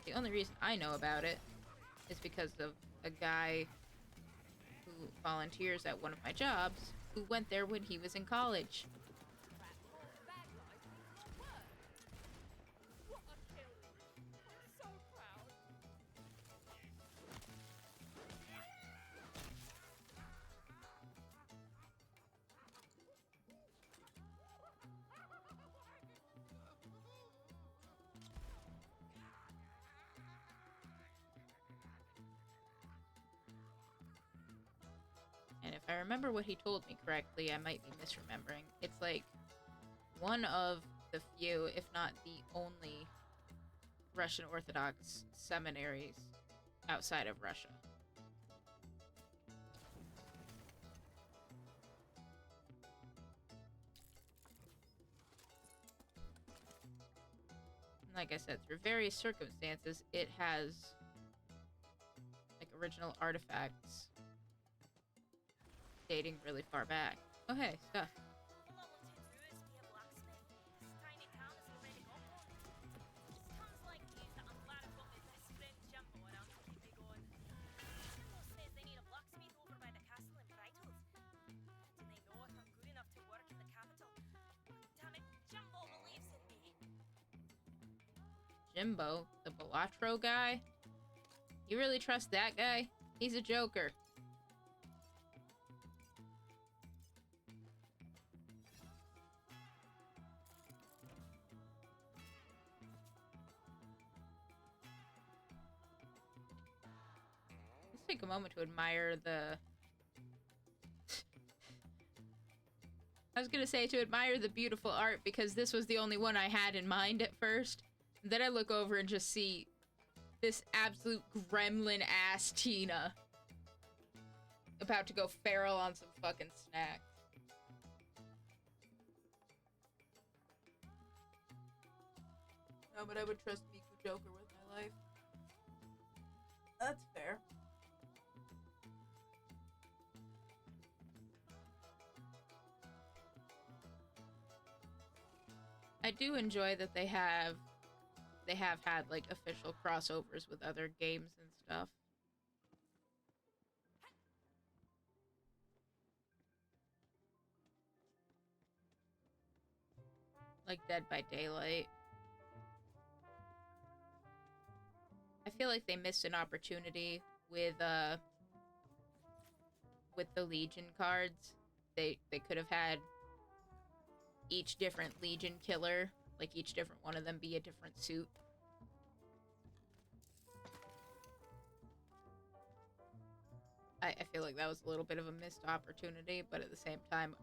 The only reason I know about it is because of a guy who volunteers at one of my jobs who went there when he was in college. I remember what he told me correctly, I might be misremembering. It's like one of the few, if not the only, Russian Orthodox seminaries outside of Russia. Like I said, through various circumstances, it has like original artifacts dating really far back. Oh hey, stuff. Well, all intents do is be a blacksmith. This tiny town has already got one. Just comes like news that I'm glad I've got my best friend Jumbo around to keep me going. Jumbo says they need a blacksmith over by the castle in Bridles. Do they know if I'm good enough to work in the capital? Damn it, Jumbo believes in me. Jimbo, the Balatro guy? You really trust that guy? He's a joker. Let's take a moment to admire the... I was gonna say to admire the beautiful art because this was the only one I had in mind at first. Then I look over and just see this absolute gremlin-ass Tina about to go feral on some fucking snacks. No, but I would trust Miku Joker with my life. That's fair. I do enjoy that they have had like official crossovers with other games and stuff. Like Dead by Daylight. I feel like they missed an opportunity with the Legion cards. They could have had each different Legion killer, like each different one of them be a different suit. I feel like that was a little bit of a missed opportunity, but at the same time,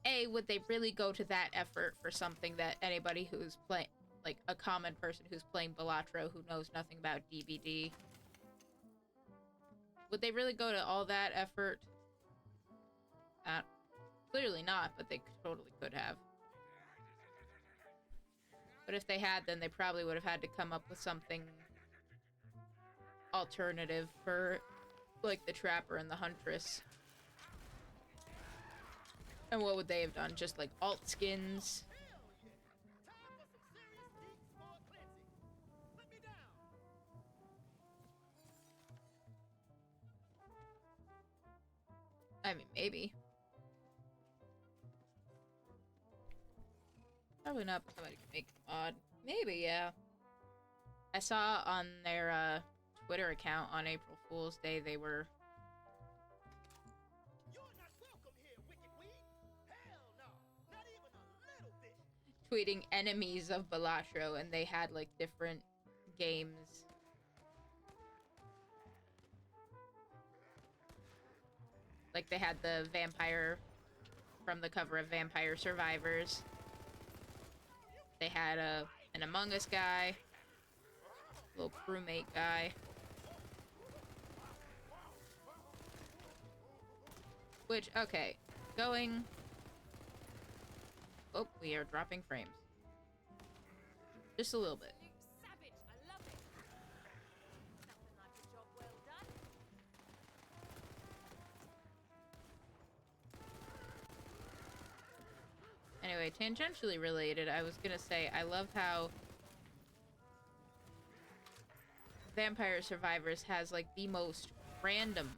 A, would they really go to that effort for something that anybody who's playing, like a common person who's playing Balatro who knows nothing about DBD, would they really go to all that effort? Clearly not, but they totally could have. But if they had, then they probably would have had to come up with something alternative for, like, the Trapper and the Huntress. And what would they have done? Just, like, alt skins? I mean, maybe. Probably not, but somebody could make a mod. Maybe, yeah. I saw on their Twitter account on April Fool's Day they were You're not welcome here, wicked weed. Hell no, not even a little bit. tweeting enemies of Balatro, and they had like different games. Like they had the vampire from the cover of Vampire Survivors. They had an Among Us guy, little crewmate guy. Which, okay, going... Oh, we are dropping frames. Just a little bit. You savage, I love it. Nothing like a job well done. Anyway, tangentially related, I was gonna say, I love how Vampire Survivors has, like, the most random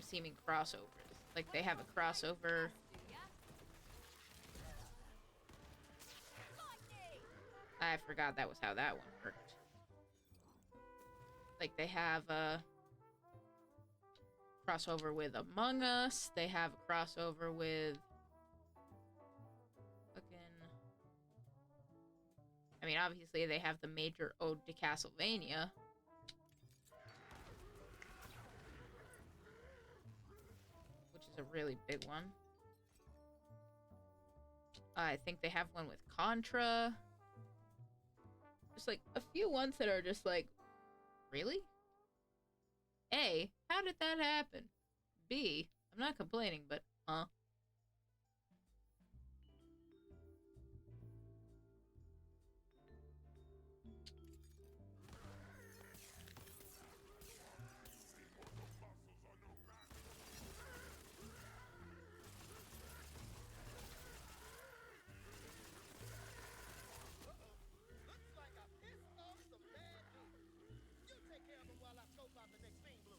seeming crossovers. Like, they have a crossover... I forgot that was how that one worked. Like, they have a crossover with Among Us. They have a crossover with... I mean, obviously, they have the major ode to Castlevania. is a really big one. I think they have one with Contra. Just like a few ones that are just like, really? A, how did that happen? B, I'm not complaining, but Looks like I pissed off some bad dudes. You take care of them while I scope out the next fiend blue.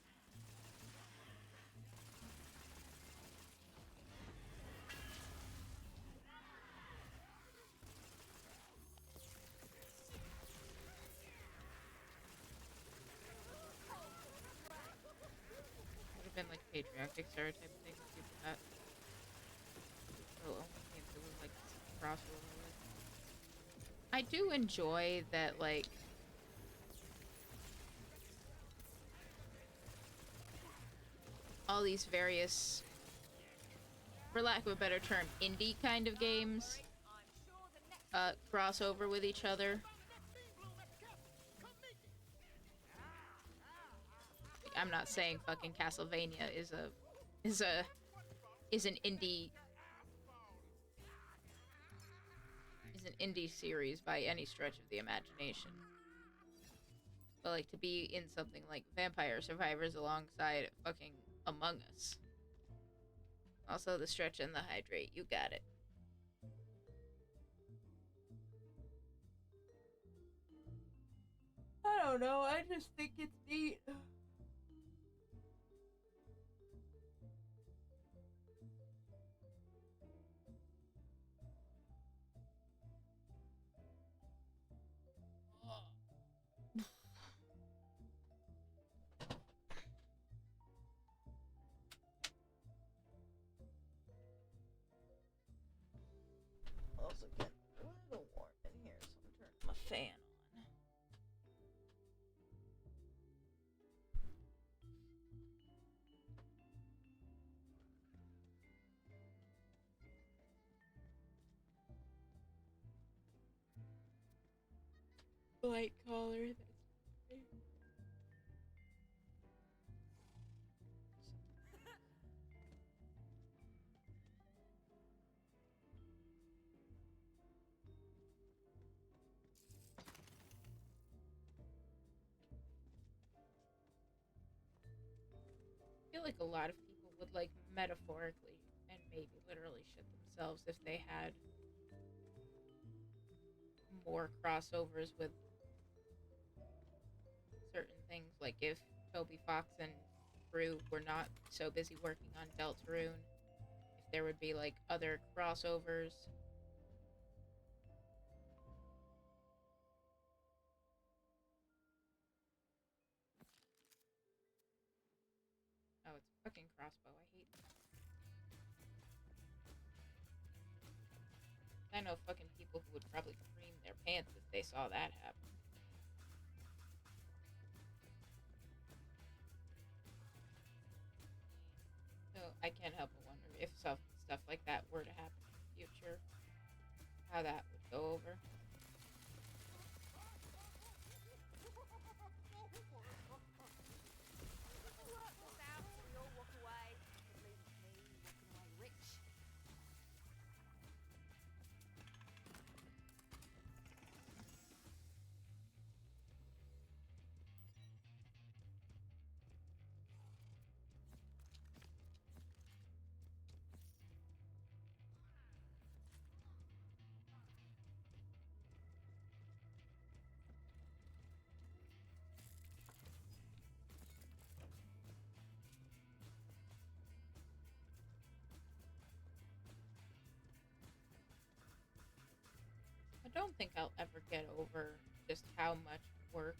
would have been like patriarchic stereotype thing with people that only games that would like crossover with. I do enjoy that, like, all these various, for lack of a better term, indie kind of games cross over with each other. Like, I'm not saying fucking Castlevania is an indie series by any stretch of the imagination. But like to be in something like Vampire Survivors alongside fucking Among Us. Also the stretch and the hydrate, you got it. I don't know, I just think it's neat. Also get a little warm in here, so I'm turning my fan on. Light collar. I feel like a lot of people would like metaphorically and maybe literally shit themselves if they had more crossovers with certain things. Like if Toby Fox and crew were not so busy working on Deltarune, if there would be like other crossovers. Oh, it's a fucking crossbow. I hate that. I know fucking people who would probably cream their pants if they saw that happen. So I can't help but wonder if stuff like that were to happen in the future, how that would go over. We all walk away. It leaves me walking away rich. I don't think I'll ever get over just how much work,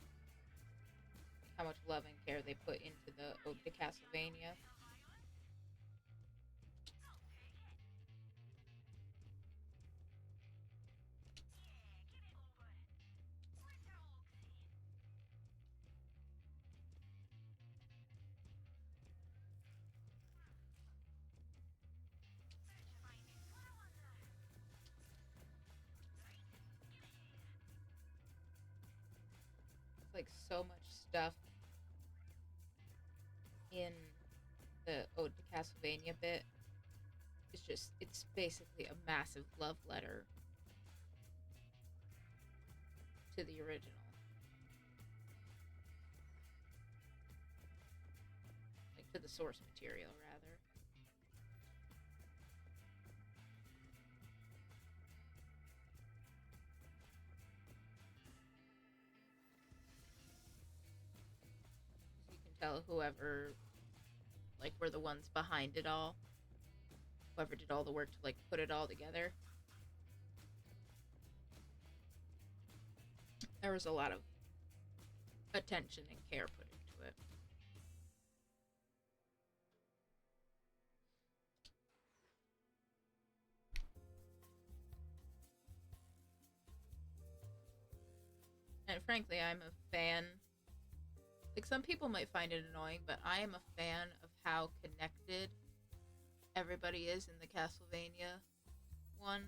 how much love and care they put into the Ode to Castlevania. like so much stuff in the Ode to Castlevania bit. It's basically a massive love letter to the original. Like, to the source material, rather. You can tell whoever, like, were the ones behind it all. Whoever did all the work to, like, put it all together. There was a lot of attention and care put into it. And frankly, I'm a fan. Like, some people might find it annoying, but I am a fan of how connected everybody is in the Castlevania one.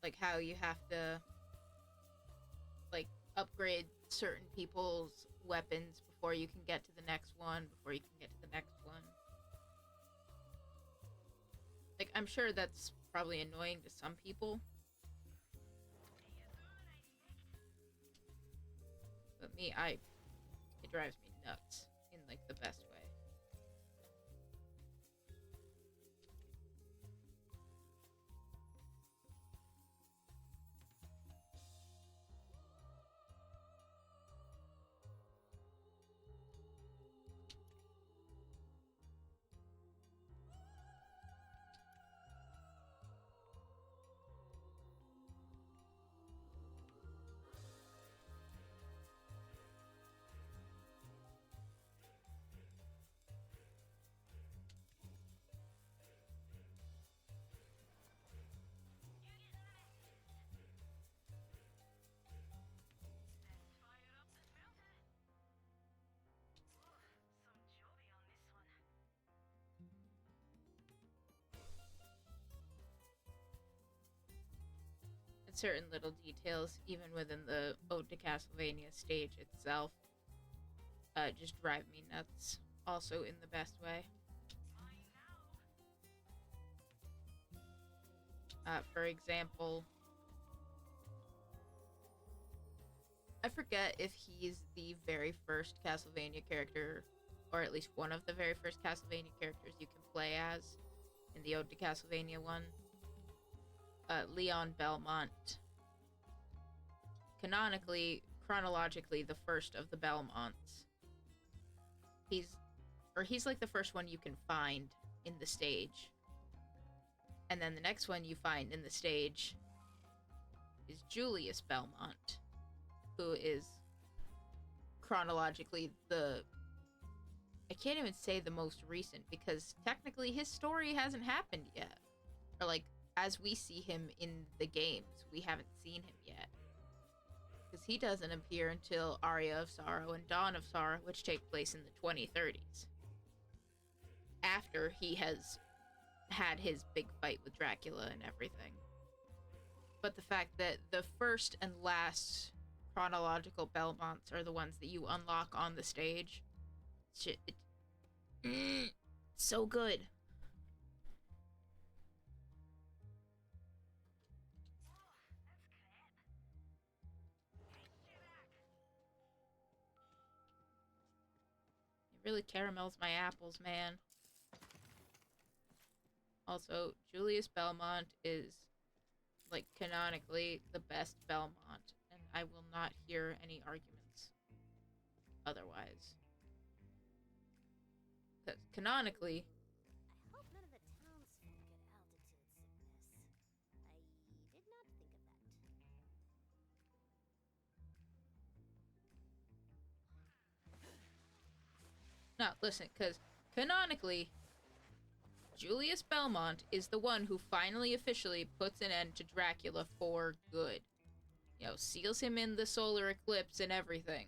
Like, how you have to, like, upgrade certain people's weapons before you can get to the next one, before you can get to the next one. Like, I'm sure that's probably annoying to some people. But me, it drives me nuts in, like, the best way. And certain little details, even within the Ode to Castlevania stage itself, just drive me nuts. Also in the best way. For example, I forget if he's the very first Castlevania character, or at least one of the very first Castlevania characters you can play as in the Ode to Castlevania one. Leon Belmont. Canonically, chronologically, the first of the Belmonts. He's like the first one you can find in the stage. And then the next one you find in the stage is Julius Belmont, who is chronologically I can't even say the most recent, because technically his story hasn't happened yet. Or, like, as we see him in the games, we haven't seen him yet. Because he doesn't appear until Aria of Sorrow and Dawn of Sorrow, which take place in the 2030s. After he has had his big fight with Dracula and everything. But the fact that the first and last chronological Belmonts are the ones that you unlock on the stage, so good. It really caramels my apples, man. Also, Julius Belmont is, like, canonically the best Belmont, and I will not hear any arguments otherwise. Because canonically, I hope none of the townsfolk get altitude sickness. I did not think of that. no, listen, because canonically, Julius Belmont is the one who finally officially puts an end to Dracula for good. You know, seals him in the solar eclipse and everything.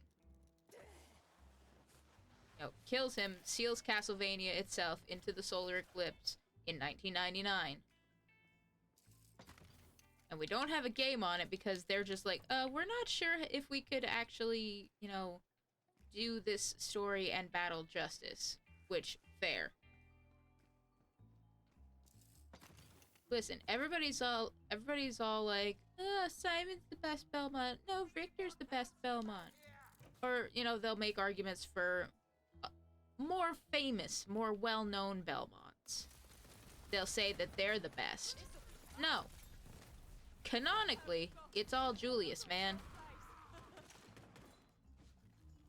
You know, kills him, seals Castlevania itself into the solar eclipse in 1999. And we don't have a game on it because they're just like, we're not sure if we could actually, you know, do this story and battle justice. Which, fair. Listen, everybody's all like, Simon's the best Belmont. No, Victor's the best Belmont. Or, you know, they'll make arguments for more famous, more well-known Belmonts. They'll say that they're the best. No. Canonically, it's all Julius, man.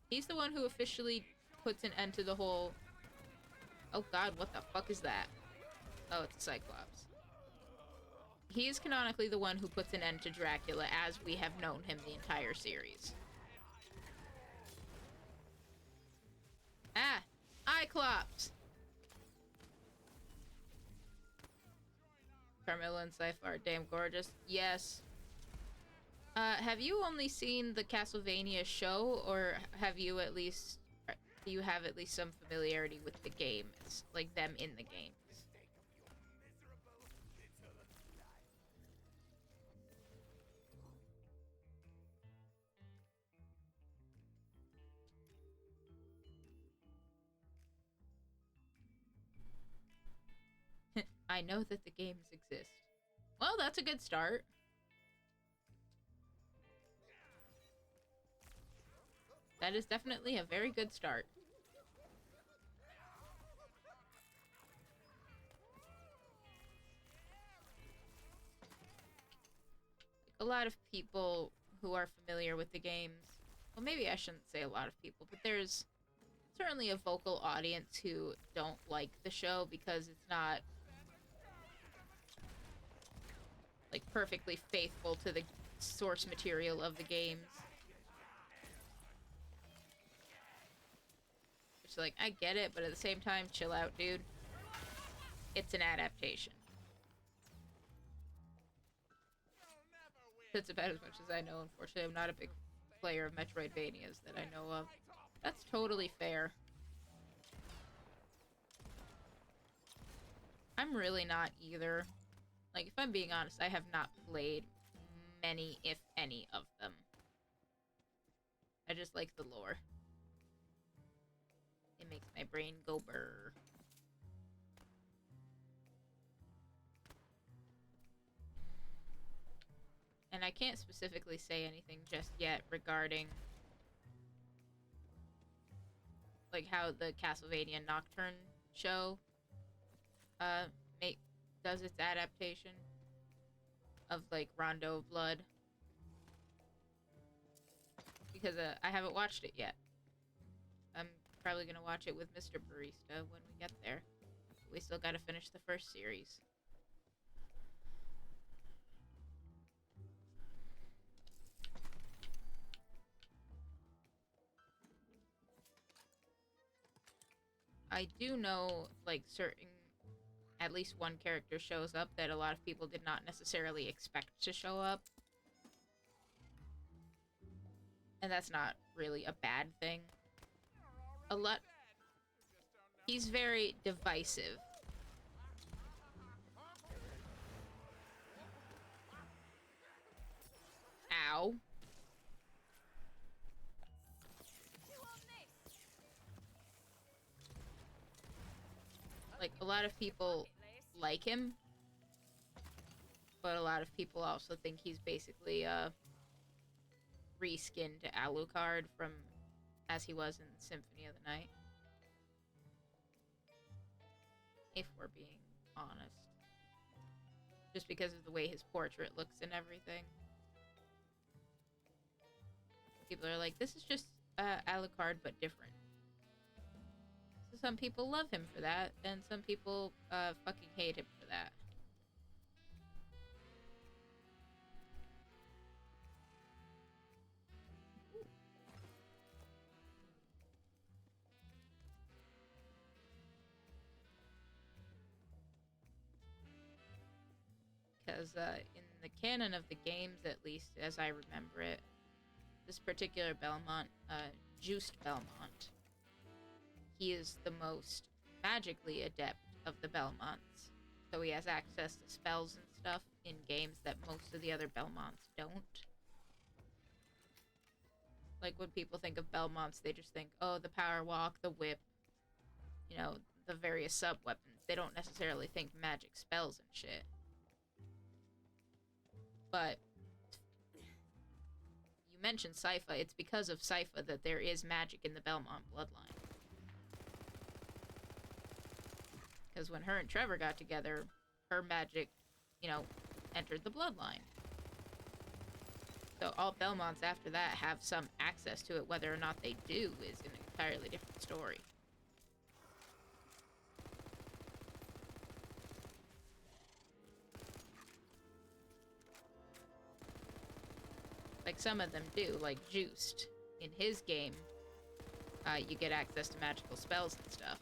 He's the one who officially puts an end to the whole... Oh god, what the fuck is that? Oh, it's a Cyclops. He is canonically the one who puts an end to Dracula as we have known him the entire series. Ah! Cyclops! Carmilla and Scythe are damn gorgeous. Yes. Have you only seen the Castlevania show, or have you at least... Do you have at least some familiarity with the games? Like, them in the games? I know that the games exist. Well, that's a good start. That is definitely a very good start. A lot of people who are familiar with the games, well, maybe I shouldn't say a lot of people, but there's certainly a vocal audience who don't like the show because it's not like perfectly faithful to the source material of the games. Which, like, I get it, but at the same time, chill out, dude. It's an adaptation. That's about as much as I know, unfortunately. I'm not a big player of Metroidvanias that I know of. That's totally fair. I'm really not either. Like, if I'm being honest, I have not played many, if any, of them. I just like the lore. It makes my brain go brr. And I can't specifically say anything just yet regarding like how the Castlevania Nocturne show does its adaptation of like Rondo of Blood. Because I haven't watched it yet. I'm probably gonna watch it with Mr. Barista when we get there. We still gotta finish the first series. I do know, like, certain... At least one character shows up that a lot of people did not necessarily expect to show up. And that's not really a bad thing. He's very divisive. Ow. Like, a lot of people like him, but a lot of people also think he's basically reskinned Alucard from as he was in Symphony of the Night. If we're being honest. Just because of the way his portrait looks and everything. People are like, this is just Alucard, but different. So some people love him for that, and some people fucking hate him for that. Because in the canon of the games, at least as I remember it, this particular Belmont, Juiced Belmont, he is the most magically adept of the Belmonts. So he has access to spells and stuff. in games that most of the other Belmonts don't. Like, when people think of Belmonts, they just think, oh, the power walk, the whip, you know, the various sub-weapons. They don't necessarily think magic spells and shit. But you mentioned Sypha. It's because of Sypha that there is magic in the Belmont bloodline. Because when her and Trevor got together, her magic, you know, entered the bloodline. So all Belmonts after that have some access to it. Whether or not they do is an entirely different story. Like, some of them do, like Juiced. In his game, you get access to magical spells and stuff.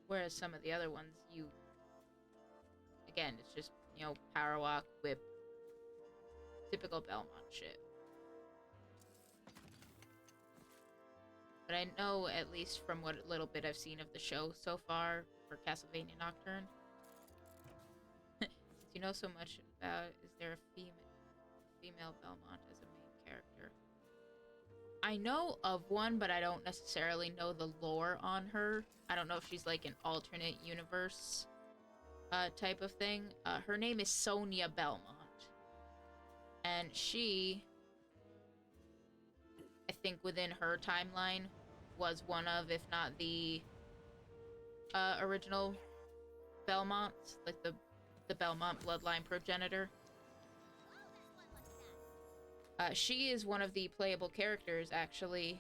Whereas some of the other ones, again, it's just, you know, power walk, whip, typical Belmont shit. But I know, at least from what little bit I've seen of the show so far for Castlevania Nocturne, since you know so much about, is there a female Belmont as a main character? I know of one, but I don't necessarily know the lore on her. I don't know if she's like an alternate universe type of thing. Her name is Sonia Belmont. And she, I think within her timeline, was one of, if not the original Belmonts, like the Belmont bloodline progenitor. She is one of the playable characters, actually,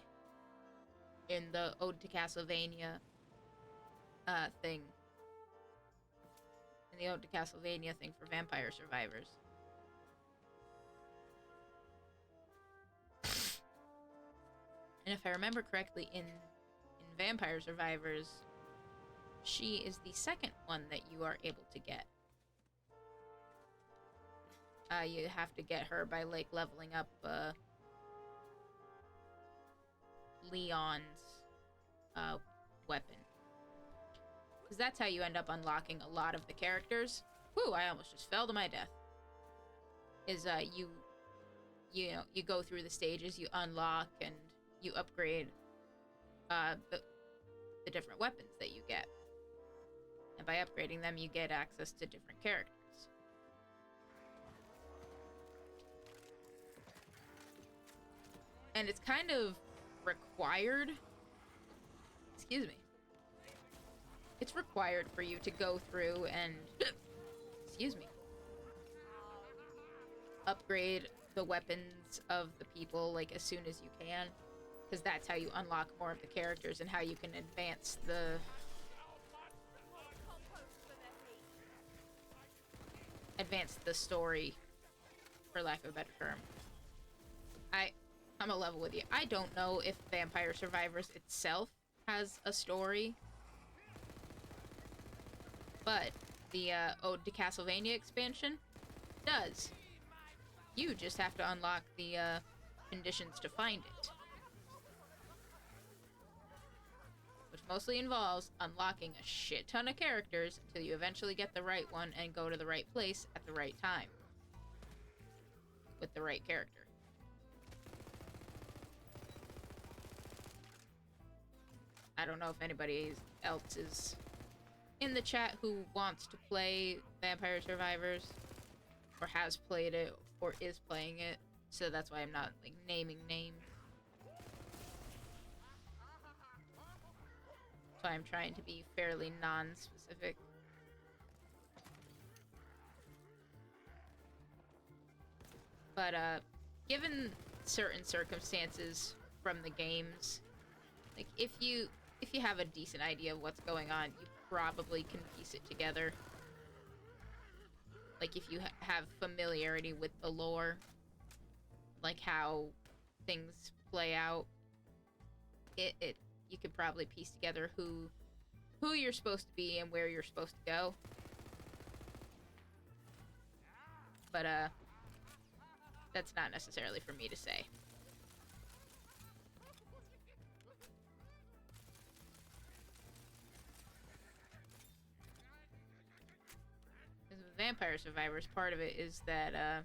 in the Ode to Castlevania thing. In the Ode to Castlevania thing for Vampire Survivors. And if I remember correctly, in Vampire Survivors, she is the second one that you are able to get. You have to get her by, like, leveling up Leon's weapon. Because that's how you end up unlocking a lot of the characters. Whew, I almost just fell to my death. Is, you know, you go through the stages, you unlock, and you upgrade the different weapons that you get. And by upgrading them, you get access to different characters. And it's kind of required. Excuse me. It's required for you to go through and, excuse me, upgrade the weapons of the people, like, as soon as you can. Because that's how you unlock more of the characters and how you can advance the story, for lack of a better term. I'm a level with you. I don't know if Vampire Survivors itself has a story, but the Ode to Castlevania expansion does. You just have to unlock the conditions to find it. Which mostly involves unlocking a shit ton of characters until you eventually get the right one and go to the right place at the right time. With the right character. I don't know if anybody else is in the chat who wants to play Vampire Survivors, or has played it, or is playing it, so that's why I'm not, like, naming names. So I'm trying to be fairly non-specific. But, given certain circumstances from the games, like, if you have a decent idea of what's going on, you probably can piece it together. Like, if you have familiarity with the lore, like how things play out, you could probably piece together who you're supposed to be and where you're supposed to go. But, that's not necessarily for me to say. Because with Vampire Survivors, part of it is that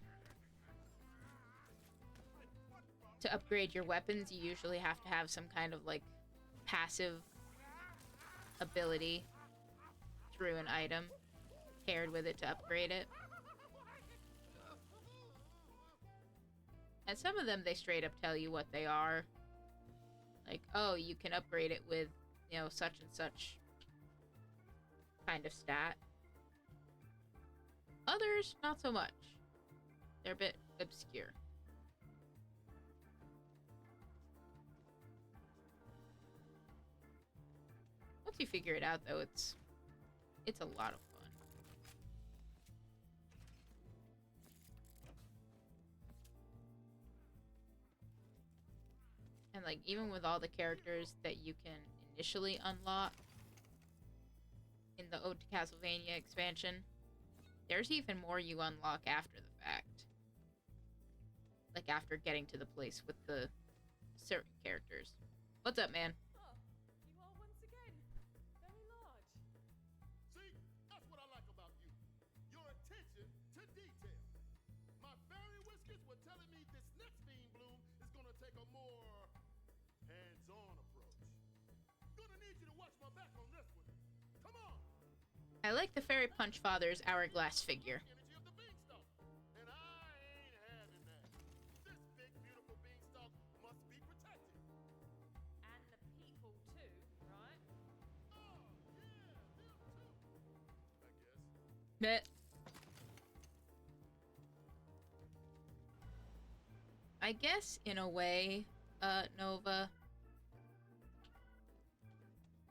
to upgrade your weapons, you usually have to have some kind of like passive ability through an item paired with it to upgrade it. And some of them, they straight up tell you what they are. Like, oh, you can upgrade it with, you know, such and such kind of stat. Others, not so much. They're a bit obscure. Once you figure it out, though, it's a lot of fun. And, like, even with all the characters that you can initially unlock in the Ode to Castlevania expansion, there's even more you unlock after the fact. Like, after getting to the place with the certain characters. What's up, man? Oh, you are once again very large. See, that's what I like about you. Your attention to detail. My fairy whiskers were telling me this next bean bloom is gonna take a more hands-on approach. Gonna need you to watch my back on this one. Come on. I like the Fairy Punch Father's hourglass figure. Energy of the beanstalk. And I ain't having that. This big, beautiful beanstalk must be protected. And the people too, right? Oh, yeah, them too. I guess. Meh. I guess, in a way, Nova,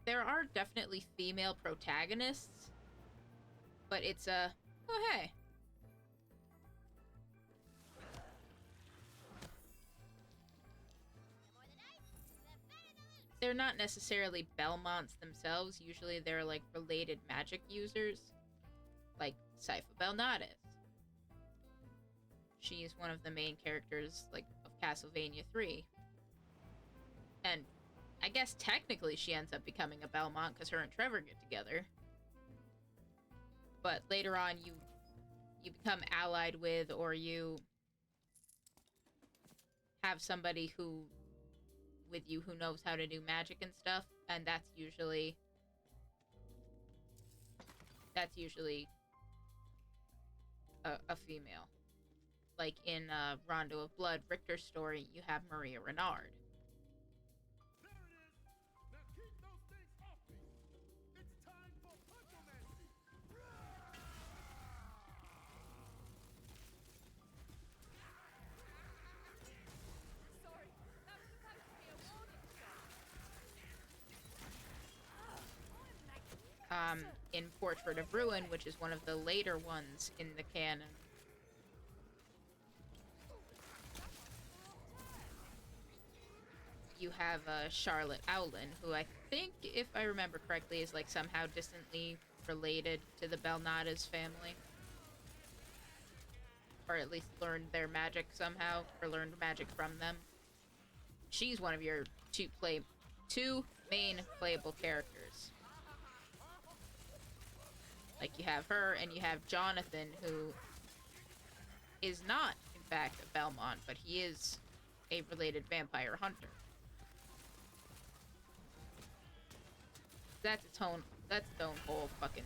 there are definitely female protagonists, but it's oh hey. They're not necessarily Belmonts themselves. Usually they're like related magic users, like Sypha Belnades. She is one of the main characters, like, of Castlevania 3. And I guess technically she ends up becoming a Belmont because her and Trevor get together. But later on you become allied with, or you have somebody with you who knows how to do magic and stuff, and that's usually a female. Like in Rondo of Blood, Richter's story, you have Maria Renard. There it is. Now keep those things off me. It's time for punchomancy. Sorry, that was supposed to be a warning shot. In Portrait of Ruin, which is one of the later ones in the canon, you have Charlotte Owlin, who I think, if I remember correctly, is like somehow distantly related to the Belnades family. Or at least learned their magic somehow, or learned magic from them. She's one of your two main playable characters. Like, you have her, and you have Jonathan, who is not, in fact, a Belmont, but he is a related vampire hunter. That's its own whole fucking...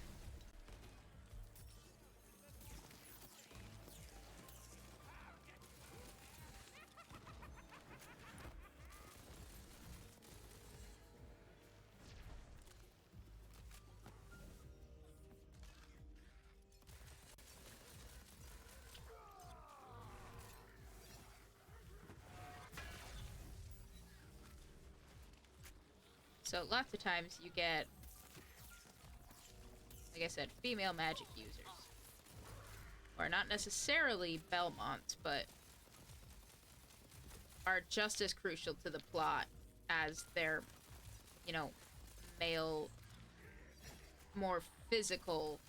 So lots of times you get, like I said, female magic users. Or not necessarily Belmonts, but are just as crucial to the plot as their, you know, male, more physical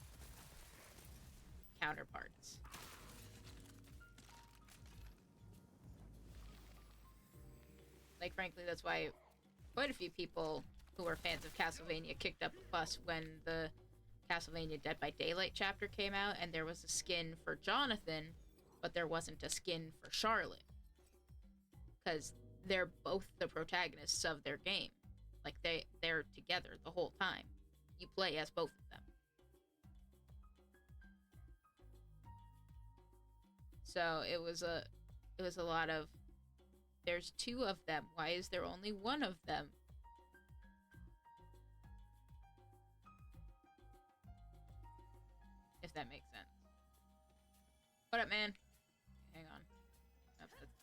counterparts. Like, frankly, that's why quite a few people who are fans of Castlevania kicked up a fuss when the Castlevania Dead by Daylight chapter came out, and there was a skin for Jonathan, but there wasn't a skin for Charlotte. Because they're both the protagonists of their game. Like, they're together the whole time. You play as both of them. So it was a lot of, there's two of them. Why is there only one of them? If that makes sense. What up, man? Hang on. Nope, that's not me.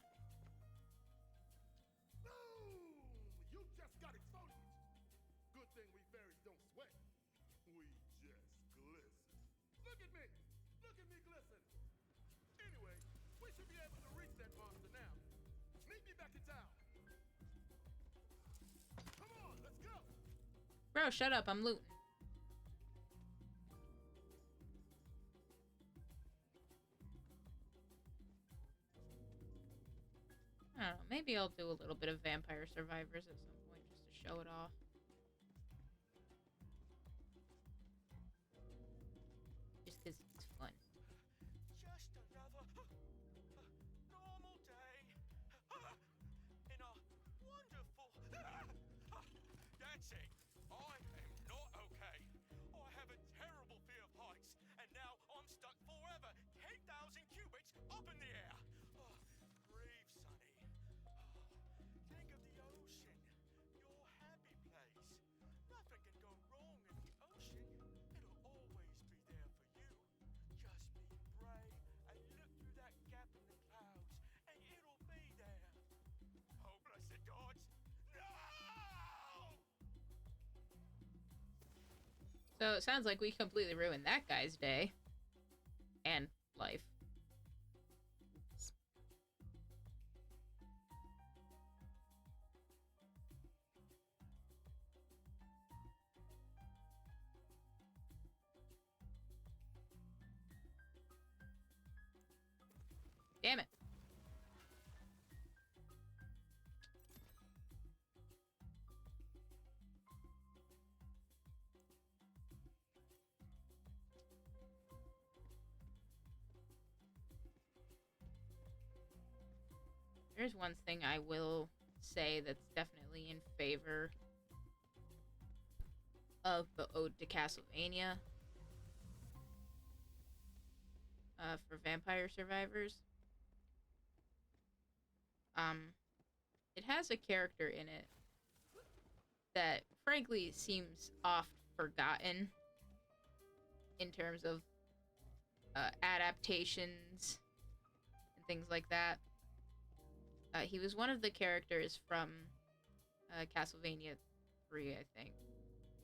Boom! You just got exfoliated. Good thing we fairies don't sweat. We just glisten. Look at me! Look at me glisten! Anyway, we should be able to reach that monster now. Meet me back in town. Come on, let's go! Bro, shut up. I'm looting. I don't know. Maybe I'll do a little bit of Vampire Survivors at some point just to show it off. Just because it's fun. Just another normal day in a wonderful. That's it. I am not okay. I have a terrible fear of heights, and now I'm stuck forever 10,000 cubits up in the air. Breathe, Sonny. Think of the ocean, your happy place. Nothing can go wrong in the ocean. It'll always be there for you. Just be brave and look through that gap in the clouds, and it'll be there. Oh, bless the gods. No! So it sounds like we completely ruined that guy's day. And life. Damn it. There's one thing I will say that's definitely in favor of the Ode to Castlevania for Vampire Survivors. It has a character in it that frankly seems oft forgotten in terms of adaptations and things like that. He was one of the characters from Castlevania 3, I think.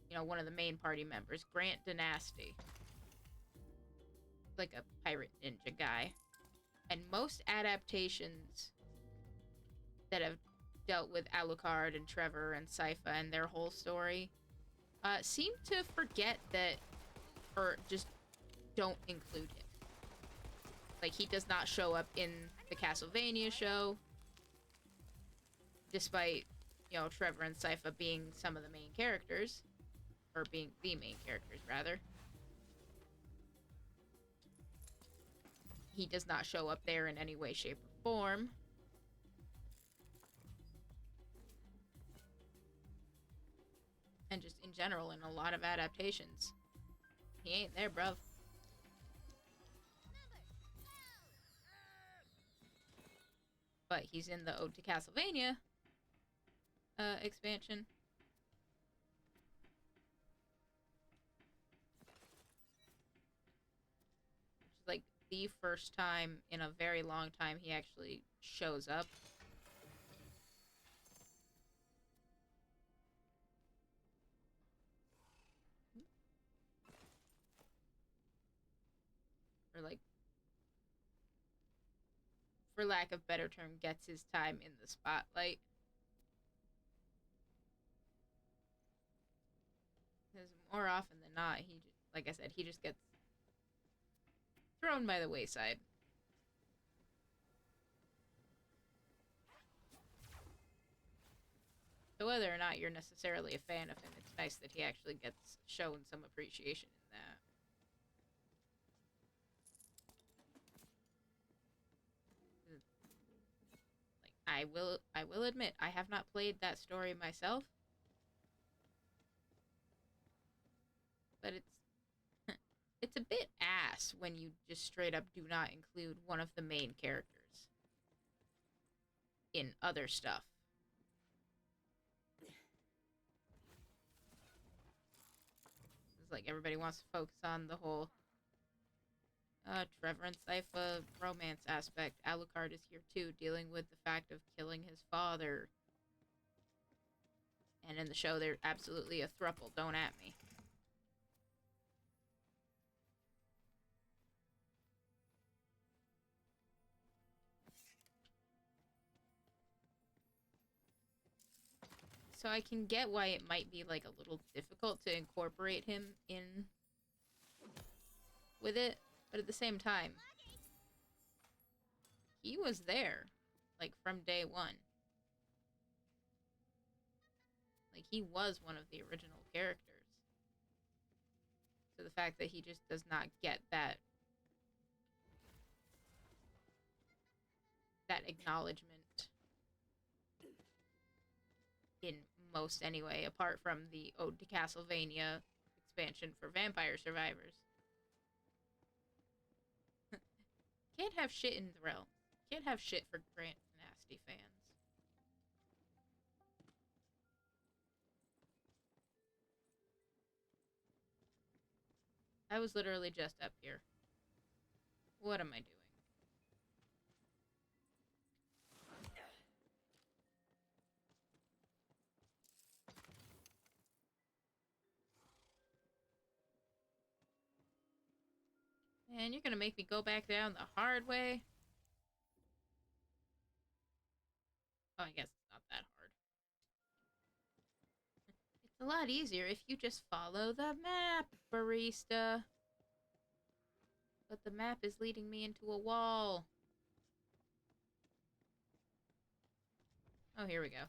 You know, one of the main party members, Grant Dynasty. Like a pirate ninja guy. And most adaptations that have dealt with Alucard and Trevor and Sypha and their whole story seem to forget that, or just don't include him. Like, he does not show up in the Castlevania show, despite, you know, Trevor and Sypha being some of the main characters, or being the main characters, rather. He does not show up there in any way, shape, or form. And just in general, in a lot of adaptations. He ain't there, bruv. But he's in the Ode to Castlevania expansion. Which is like the first time in a very long time he actually shows up. Or like, for lack of better term, gets his time in the spotlight. Because more often than not, he, like I said, he just gets thrown by the wayside. So whether or not you're necessarily a fan of him, it's nice that he actually gets shown some appreciation in that. I will admit I have not played that story myself, but it's a bit ass when you just straight up do not include one of the main characters in other stuff. It's like everybody wants to focus on the whole Trevor and Sypha romance aspect. Alucard is here too, dealing with the fact of killing his father. And in the show, they're absolutely a throuple. Don't at me. So I can get why it might be like a little difficult to incorporate him in with it, but at the same time, he was there, like, from day one. Like, he was one of the original characters. So the fact that he just does not get that acknowledgement in most anyway, apart from the Ode to Castlevania expansion for Vampire Survivors. Can't have shit in the realm. Can't have shit for Grant Nasty fans. I was literally just up here. What am I doing? Man, you're gonna make me go back down the hard way? Oh, I guess it's not that hard. It's a lot easier if you just follow the map, barista. But the map is leading me into a wall. Oh, here we go.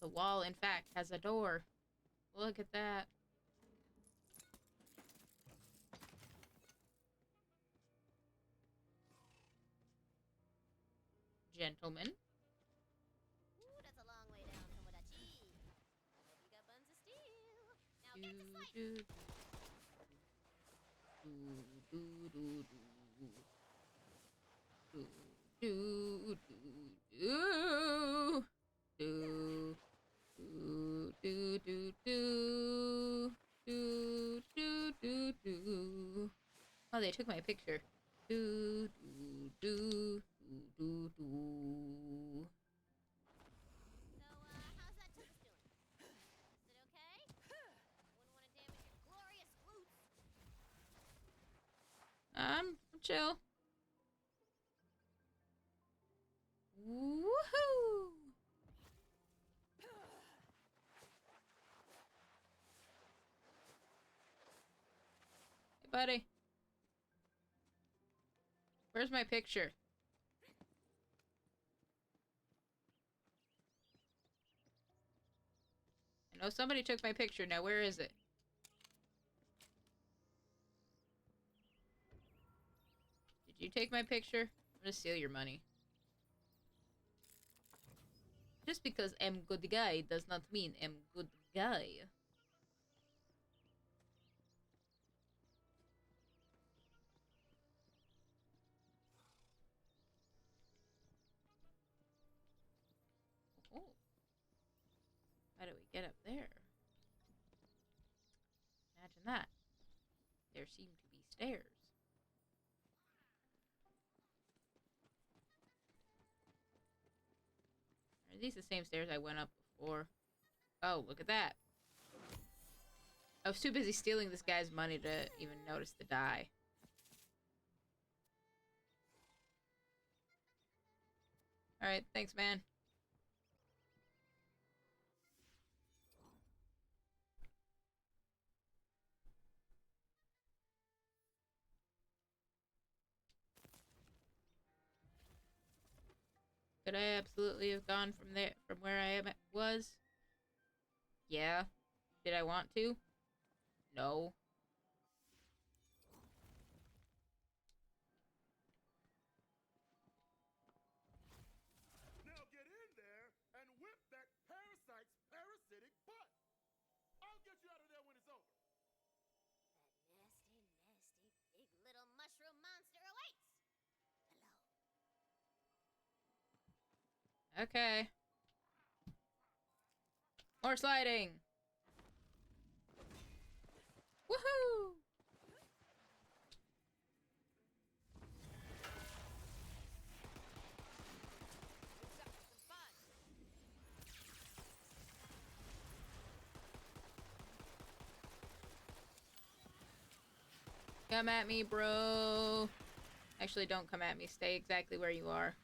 The wall, in fact, has a door. Look at that. Gentlemen. Ooh, that's a long way down, Tomodachi. I hope you got buns of steel. Now get to slicing. Oh, they took my picture. Do do do do do. So, how's that tuchus doing? Is it okay? Wouldn't want to damage your glorious glutes. I'm chill. Woohoo! Hey, buddy. Where's my picture? I know somebody took my picture. Now, where is it? Did you take my picture? I'm gonna steal your money. Just because I'm good guy does not mean I'm good guy. Oh. How do we get up there? Imagine that. There seem to be stairs. Are these the same stairs I went up before? Oh, look at that. I was too busy stealing this guy's money to even notice the die. Alright, thanks, man. Could I absolutely have gone from there, from where I was? Yeah. Did I want to? No. Okay. More sliding. Woohoo! Come at me, bro. Actually, don't come at me. Stay exactly where you are.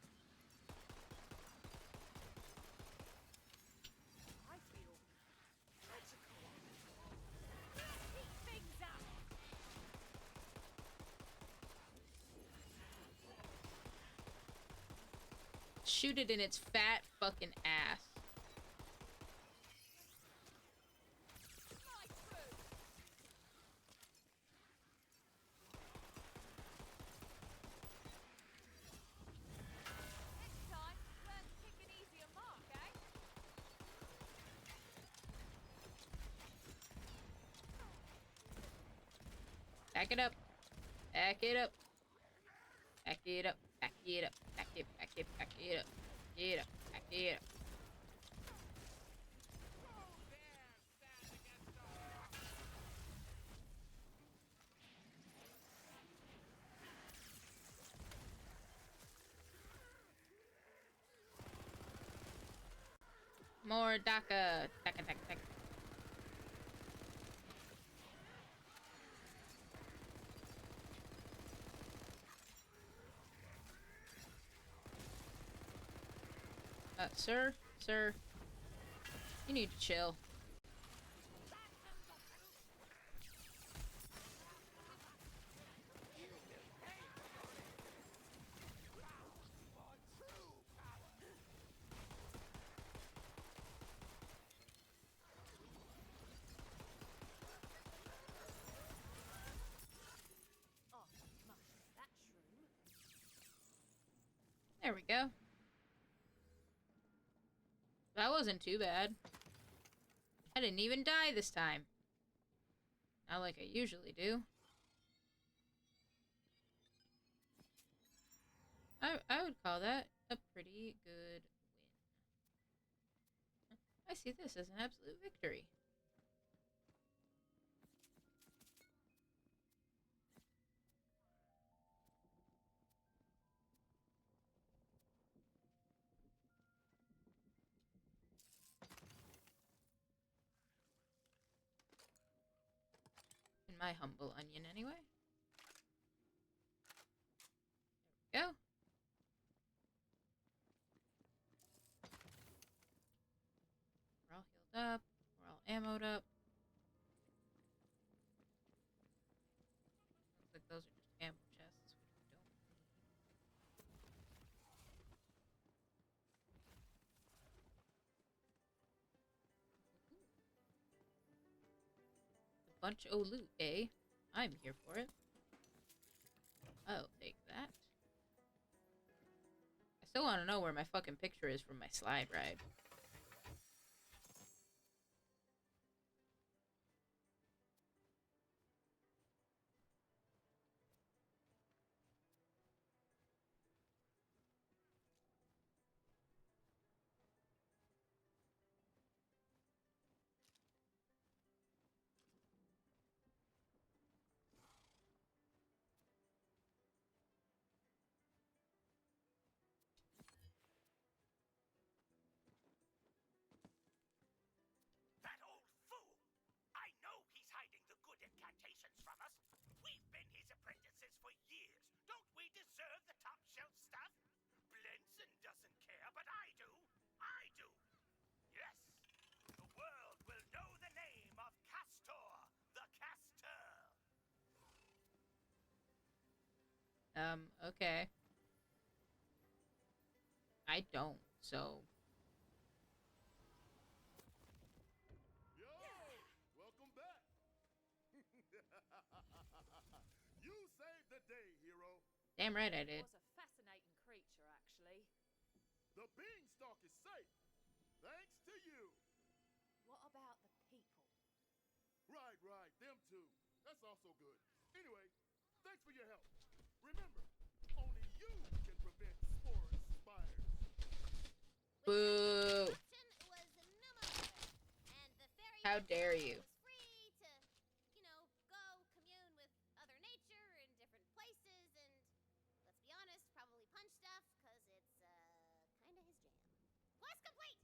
I feel magical. Heat things up. Shoot it in its fat fucking ass. Fly through. Next time, learn to pick an easier mark, eh? Back it up. Back it up. Back it up. Back it up. Back it. Back it. Back it up. Back it up. Back it up. More DACA. DACA, DACA, DACA. Sir? Sir? You need to chill. Oh, mush that shroom. There we go. That wasn't too bad. I didn't even die this time. Not like I usually do. I would call that a pretty good win. I see this as an absolute victory. In my humble onion, anyway. There we go. We're all healed up. We're all ammoed up. Looks like those are just ammo chests, which we don't need. A bunch of loot, eh? I'm here for it. I'll take that. I still want to know where my fucking picture is from my slide ride. That old fool! I know he's hiding the good incantations from us. We've been his apprentices for years. Don't we deserve the top shelf stuff? Blenson doesn't care, but I do. I do. Yes. The world will know the name of Castor, the Caster. Okay. I don't, so... Yo, welcome back. You saved the day, hero. Damn right I did. Was a fascinating creature, actually. The beanstalk is safe, thanks to you. What about the people? Right, them too. That's also good. Anyway, thanks for your help. Remember, only you can prevent spores spiders. Boo. Option was none other. And the fairy How dare you. was free to, go commune with other nature in different places and, let's be honest, probably punch stuff, because it's, kind of his jam. Quest complete!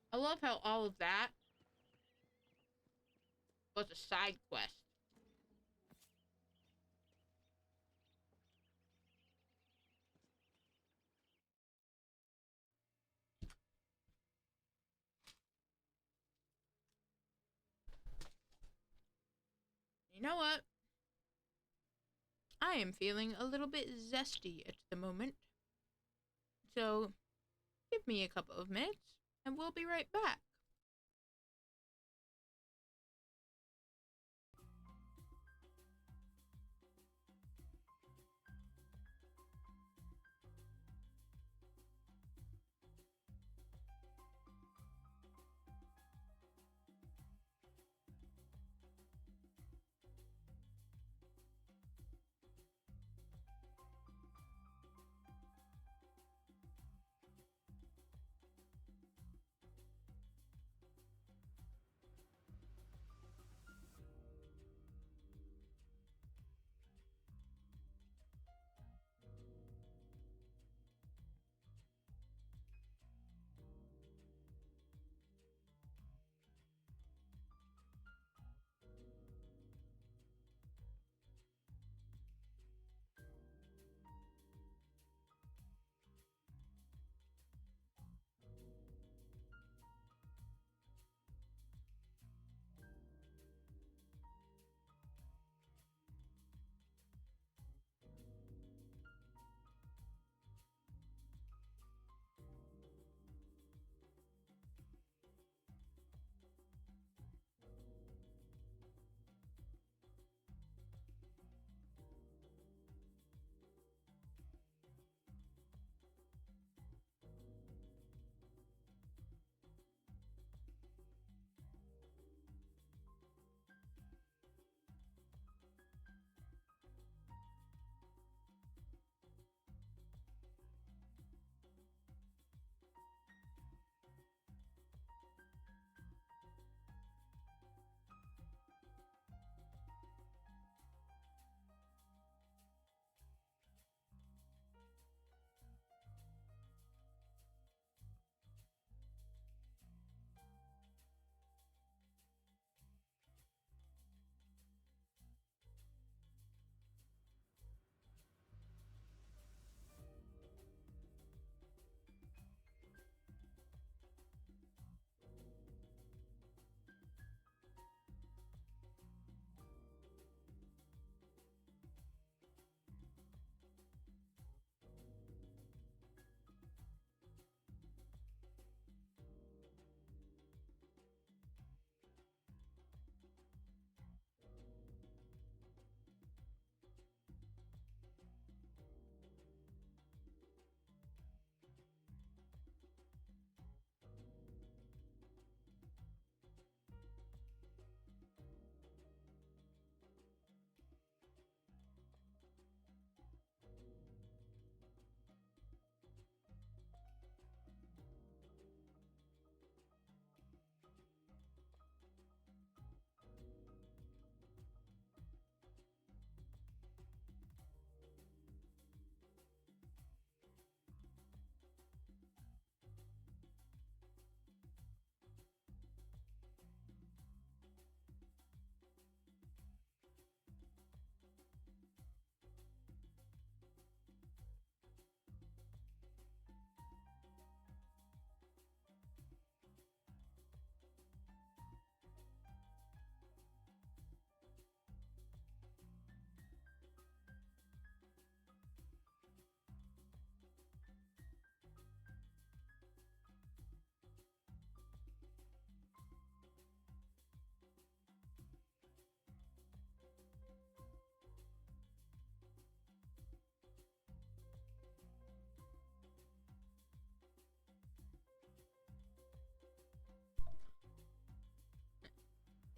I love how all of that was a side quest. You know what? I am feeling a little bit zesty at the moment. So, give me a couple of minutes, and we'll be right back.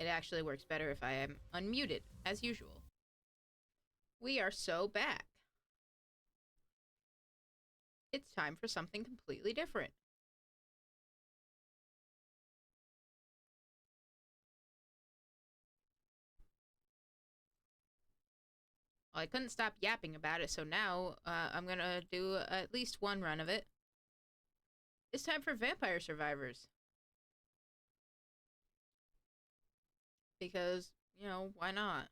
It actually works better if I am unmuted, as usual. We are so back. It's time for something completely different. Well, I couldn't stop yapping about it, so now I'm gonna do at least one run of it. It's time for Vampire Survivors. Because, you know, why not?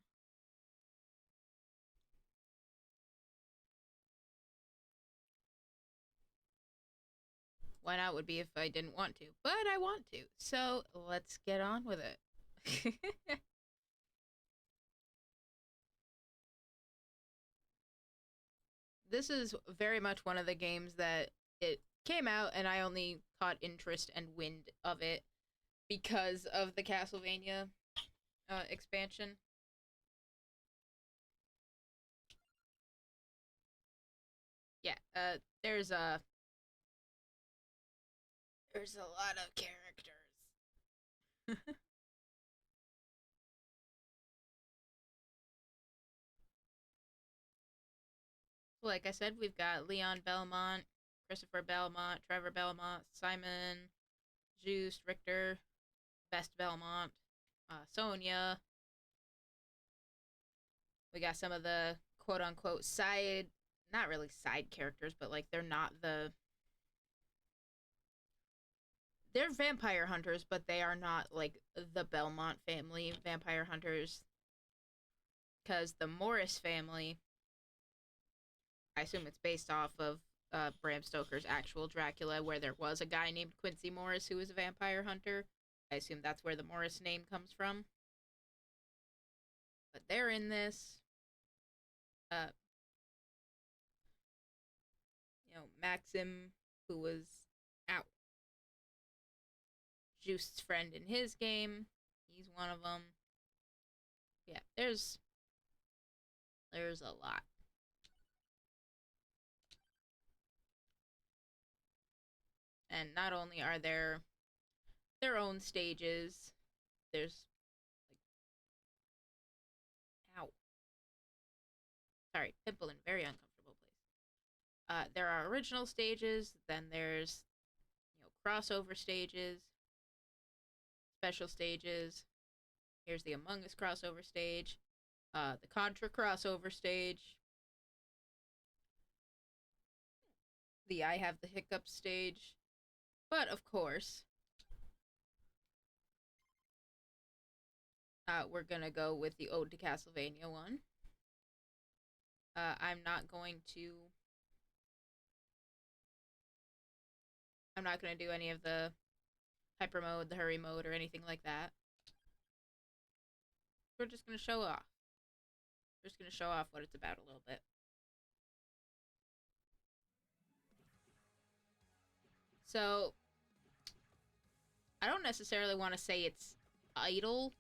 Why not would be if I didn't want to, but I want to. So let's get on with it. This is very much one of the games that it came out and I only caught interest and wind of it because of the Castlevania expansion. Yeah, there's a lot of characters. Like I said, we've got Leon Belmont, Christopher Belmont, Trevor Belmont, Simon, Juice, Richter, Best Belmont, Sonia. We got some of the quote unquote side, not really side characters, but like they're not the. They're vampire hunters, but they are not like the Belmont family vampire hunters. Because the Morris family, I assume it's based off of Bram Stoker's actual Dracula, where there was a guy named Quincy Morris who was a vampire hunter. I assume that's where the Morris name comes from. But they're in this. You know, Maxim, who was out. Juice's friend in his game. He's one of them. Yeah, there's a lot. And not only are there their own stages, there's like, ow. Sorry, pimple in very uncomfortable place. There are original stages, then there's, you know, crossover stages, special stages. Here's the Among Us crossover stage, the Contra crossover stage, the I Have the Hiccups stage, but of course, we're gonna go with the Ode to Castlevania one. I'm not going to do any of the hyper mode, the hurry mode, or anything like that. We're just gonna show off. We're just gonna show off what it's about a little bit. So, I don't necessarily want to say it's idle.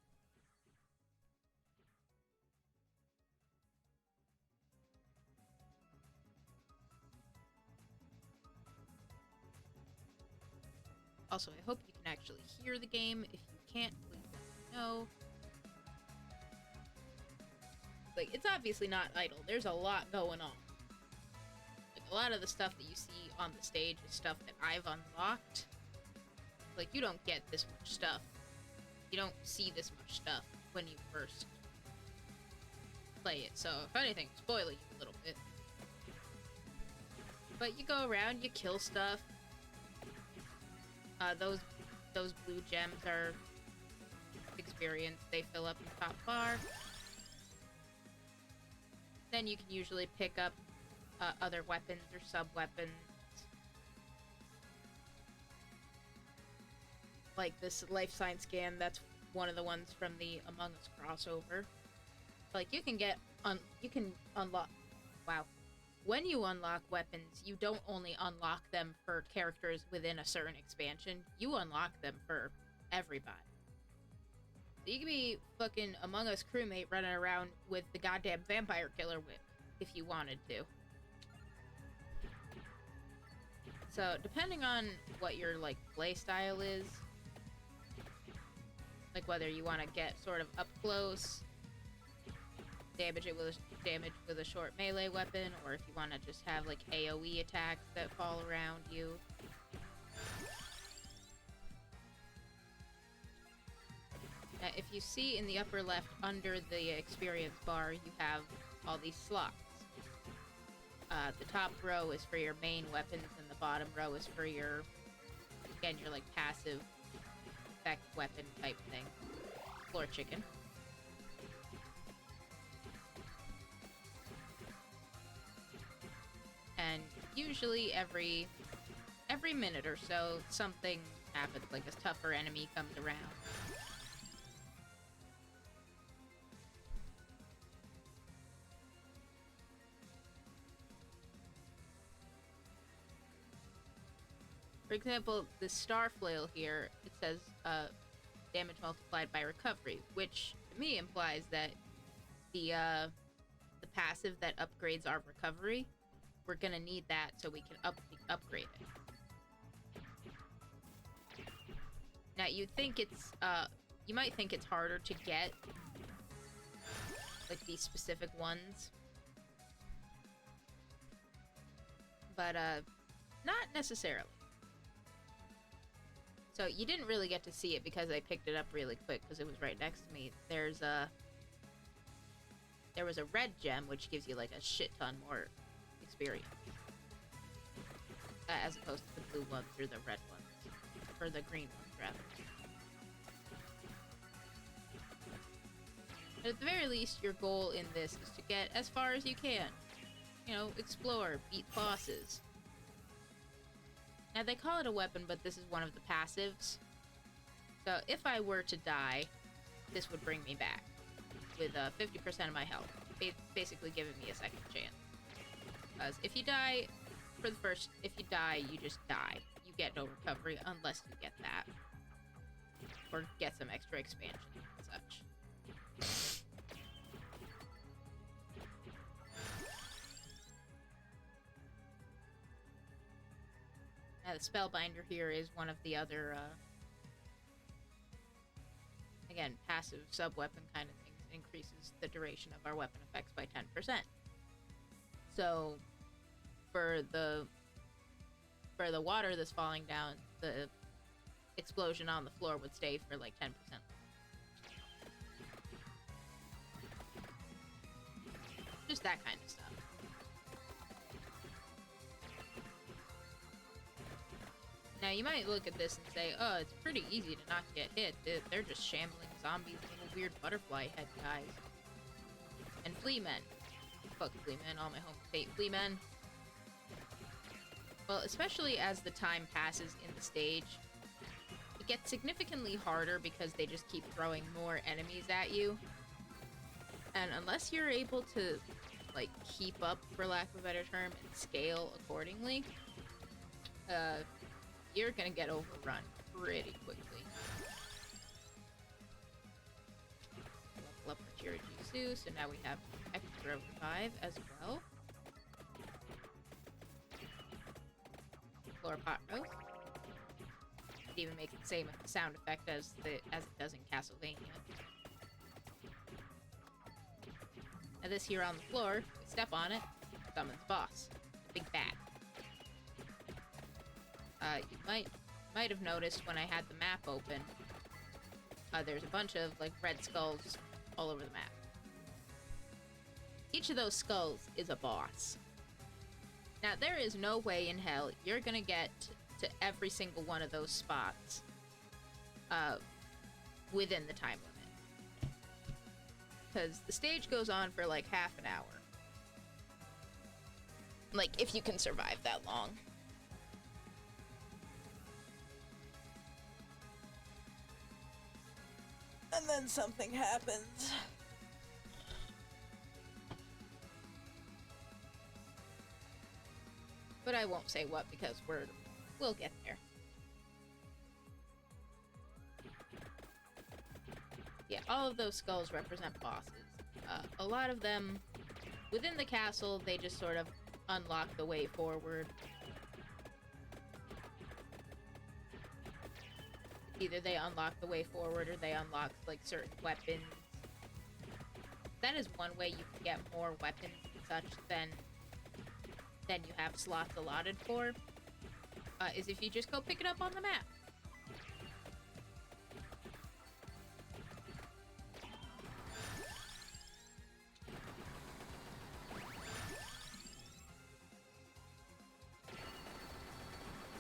Also, I hope you can actually hear the game. If you can't, please let me know. Like, it's obviously not idle. There's a lot going on. Like, a lot of the stuff that you see on the stage is stuff that I've unlocked. Like, you don't get this much stuff. You don't see this much stuff when you first play it. So, if anything, spoil you a little bit. But you go around, you kill stuff. Those blue gems are experience. They fill up your top bar. Then you can usually pick up other weapons or sub-weapons. Like this life science scan, that's one of the ones from the Among Us crossover. Like, you can unlock... Wow. When you unlock weapons, you don't only unlock them for characters within a certain expansion, you unlock them for everybody. So you can be fucking Among Us crewmate running around with the goddamn vampire killer whip if you wanted to. So, depending on what your, like, play style is, Like whether you want to get sort of up close, damage with a short melee weapon, or if you want to just have like AoE attacks that fall around you. If you see in the upper left under the experience bar, you have all these slots. The top row is for your main weapons, and the bottom row is for your, again, your like passive effect weapon type thing. Floor chicken. And usually every minute or so, something happens, like a tougher enemy comes around. For example, the star flail here, it says damage multiplied by recovery, which to me implies that the passive that upgrades our recovery, we're gonna need that so we can upgrade it. Now you'd think it's you might think it's harder to get like these specific ones, but not necessarily. So you didn't really get to see it because I picked it up really quick because it was right next to me. There was a red gem which gives you like a shit ton more experience, as opposed to the blue ones or the red ones, or the green ones rather. But at the very least, your goal in this is to get as far as you can. You know, explore, beat bosses. Now, they call it a weapon, but this is one of the passives. So, if I were to die, this would bring me back with 50% of my health. Basically giving me a second chance. Because if you die, if you die, you just die. You get no recovery unless you get that. Or get some extra expansion and such. Now, the Spellbinder here is one of the other, again, passive sub-weapon kind of things. It increases the duration of our weapon effects by 10%. So, for the water that's falling down, the explosion on the floor would stay for like 10%. Just that kind of stuff. Now, you might look at this and say, oh, it's pretty easy to not get hit. They're just shambling zombies, little weird butterfly head guys. And flea men. Fuck flea men, all my homies hate flea men. Well, especially as the time passes in the stage, it gets significantly harder because they just keep throwing more enemies at you. And unless you're able to, like, keep up, for lack of a better term, and scale accordingly, you're gonna get overrun pretty quickly. Level up our Chirijisu, so now we have extra revive as well. Floor pot roast. It even makes the same sound effect as it does in Castlevania. Now this here on the floor, we step on it, summons boss. Big bat. You might have noticed when I had the map open, there's a bunch of like red skulls all over the map. Each of those skulls is a boss. Now, there is no way in hell you're gonna get to every single one of those spots within the time limit. Because the stage goes on for like half an hour. Like, if you can survive that long. And then something happens. But I won't say what because we'll get there. Yeah, all of those skulls represent bosses. A lot of them within the castle, they just sort of unlock the way forward. Either they unlock the way forward or they unlock like certain weapons. That is one way you can get more weapons and such than you have slots allotted for, is if you just go pick it up on the map.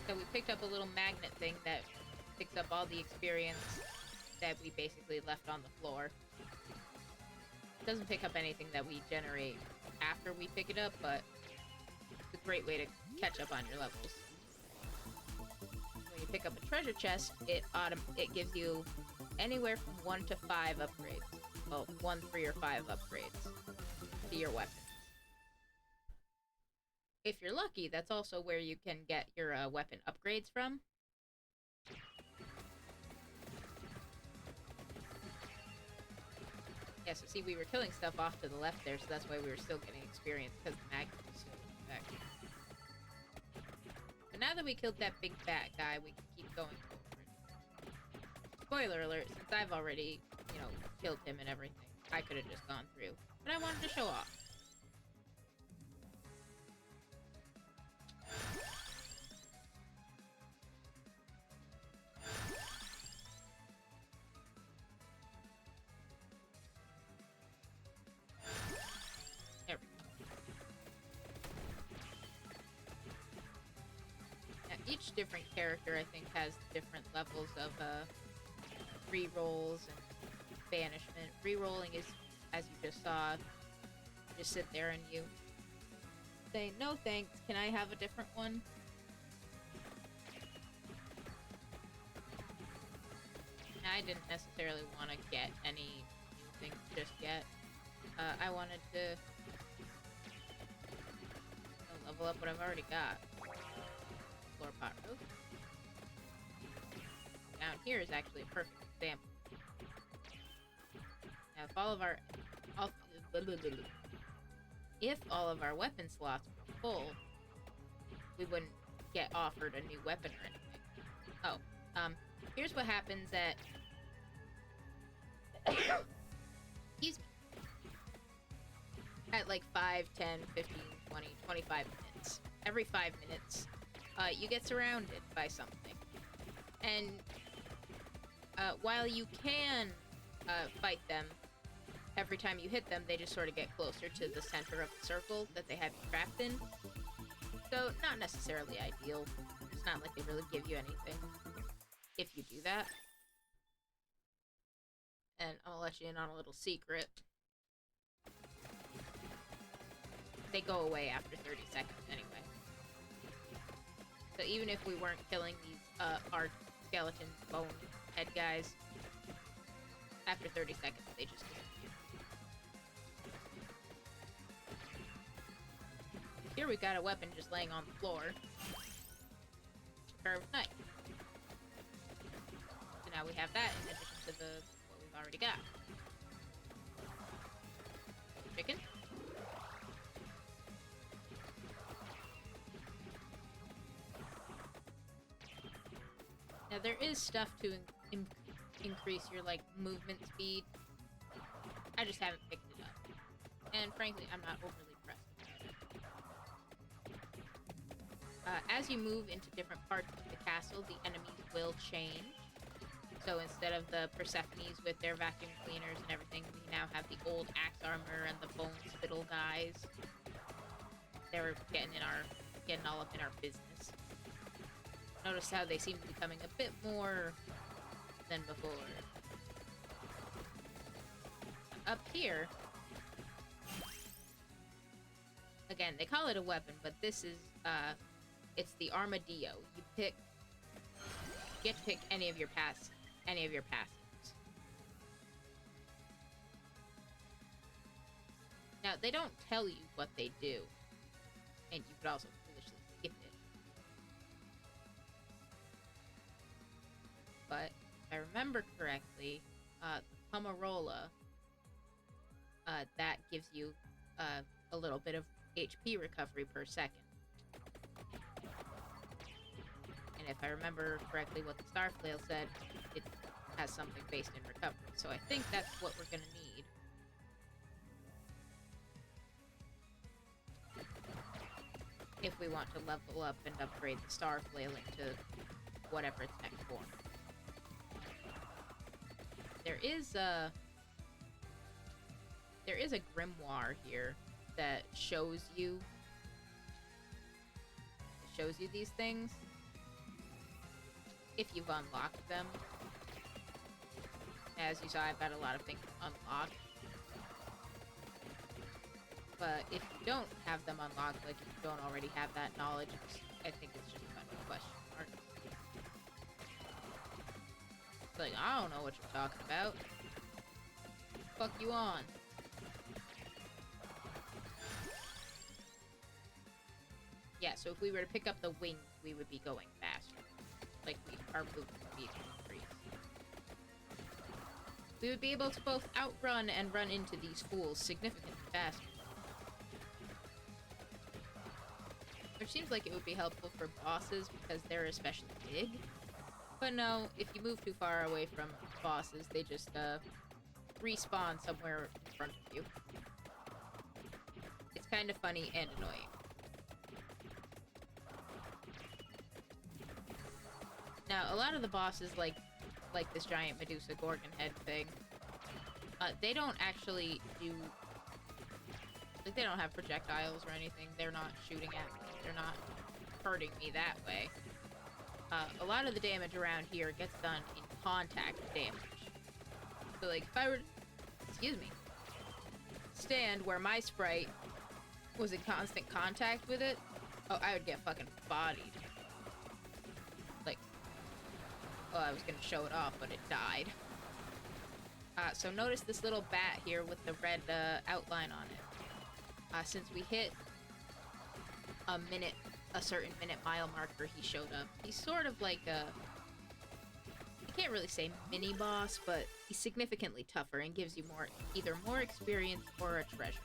So we picked up a little magnet thing that picks up all the experience that we basically left on the floor. It doesn't pick up anything that we generate after we pick it up, but it's a great way to catch up on your levels. When you pick up a treasure chest, it gives you anywhere from 1 to 5 upgrades. Well, 1, 3, or 5 upgrades to your weapons. If you're lucky, that's also where you can get your weapon upgrades from. Yeah, so see, we were killing stuff off to the left there, so that's why we were still getting experience, because the magnet was still in effect. But now that we killed that big fat guy, we can keep going forward. Spoiler alert, since I've already, killed him and everything, I could have just gone through. But I wanted to show off. Each different character, I think, has different levels of re-rolls and banishment. Re-rolling is, as you just saw, you just sit there and you say, no thanks, can I have a different one? I didn't necessarily want to get any things just yet. I wanted to level up what I've already got. Floor pot roof. Down here is actually a perfect example. Now, if all of our weapon slots were full, we wouldn't get offered a new weapon or anything. Oh, here's what happens at excuse me, at like 5, 10, 15, 20, 25 minutes. Every 5 minutes, you get surrounded by something. And while you can fight them, every time you hit them, they just sort of get closer to the center of the circle that they have you trapped in. So, not necessarily ideal. It's not like they really give you anything if you do that. And I'll let you in on a little secret. They go away after 30 seconds anyway. So even if we weren't killing these hard skeleton bone head guys, after 30 seconds they just disappear. Here we got a weapon just laying on the floor. Curved knife. So now we have that in addition to what we've already got. Chicken. Now there is stuff to increase your movement speed. I just haven't picked it up, and frankly, I'm not overly pressed about it. As you move into different parts of the castle, the enemies will change. So instead of the Persephones with their vacuum cleaners and everything, we now have the old axe armor and the bone spittle guys. They're getting all up in our business. Notice how they seem to be becoming a bit more than before. Up here, again, they call it a weapon, but this is, it's the armadillo. You get to pick any of your passives. Now, they don't tell you what they do, and you could also foolishly skip it. But if I remember correctly, the Pomarola, that gives you a little bit of HP recovery per second. And if I remember correctly what the star flail said, it has something based in recovery. So I think that's what we're gonna need. If we want to level up and upgrade the star flail into whatever its next form. There is a grimoire here that shows you these things if you've unlocked them. As you saw, I've got a lot of things unlocked. But if you don't have them unlocked, like if you don't already have that knowledge, I think it's just a bunch of question marks. It's like, I don't know what you're talking about. Fuck you on. Yeah, so if we were to pick up the wings, we would be going faster. Like, our movement would be increased. We would be able to both outrun and run into these fools significantly faster. Which seems like it would be helpful for bosses because they're especially big. But no, if you move too far away from bosses, they just respawn somewhere in front of you. It's kind of funny and annoying. Now, a lot of the bosses, like this giant Medusa Gorgon head thing, they don't actually do... Like, they don't have projectiles or anything. They're not shooting at me. They're not hurting me that way. A lot of the damage around here gets done in contact damage. So, like, if I were... Excuse me. Stand where my sprite was in constant contact with it, oh, I would get fucking bodied. Like... Well, I was gonna show it off, but it died. So notice this little bat here with the red outline on it. Since we hit a certain minute mile marker, he showed up. He's sort of like a... I can't really say mini boss, but he's significantly tougher and gives you either more experience or a treasure.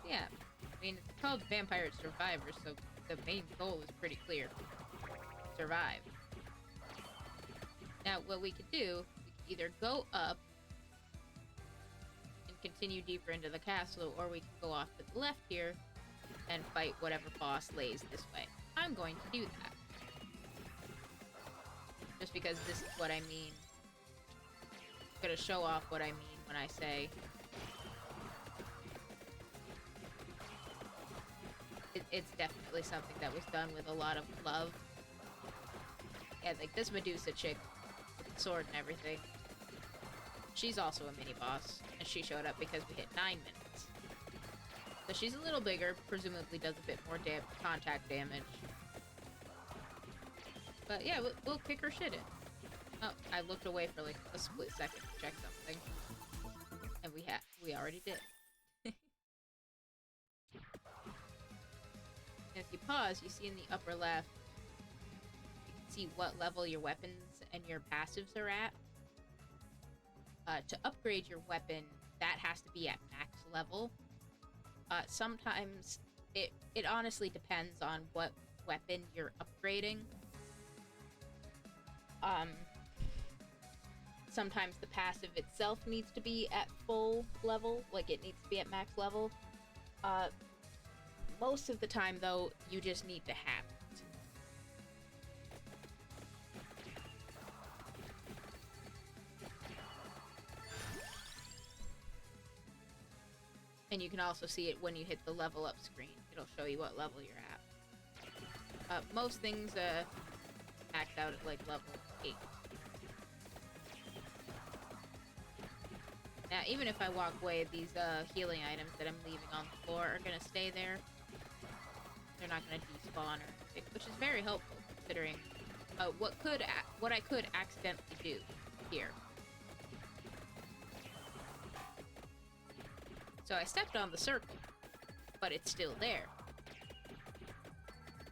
Yeah, I mean, it's called Vampire Survivor, so the main goal is pretty clear. Survive. Now, what we could do, we could either go up and continue deeper into the castle, or we could go off to the left here and fight whatever boss lays this way. I'm going to do that. Just because this is what I mean. I'm gonna show off what I mean when I say... It's definitely something that was done with a lot of love. Yeah, like this Medusa chick with the sword and everything. She's also a mini-boss, and she showed up because we hit 9 minutes. So she's a little bigger, presumably does a bit more contact damage. But yeah, we'll kick her shit in. Oh, I looked away for like a split second to check something. And we already did. If you pause, you see in the upper left, you can see what level your weapons and your passives are at. To upgrade your weapon, that has to be at max level. Sometimes, it honestly depends on what weapon you're upgrading. Sometimes the passive itself needs to be at full level, like it needs to be at max level. Most of the time, though, you just need to have it. And you can also see it when you hit the level up screen. It'll show you what level you're at. Most things max out at like level 8. Now, even if I walk away, these healing items that I'm leaving on the floor are gonna stay there. They're not gonna despawn or anything, which is very helpful considering what I could accidentally do here. So I stepped on the circle, but it's still there.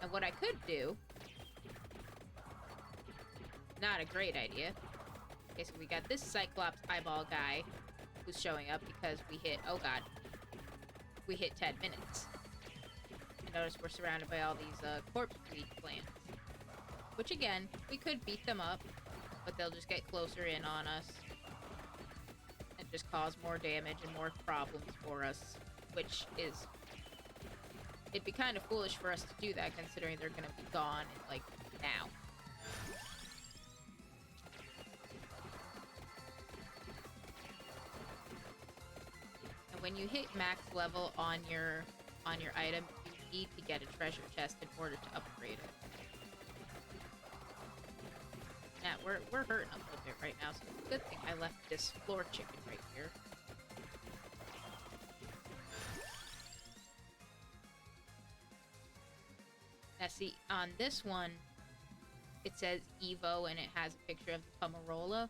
And what I could do... Not a great idea. Okay, so we got this Cyclops eyeball guy who's showing up because we hit... Oh, God. We hit 10 minutes. And notice we're surrounded by all these corpse breed plants. Which, again, we could beat them up, but they'll just get closer in on us. And just cause more damage and more problems for us. Which is... It'd be kind of foolish for us to do that, considering they're gonna be gone, like, now. And when you hit max level on your item, you need to get a treasure chest in order to upgrade it. Now, we're hurting a little bit right now, so it's a good thing I left this floor chicken right here. Now see, on this one, it says Evo and it has a picture of the Pomarola.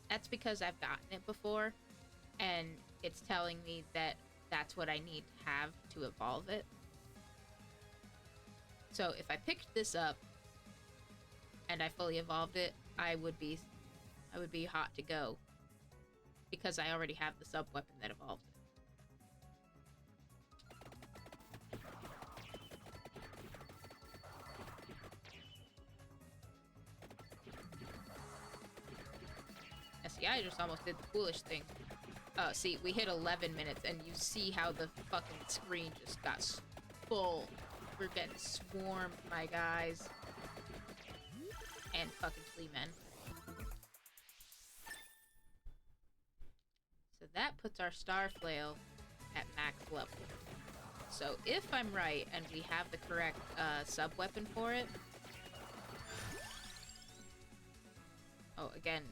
That's because I've gotten it before, and it's telling me that that's what I need to have to evolve it. So if I picked this up and I fully evolved it, I would be hot to go, because I already have the sub weapon that evolves it. See, I just almost did the foolish thing. Oh, see, we hit 11 minutes, and you see how the fucking screen just got full. We're getting swarmed, my guys. And fucking flea men. So that puts our star flail at max level. So if I'm right, and we have the correct sub-weapon for it... Oh, again...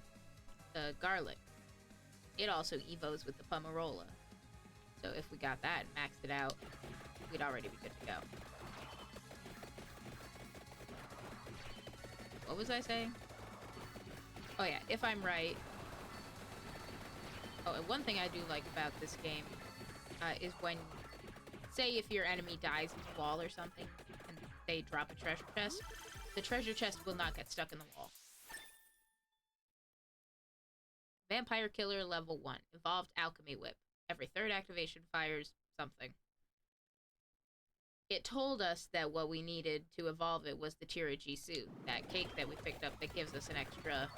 The garlic. It also evos with the Pomarola. So if we got that and maxed it out, we'd already be good to go. What was I saying? Oh yeah, if I'm right. Oh, and one thing I do like about this game is when, say if your enemy dies in the wall or something, and they drop a treasure chest, the treasure chest will not get stuck in the wall. Vampire Killer level 1. Evolved Alchemy Whip. Every third activation fires something. It told us that what we needed to evolve it was the Tira G suit. That cake that we picked up that gives us an extra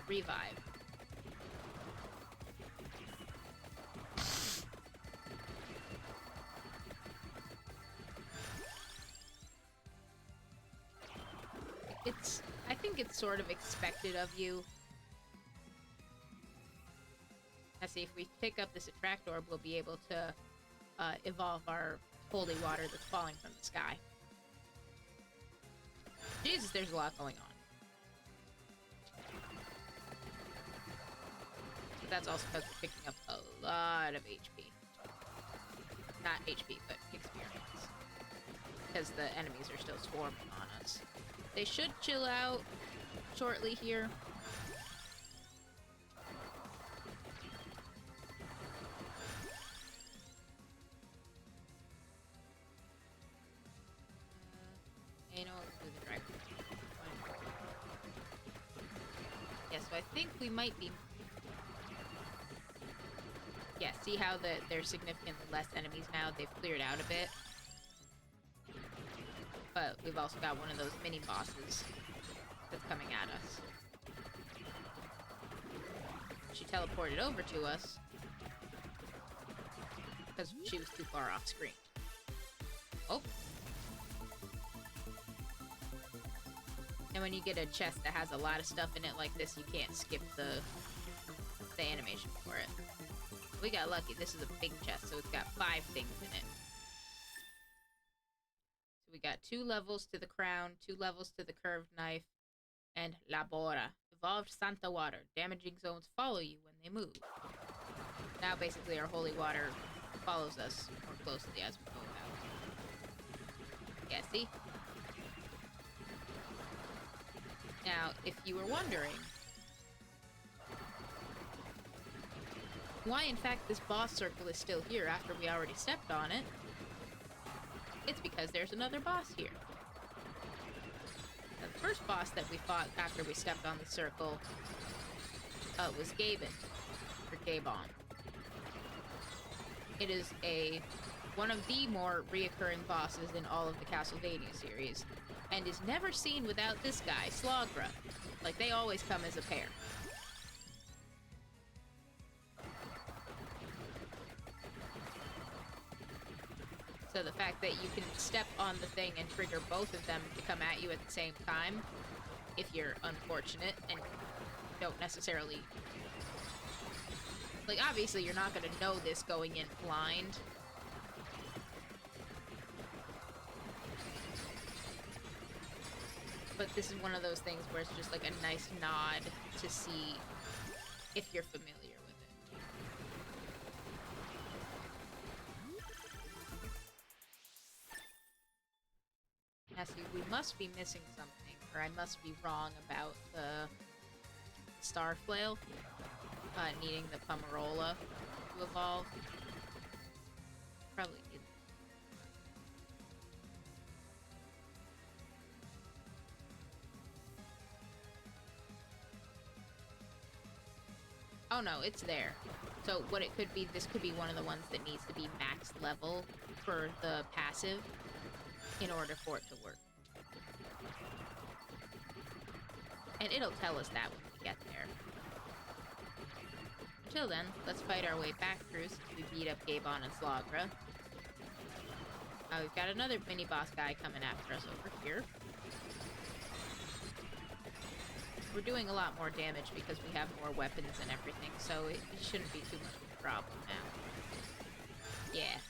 revive. I think it's sort of expected of you. Now see, if we pick up this attract orb, we'll be able to evolve our holy water that's falling from the sky. Jesus, there's a lot going on. But that's also because we're picking up a lot of HP. Not HP, but experience. Because the enemies are still swarming on us. They should chill out shortly here. So I think we might be... Yeah, see how there's significantly less enemies now? They've cleared out a bit. But we've also got one of those mini-bosses that's coming at us. She teleported over to us because she was too far off screen. Oh. And when you get a chest that has a lot of stuff in it like this, you can't skip the animation for it. We got lucky. This is a big chest, so it's got 5 things in it. So we got 2 levels to the crown, 2 levels to the curved knife, and Labora. Evolved Santa Water. Damaging zones follow you when they move. Now basically our holy water follows us more closely as we go about. Yeah, see? Now, if you were wondering why, in fact, this boss circle is still here after we already stepped on it, it's because there's another boss here. first boss that we fought after we stepped on the circle was Gaben, or Gabon. It is one of the more reoccurring bosses in all of the Castlevania series, and is never seen without this guy, Slogra. Like, they always come as a pair. So the fact that you can step on the thing and trigger both of them to come at you at the same time, if you're unfortunate and don't necessarily... Like, obviously you're not going to know this going in blind. But this is one of those things where it's just like a nice nod to see if you're familiar with it. Now see, we must be missing something, or I must be wrong about the Star Flail needing the Pomerola to evolve. Probably did. Oh no, it's there. So what it could be, this could be one of the ones that needs to be max level for the passive in order for it to work. And it'll tell us that when we get there. Until then, let's fight our way back through since we beat up Gabon and Slogra. We've got another mini-boss guy coming after us over here. We're doing a lot more damage because we have more weapons and everything, so it shouldn't be too much of a problem now. Yeah.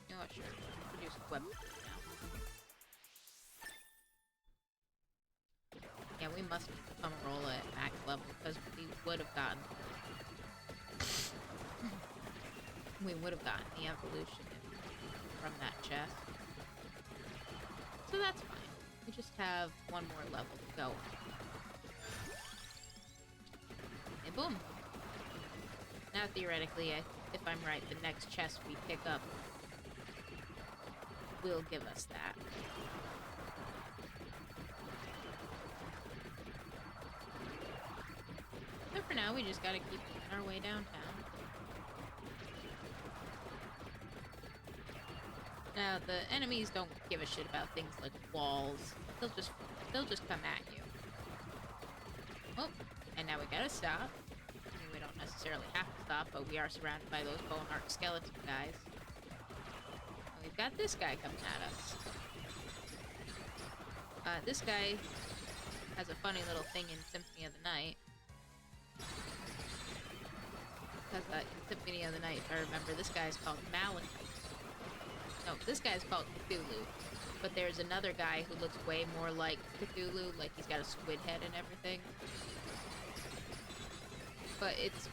You know what, sure. Produce weapons now. Yeah, we must need the Pomerola at max level because we would have gotten... we would have gotten the evolution from that chest. So that's fine. We just have one more level to go on. And boom! Now theoretically, if I'm right, the next chest we pick up will give us that. But for now, we just gotta keep making our way downtown. Now, the enemies don't give a shit about things like walls. They'll just come at you. Oh, and now we gotta stop. I mean, we don't necessarily have to stop, but we are surrounded by those bone arc skeleton guys. And we've got this guy coming at us. This guy has a funny little thing in Symphony of the Night. Because in Symphony of the Night, if I remember, this guy's called Malachite. No, this guy's called Cthulhu. But there's another guy who looks way more like Cthulhu, like he's got a squid head and everything. But it's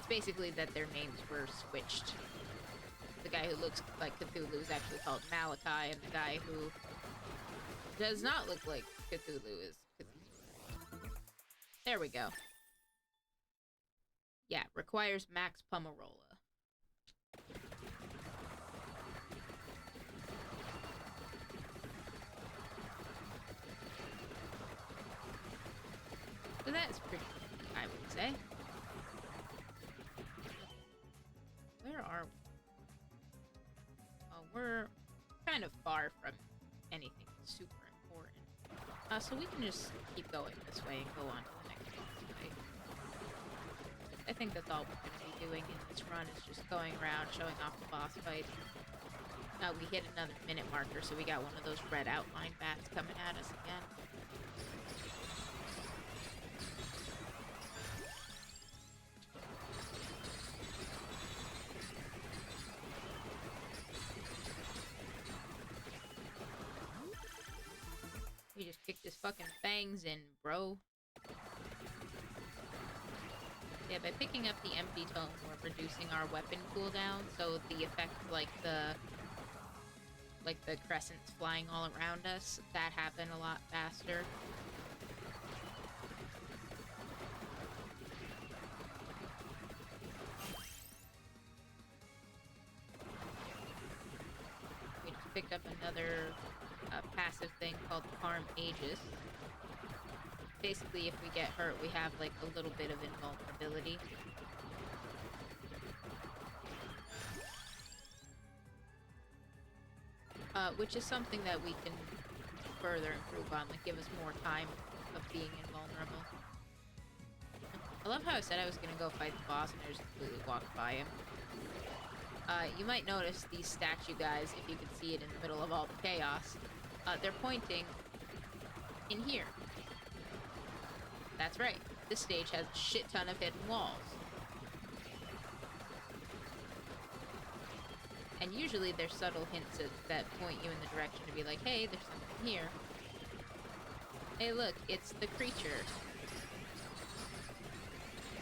basically that their names were switched. The guy who looks like Cthulhu is actually called Malachi, and the guy who does not look like Cthulhu is Cthulhu. There we go. Yeah, requires max Pomerola. So that's pretty easy, I would say. Where are we? Well, we're kind of far from anything super important. So we can just keep going this way and go on to the next boss fight. I think that's all we're going to be doing in this run, is just going around, showing off the boss fight. We hit another minute marker, so we got one of those red outline bats coming at us again. We just kicked his fucking fangs in, bro. Yeah, by picking up the empty tome, we're reducing our weapon cooldown, so the effect like the crescents flying all around us, that happen a lot faster. picked up another passive thing called Harm Aegis. Basically, if we get hurt, we have like a little bit of invulnerability. Which is something that we can further improve on, like give us more time of being invulnerable. I love how I said I was gonna go fight the boss and I just completely walked by him. You might notice these statue guys, if you can see it in the middle of all the chaos. They're pointing in here. That's right. This stage has a shit ton of hidden walls. And usually there's subtle hints that point you in the direction to be like, hey, there's something here. Hey, look, it's the creature.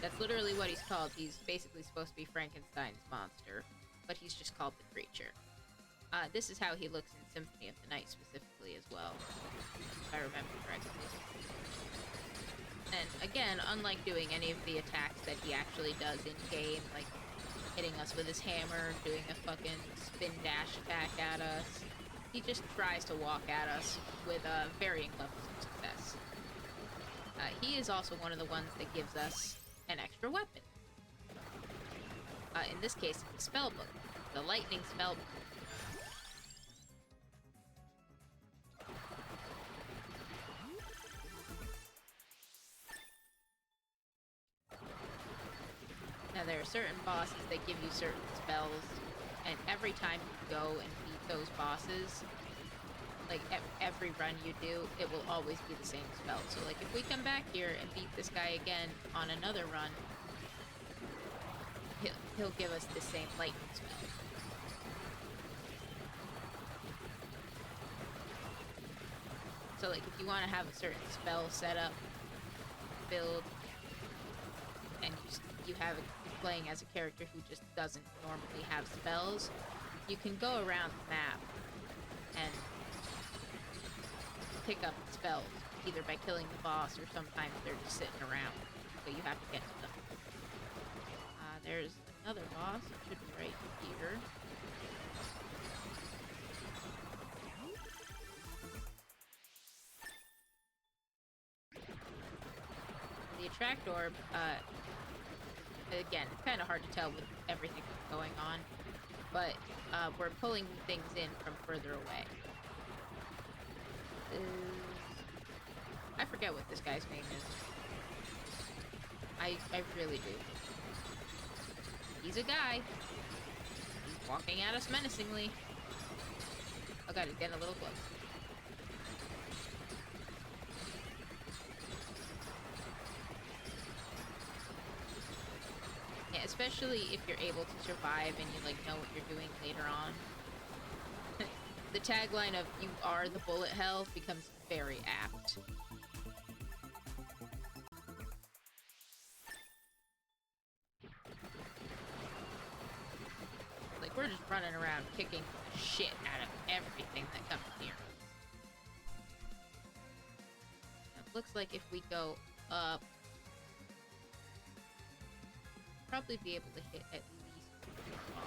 That's literally what he's called. He's basically supposed to be Frankenstein's monster, but he's just called the creature. This is how he looks in Symphony of the Night specifically as well, if I remember correctly. And again, unlike doing any of the attacks that he actually does in-game, like hitting us with his hammer, doing a fucking spin dash attack at us, he just tries to walk at us with varying levels of success. He is also one of the ones that gives us an extra weapon. In this case, the spellbook, the lightning spellbook. Now there are certain bosses that give you certain spells, and every time you go and beat those bosses, like every run you do, it will always be the same spell. So like if we come back here and beat this guy again on another run, he'll give us the same lightning spell. So like if you want to have a certain spell set up, build, and you have it playing as a character who just doesn't normally have spells, you can go around the map and pick up spells, either by killing the boss or sometimes they're just sitting around, so you have to get to them. There's another boss, it should be right here. The attract orb, again, it's kind of hard to tell with everything that's going on, but we're pulling things in from further away. I forget what this guy's name is. I really do. He's a guy. He's walking at us menacingly. Oh god, he's getting a little close. Yeah, especially if you're able to survive and you like know what you're doing later on. The tagline of "You are the bullet hell" becomes very apt. Like, we're just running around kicking the shit out of everything that comes near us. It looks like if we go up, probably be able to hit at least one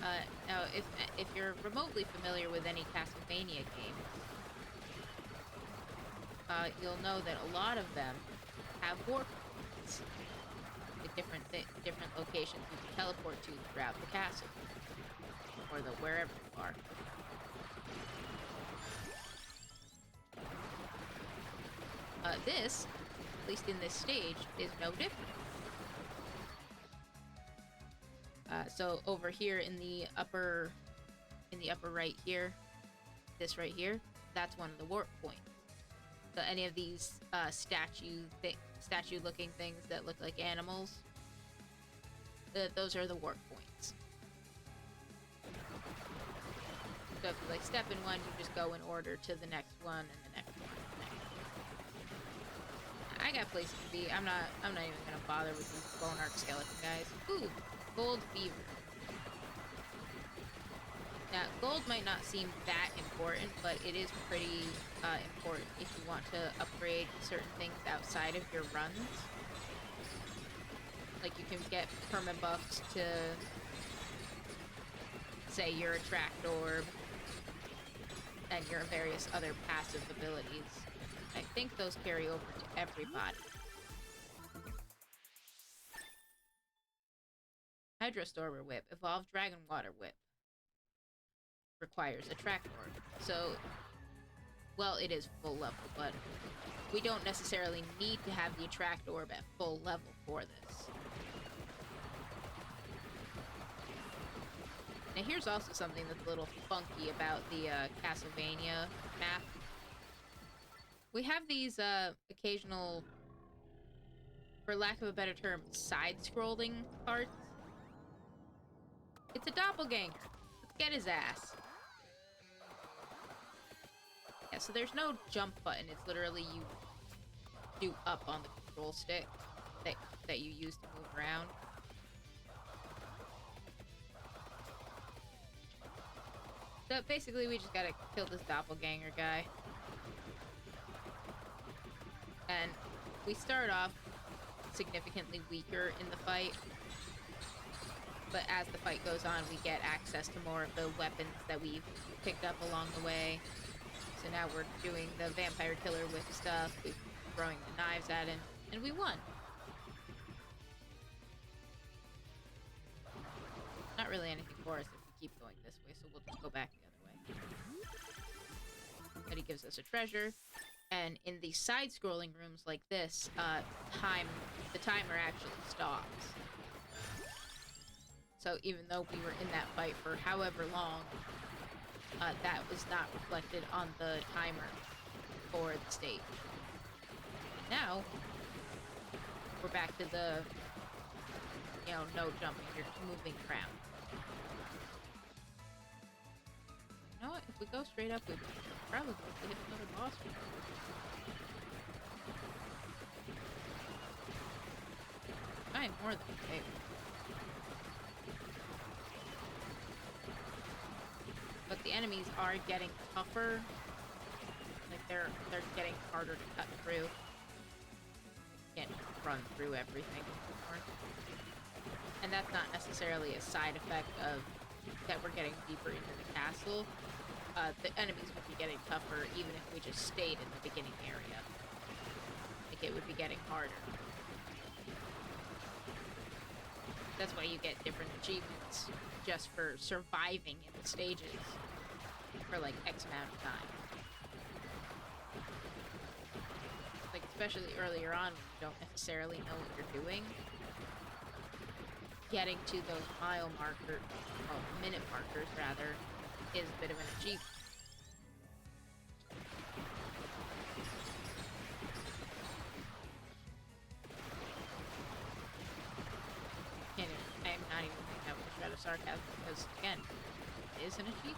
boss. Now, if you're remotely familiar with any Castlevania game, you'll know that a lot of them have warp points, with different locations you can teleport to throughout the castle, or wherever you are. This, at least in this stage, is no different. So over here in the upper right here, this right here, that's one of the warp points. So any of these statue-looking things that look like animals, those are the warp points. So if you like step in one, you just go in order to the next one and the next one. I got places to be. I'm not even gonna bother with these bone arc skeleton guys. Ooh, gold fever. Now, gold might not seem that important, but it is pretty important if you want to upgrade certain things outside of your runs. Like, you can get permabuffs to say, your attract orb and your various other passive abilities. I think those carry over to everybody. Hydrostormer Whip, Evolved Dragon Water Whip. Requires attract orb. So, well, it is full level, but we don't necessarily need to have the attract orb at full level for this. Now here's also something that's a little funky about the Castlevania map. We have these occasional, for lack of a better term, side-scrolling parts. It's a doppelganger. Let's get his ass. Yeah, so there's no jump button. It's literally you do up on the control stick that you use to move around. So basically we just gotta kill this doppelganger guy. And we start off significantly weaker in the fight. But as the fight goes on, we get access to more of the weapons that we've picked up along the way. So now we're doing the vampire killer with stuff, we're throwing the knives at him, and we won. Not really anything for us if we keep going this way, so we'll just go back the other way. But he gives us a treasure, and in the side-scrolling rooms like this, the timer actually stops. So even though we were in that fight for however long, that was not reflected on the timer for the stage. And now, we're back to the, no jumping, you're just moving around. You know what, if we go straight up, we probably hit another boss fight. I am more than okay. But the enemies are getting tougher. Like they're getting harder to cut through. You can't run through everything anymore. And that's not necessarily a side effect of that we're getting deeper into the castle. The enemies would be getting tougher even if we just stayed in the beginning area. Like it would be getting harder. That's why you get different achievements just for surviving in the stages for like X amount of time. Like especially earlier on when you don't necessarily know what you're doing. Getting to those minute markers rather, is a bit of an achievement. I'm not even thinking that with a shred of sarcasm because, again, it is an achievement.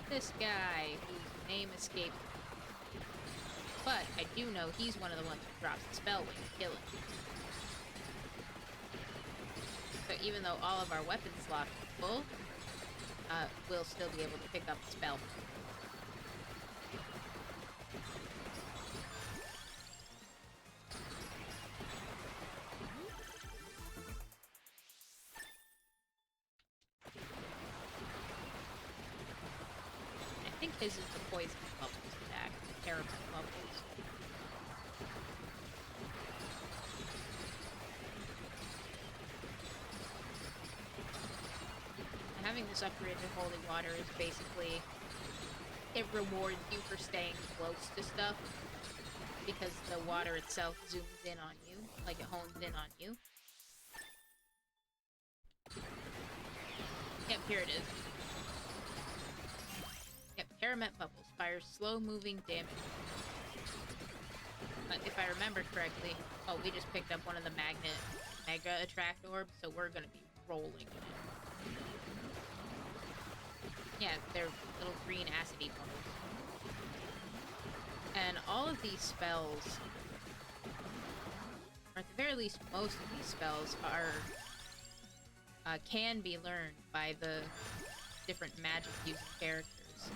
This guy, whose name escaped me. But I do know he's one of the ones who drops the spell when you kill him. So even though all of our weapon slots are full, we'll still be able to pick up the spell. I think his is the poison bubbles attack, the caramel bubbles. Having this upgraded holy water is basically, it rewards you for staying close to stuff because the water itself zooms in on you, like it hones in on you. Yep, here it is. Yep, Karamet Bubbles fires slow-moving damage. If I remember correctly, we just picked up one of the Mega Attract Orbs, so we're gonna be rolling in it. Yeah, they're little green acidy bubbles. And all of these spells, or at the very least most of these spells, can be learned by the different magic using characters.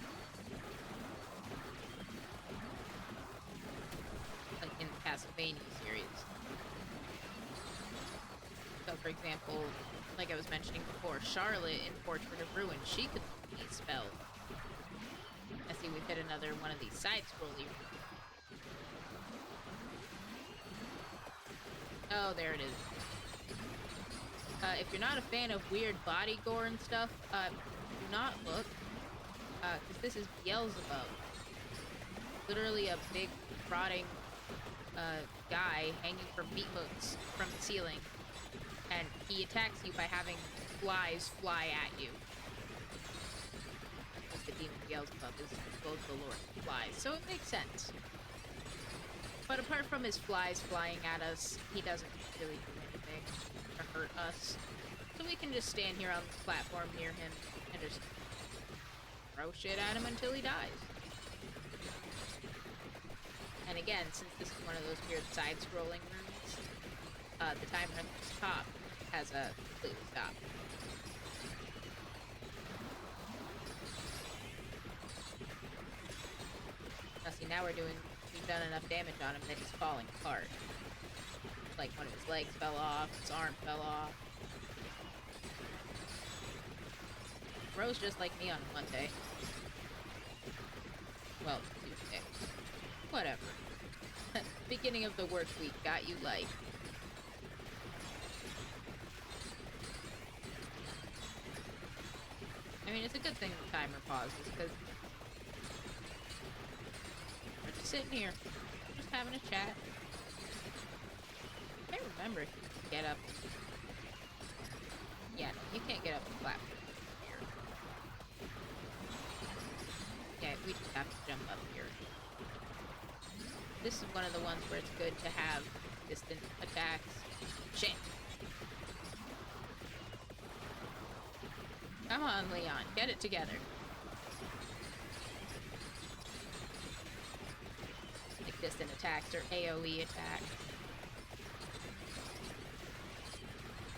like in the Castlevania series. So, for example, like I was mentioning before, Charlotte in Portrait of Ruin, she could be spelled. I see we've hit another one of these side-scrolly. Oh, there it is. If you're not a fan of weird body gore and stuff, do not look, because this is Beelzebub. Literally a big, rotting, guy hanging from meat hooks from the ceiling. And he attacks you by having flies fly at you. Because the demon Beelzebub is both the lord of flies, so it makes sense. But apart from his flies flying at us, he doesn't really do anything to hurt us. So we can just stand here on this platform near him and just throw shit at him until he dies. And again, since this is one of those weird side-scrolling rooms, the timer at the top has completely stopped. Now see, now we've done enough damage on him that he's falling apart. Like one of his legs fell off, his arm fell off. Rose just like me on a Monday. Well, Tuesday. Whatever. Beginning of the work week got you like. I mean, it's a good thing the timer pauses, because we're just sitting here, just having a chat. I can't remember if you can get up. Yeah, no, you can't get up the platform here. Yeah, we just have to jump up here. This is one of the ones where it's good to have distant attacks. Shit. Come on, Leon, get it together. Like distant attacks or AoE attacks.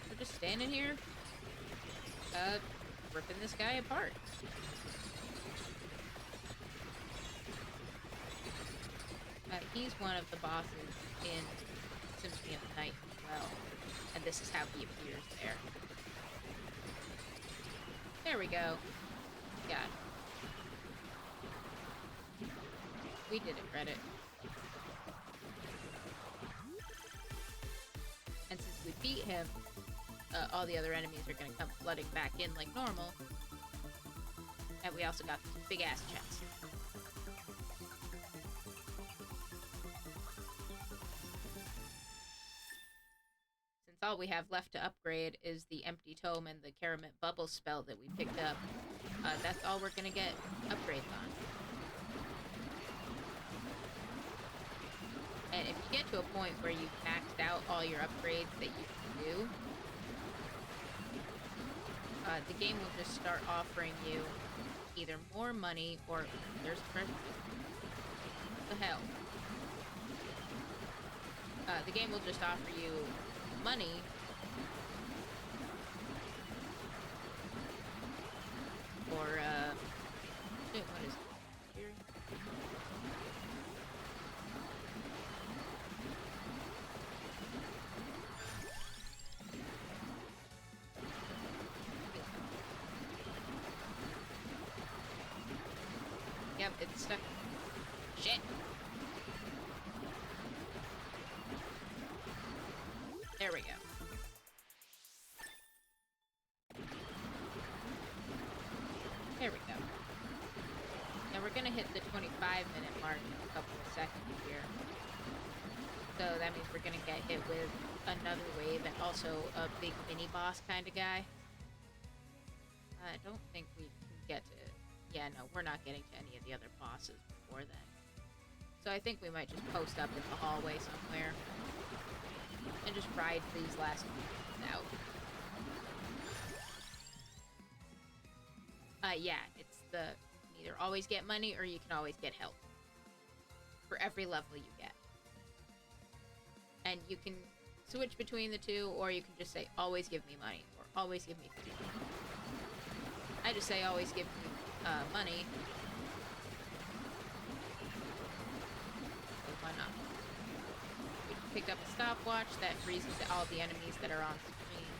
We're just standing here, ripping this guy apart. He's one of the bosses in Symphony of the Night as well, and this is how he appears there. There we go. Got it. We did it, Reddit. And since we beat him, all the other enemies are gonna come flooding back in like normal. And we also got this big-ass chest. All we have left to upgrade is the Empty Tome and the Karamit Bubble spell that we picked up. That's all we're gonna get upgrades on. And if you get to a point where you've maxed out all your upgrades that you can do, the game will just start offering you either more money or there's what the hell. The game will just offer you money or shit, what is it? Here? Yep, it's stuck. Shit. There we go. There we go. Now we're gonna hit the 25-minute mark in a couple of seconds here. So that means we're gonna get hit with another wave and also a big mini boss kind of guy. I don't think we can get to... Yeah, no, we're not getting to any of the other bosses before then. So I think we might just post up in the hallway somewhere and just ride these last few out. Yeah, it's the you can either always get money or you can always get health for every level you get. And you can switch between the two, or you can just say always give me money or always give me food. I just say always give me money. So why not? picked up a stopwatch that freezes all the enemies that are on screen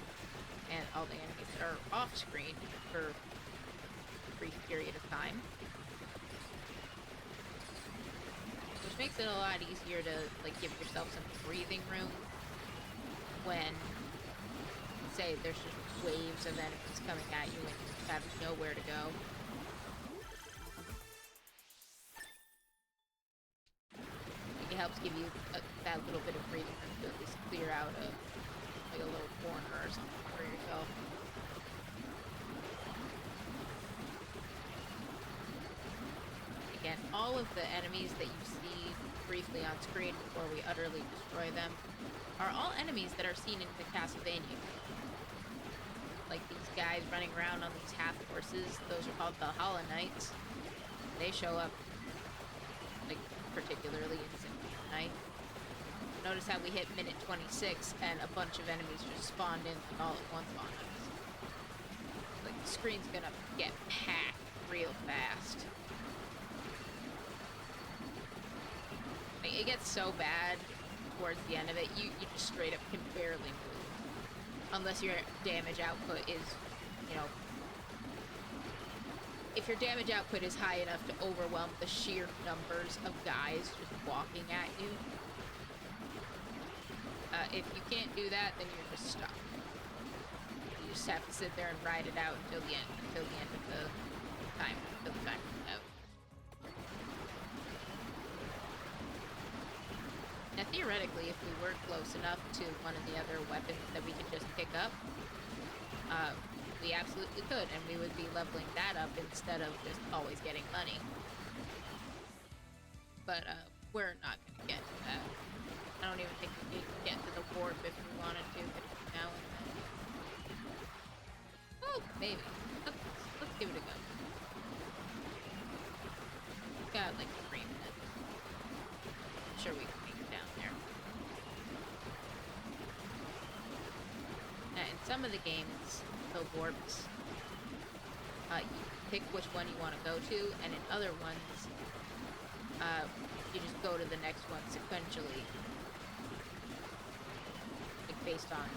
and all the enemies that are off screen for a brief period of time. Which makes it a lot easier to like give yourself some breathing room when, say, there's just waves of enemies coming at you and you have nowhere to go. It helps give you that little bit of breathing room to at least clear out like a little corner or something for yourself. Again, all of the enemies that you see briefly on screen before we utterly destroy them are all enemies that are seen in the Castlevania. Like these guys running around on these half horses, those are called the Hollow Knights. They show up like particularly in Symphony of the Night. Notice how we hit minute 26 and a bunch of enemies just spawned in like all at once on us. Like the screen's gonna get packed real fast. Like, it gets so bad towards the end of it, you just straight up can barely move. Unless your damage output is, you know, if your damage output is high enough to overwhelm the sheer numbers of guys just walking at you. If you can't do that, then you're just stuck. You just have to sit there and ride it out until the end of the time, until the time runs out. Now, theoretically, if we were close enough to one of the other weapons that we could just pick up, we absolutely could, and we would be leveling that up instead of just always getting money. But, we're not gonna get to that. I don't even think we could get to the warp if we wanted to, between now and then. Oh, maybe. Let's give it a go. Got, like, 3 minutes. I'm sure we can make it down there. In some of the games, the warps, you pick which one you want to go to, and in other ones, you just go to the next one sequentially, like based on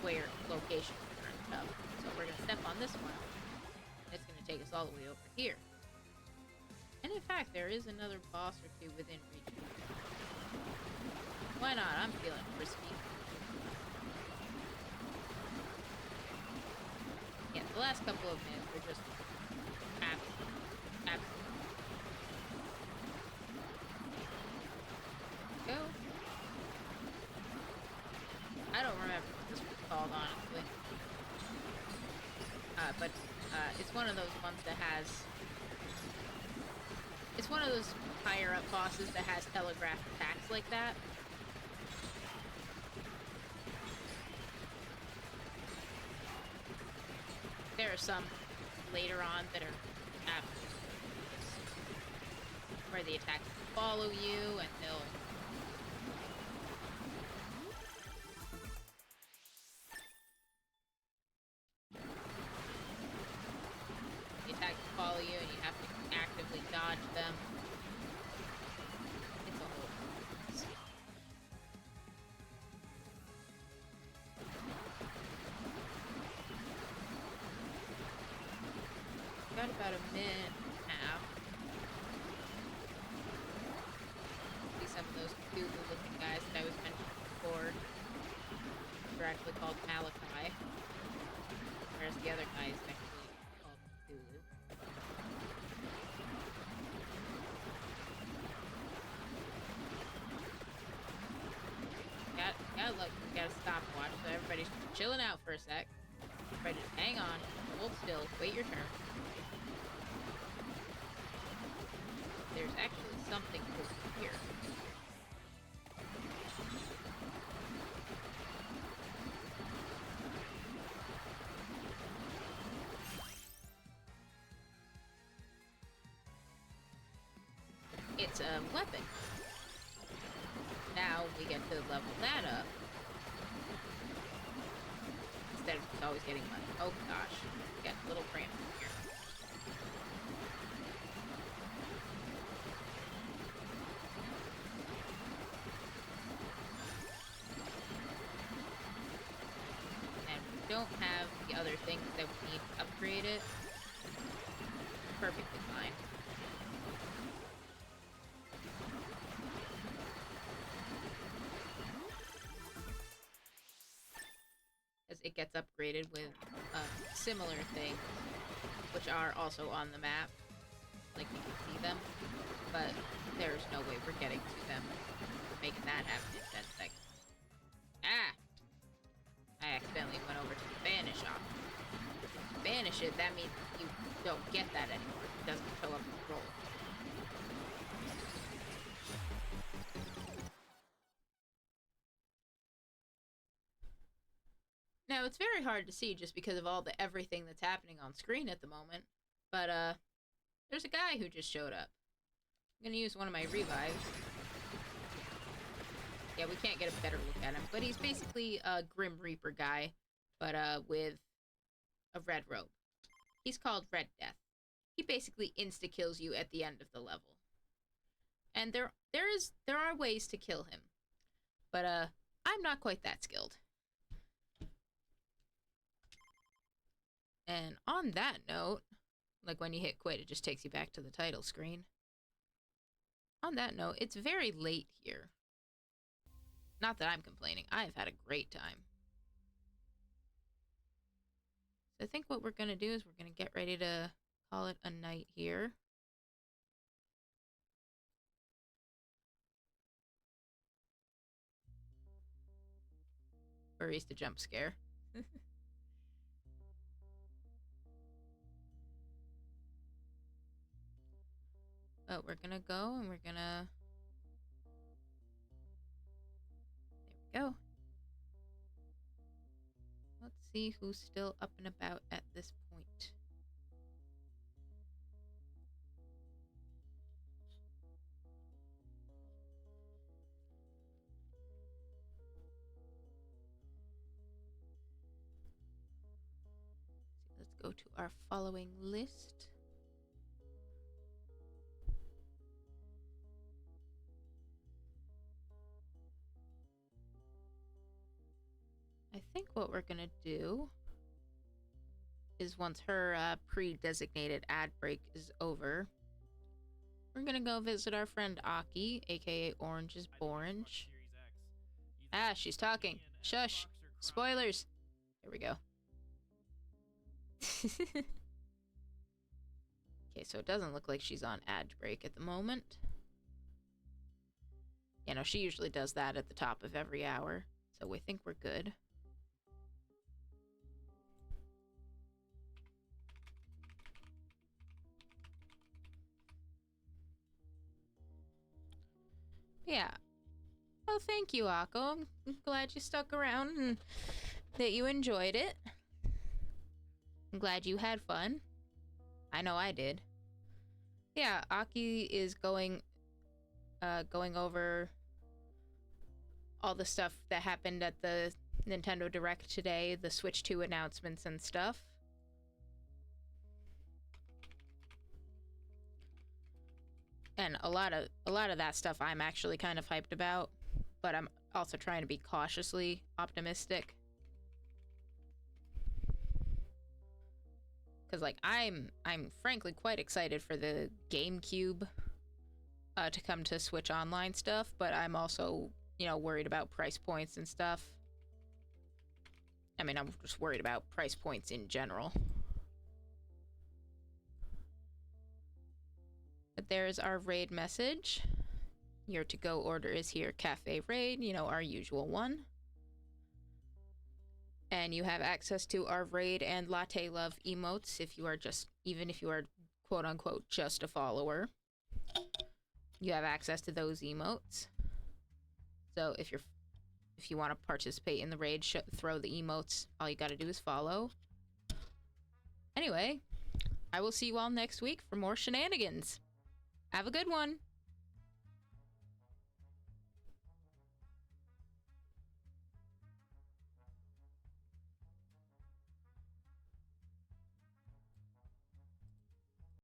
where location and stuff. So we're gonna step on this one. It's gonna take us all the way over here. And in fact, there is another boss or two within reach. Why not? I'm feeling frisky. Yeah, the last couple of minutes were just absolute. Go. I don't remember what this was called, honestly. But it's one of those ones that has... It's one of those higher up bosses that has telegraphed attacks like that. There are some later on that are absolutely where the attacks follow you and they'll follow you and you have to actively dodge them. It's a whole mess. Got about a minute and a half. See some of those Cthulhu looking guys that I was mentioning before. They're actually called Malachi. Whereas the other guy is actually called Cthulhu. Look, we got a stopwatch, so everybody's chilling out for a sec. Everybody just hang on, hold still, wait your turn. There's actually something over here. It's a weapon. Now we get to level that up. Instead of just always getting money. Oh gosh, we got a little cramped in here. don't have the other things that we need to upgrade it, perfectly fine. As it gets upgraded with similar things, which are also on the map, like you can see them, but there's no way we're getting to them. We're making that happen in 10 seconds. Ah! I accidentally went over to the banish option. If you banish it, that means you don't get that anymore. It doesn't show up in the roll. Now, it's very hard to see just because of all the everything that's happening on screen at the moment, but there's a guy who just showed up. I'm gonna use one of my revives. Yeah, we can't get a better look at him, but he's basically a Grim Reaper guy, but with a red robe. He's called Red Death. He basically insta-kills you at the end of the level. And there are ways to kill him, but I'm not quite that skilled. And on that note, like when you hit quit, it just takes you back to the title screen. On that note, it's very late here. Not that I'm complaining. I've had a great time. So I think what we're going to do is we're going to get ready to call it a night here. Worries the jump scare. But we're gonna go and we're gonna... There we go. Let's see who's still up and about at this point. Let's go to our following list. I think what we're gonna do is once her pre-designated ad break is over, we're gonna go visit our friend Aki, aka Orange is Borange. Ah, she's talking. Shush. Spoilers. There we go. Okay, so it doesn't look like she's on ad break at the moment. You know, she usually does that at the top of every hour, so we think we're good. Yeah. Well, thank you, Akko. I'm glad you stuck around and that you enjoyed it. I'm glad you had fun. I know I did. Yeah, Aki is going over all the stuff that happened at the Nintendo Direct today, the Switch 2 announcements and stuff. And a lot of that stuff I'm actually kind of hyped about, but I'm also trying to be cautiously optimistic. Cause like I'm frankly quite excited for the GameCube to come to Switch Online stuff, but I'm also, you know, worried about price points and stuff. I mean, I'm just worried about price points in general. But there's our raid message. Your to-go order is here, Café Raid, you know, our usual one. And you have access to our raid and latte love emotes if you are even if you are quote-unquote just a follower. You have access to those emotes. So if you want to participate in the raid, throw the emotes. All you gotta do is follow. Anyway, I will see you all next week for more shenanigans. Have a good one.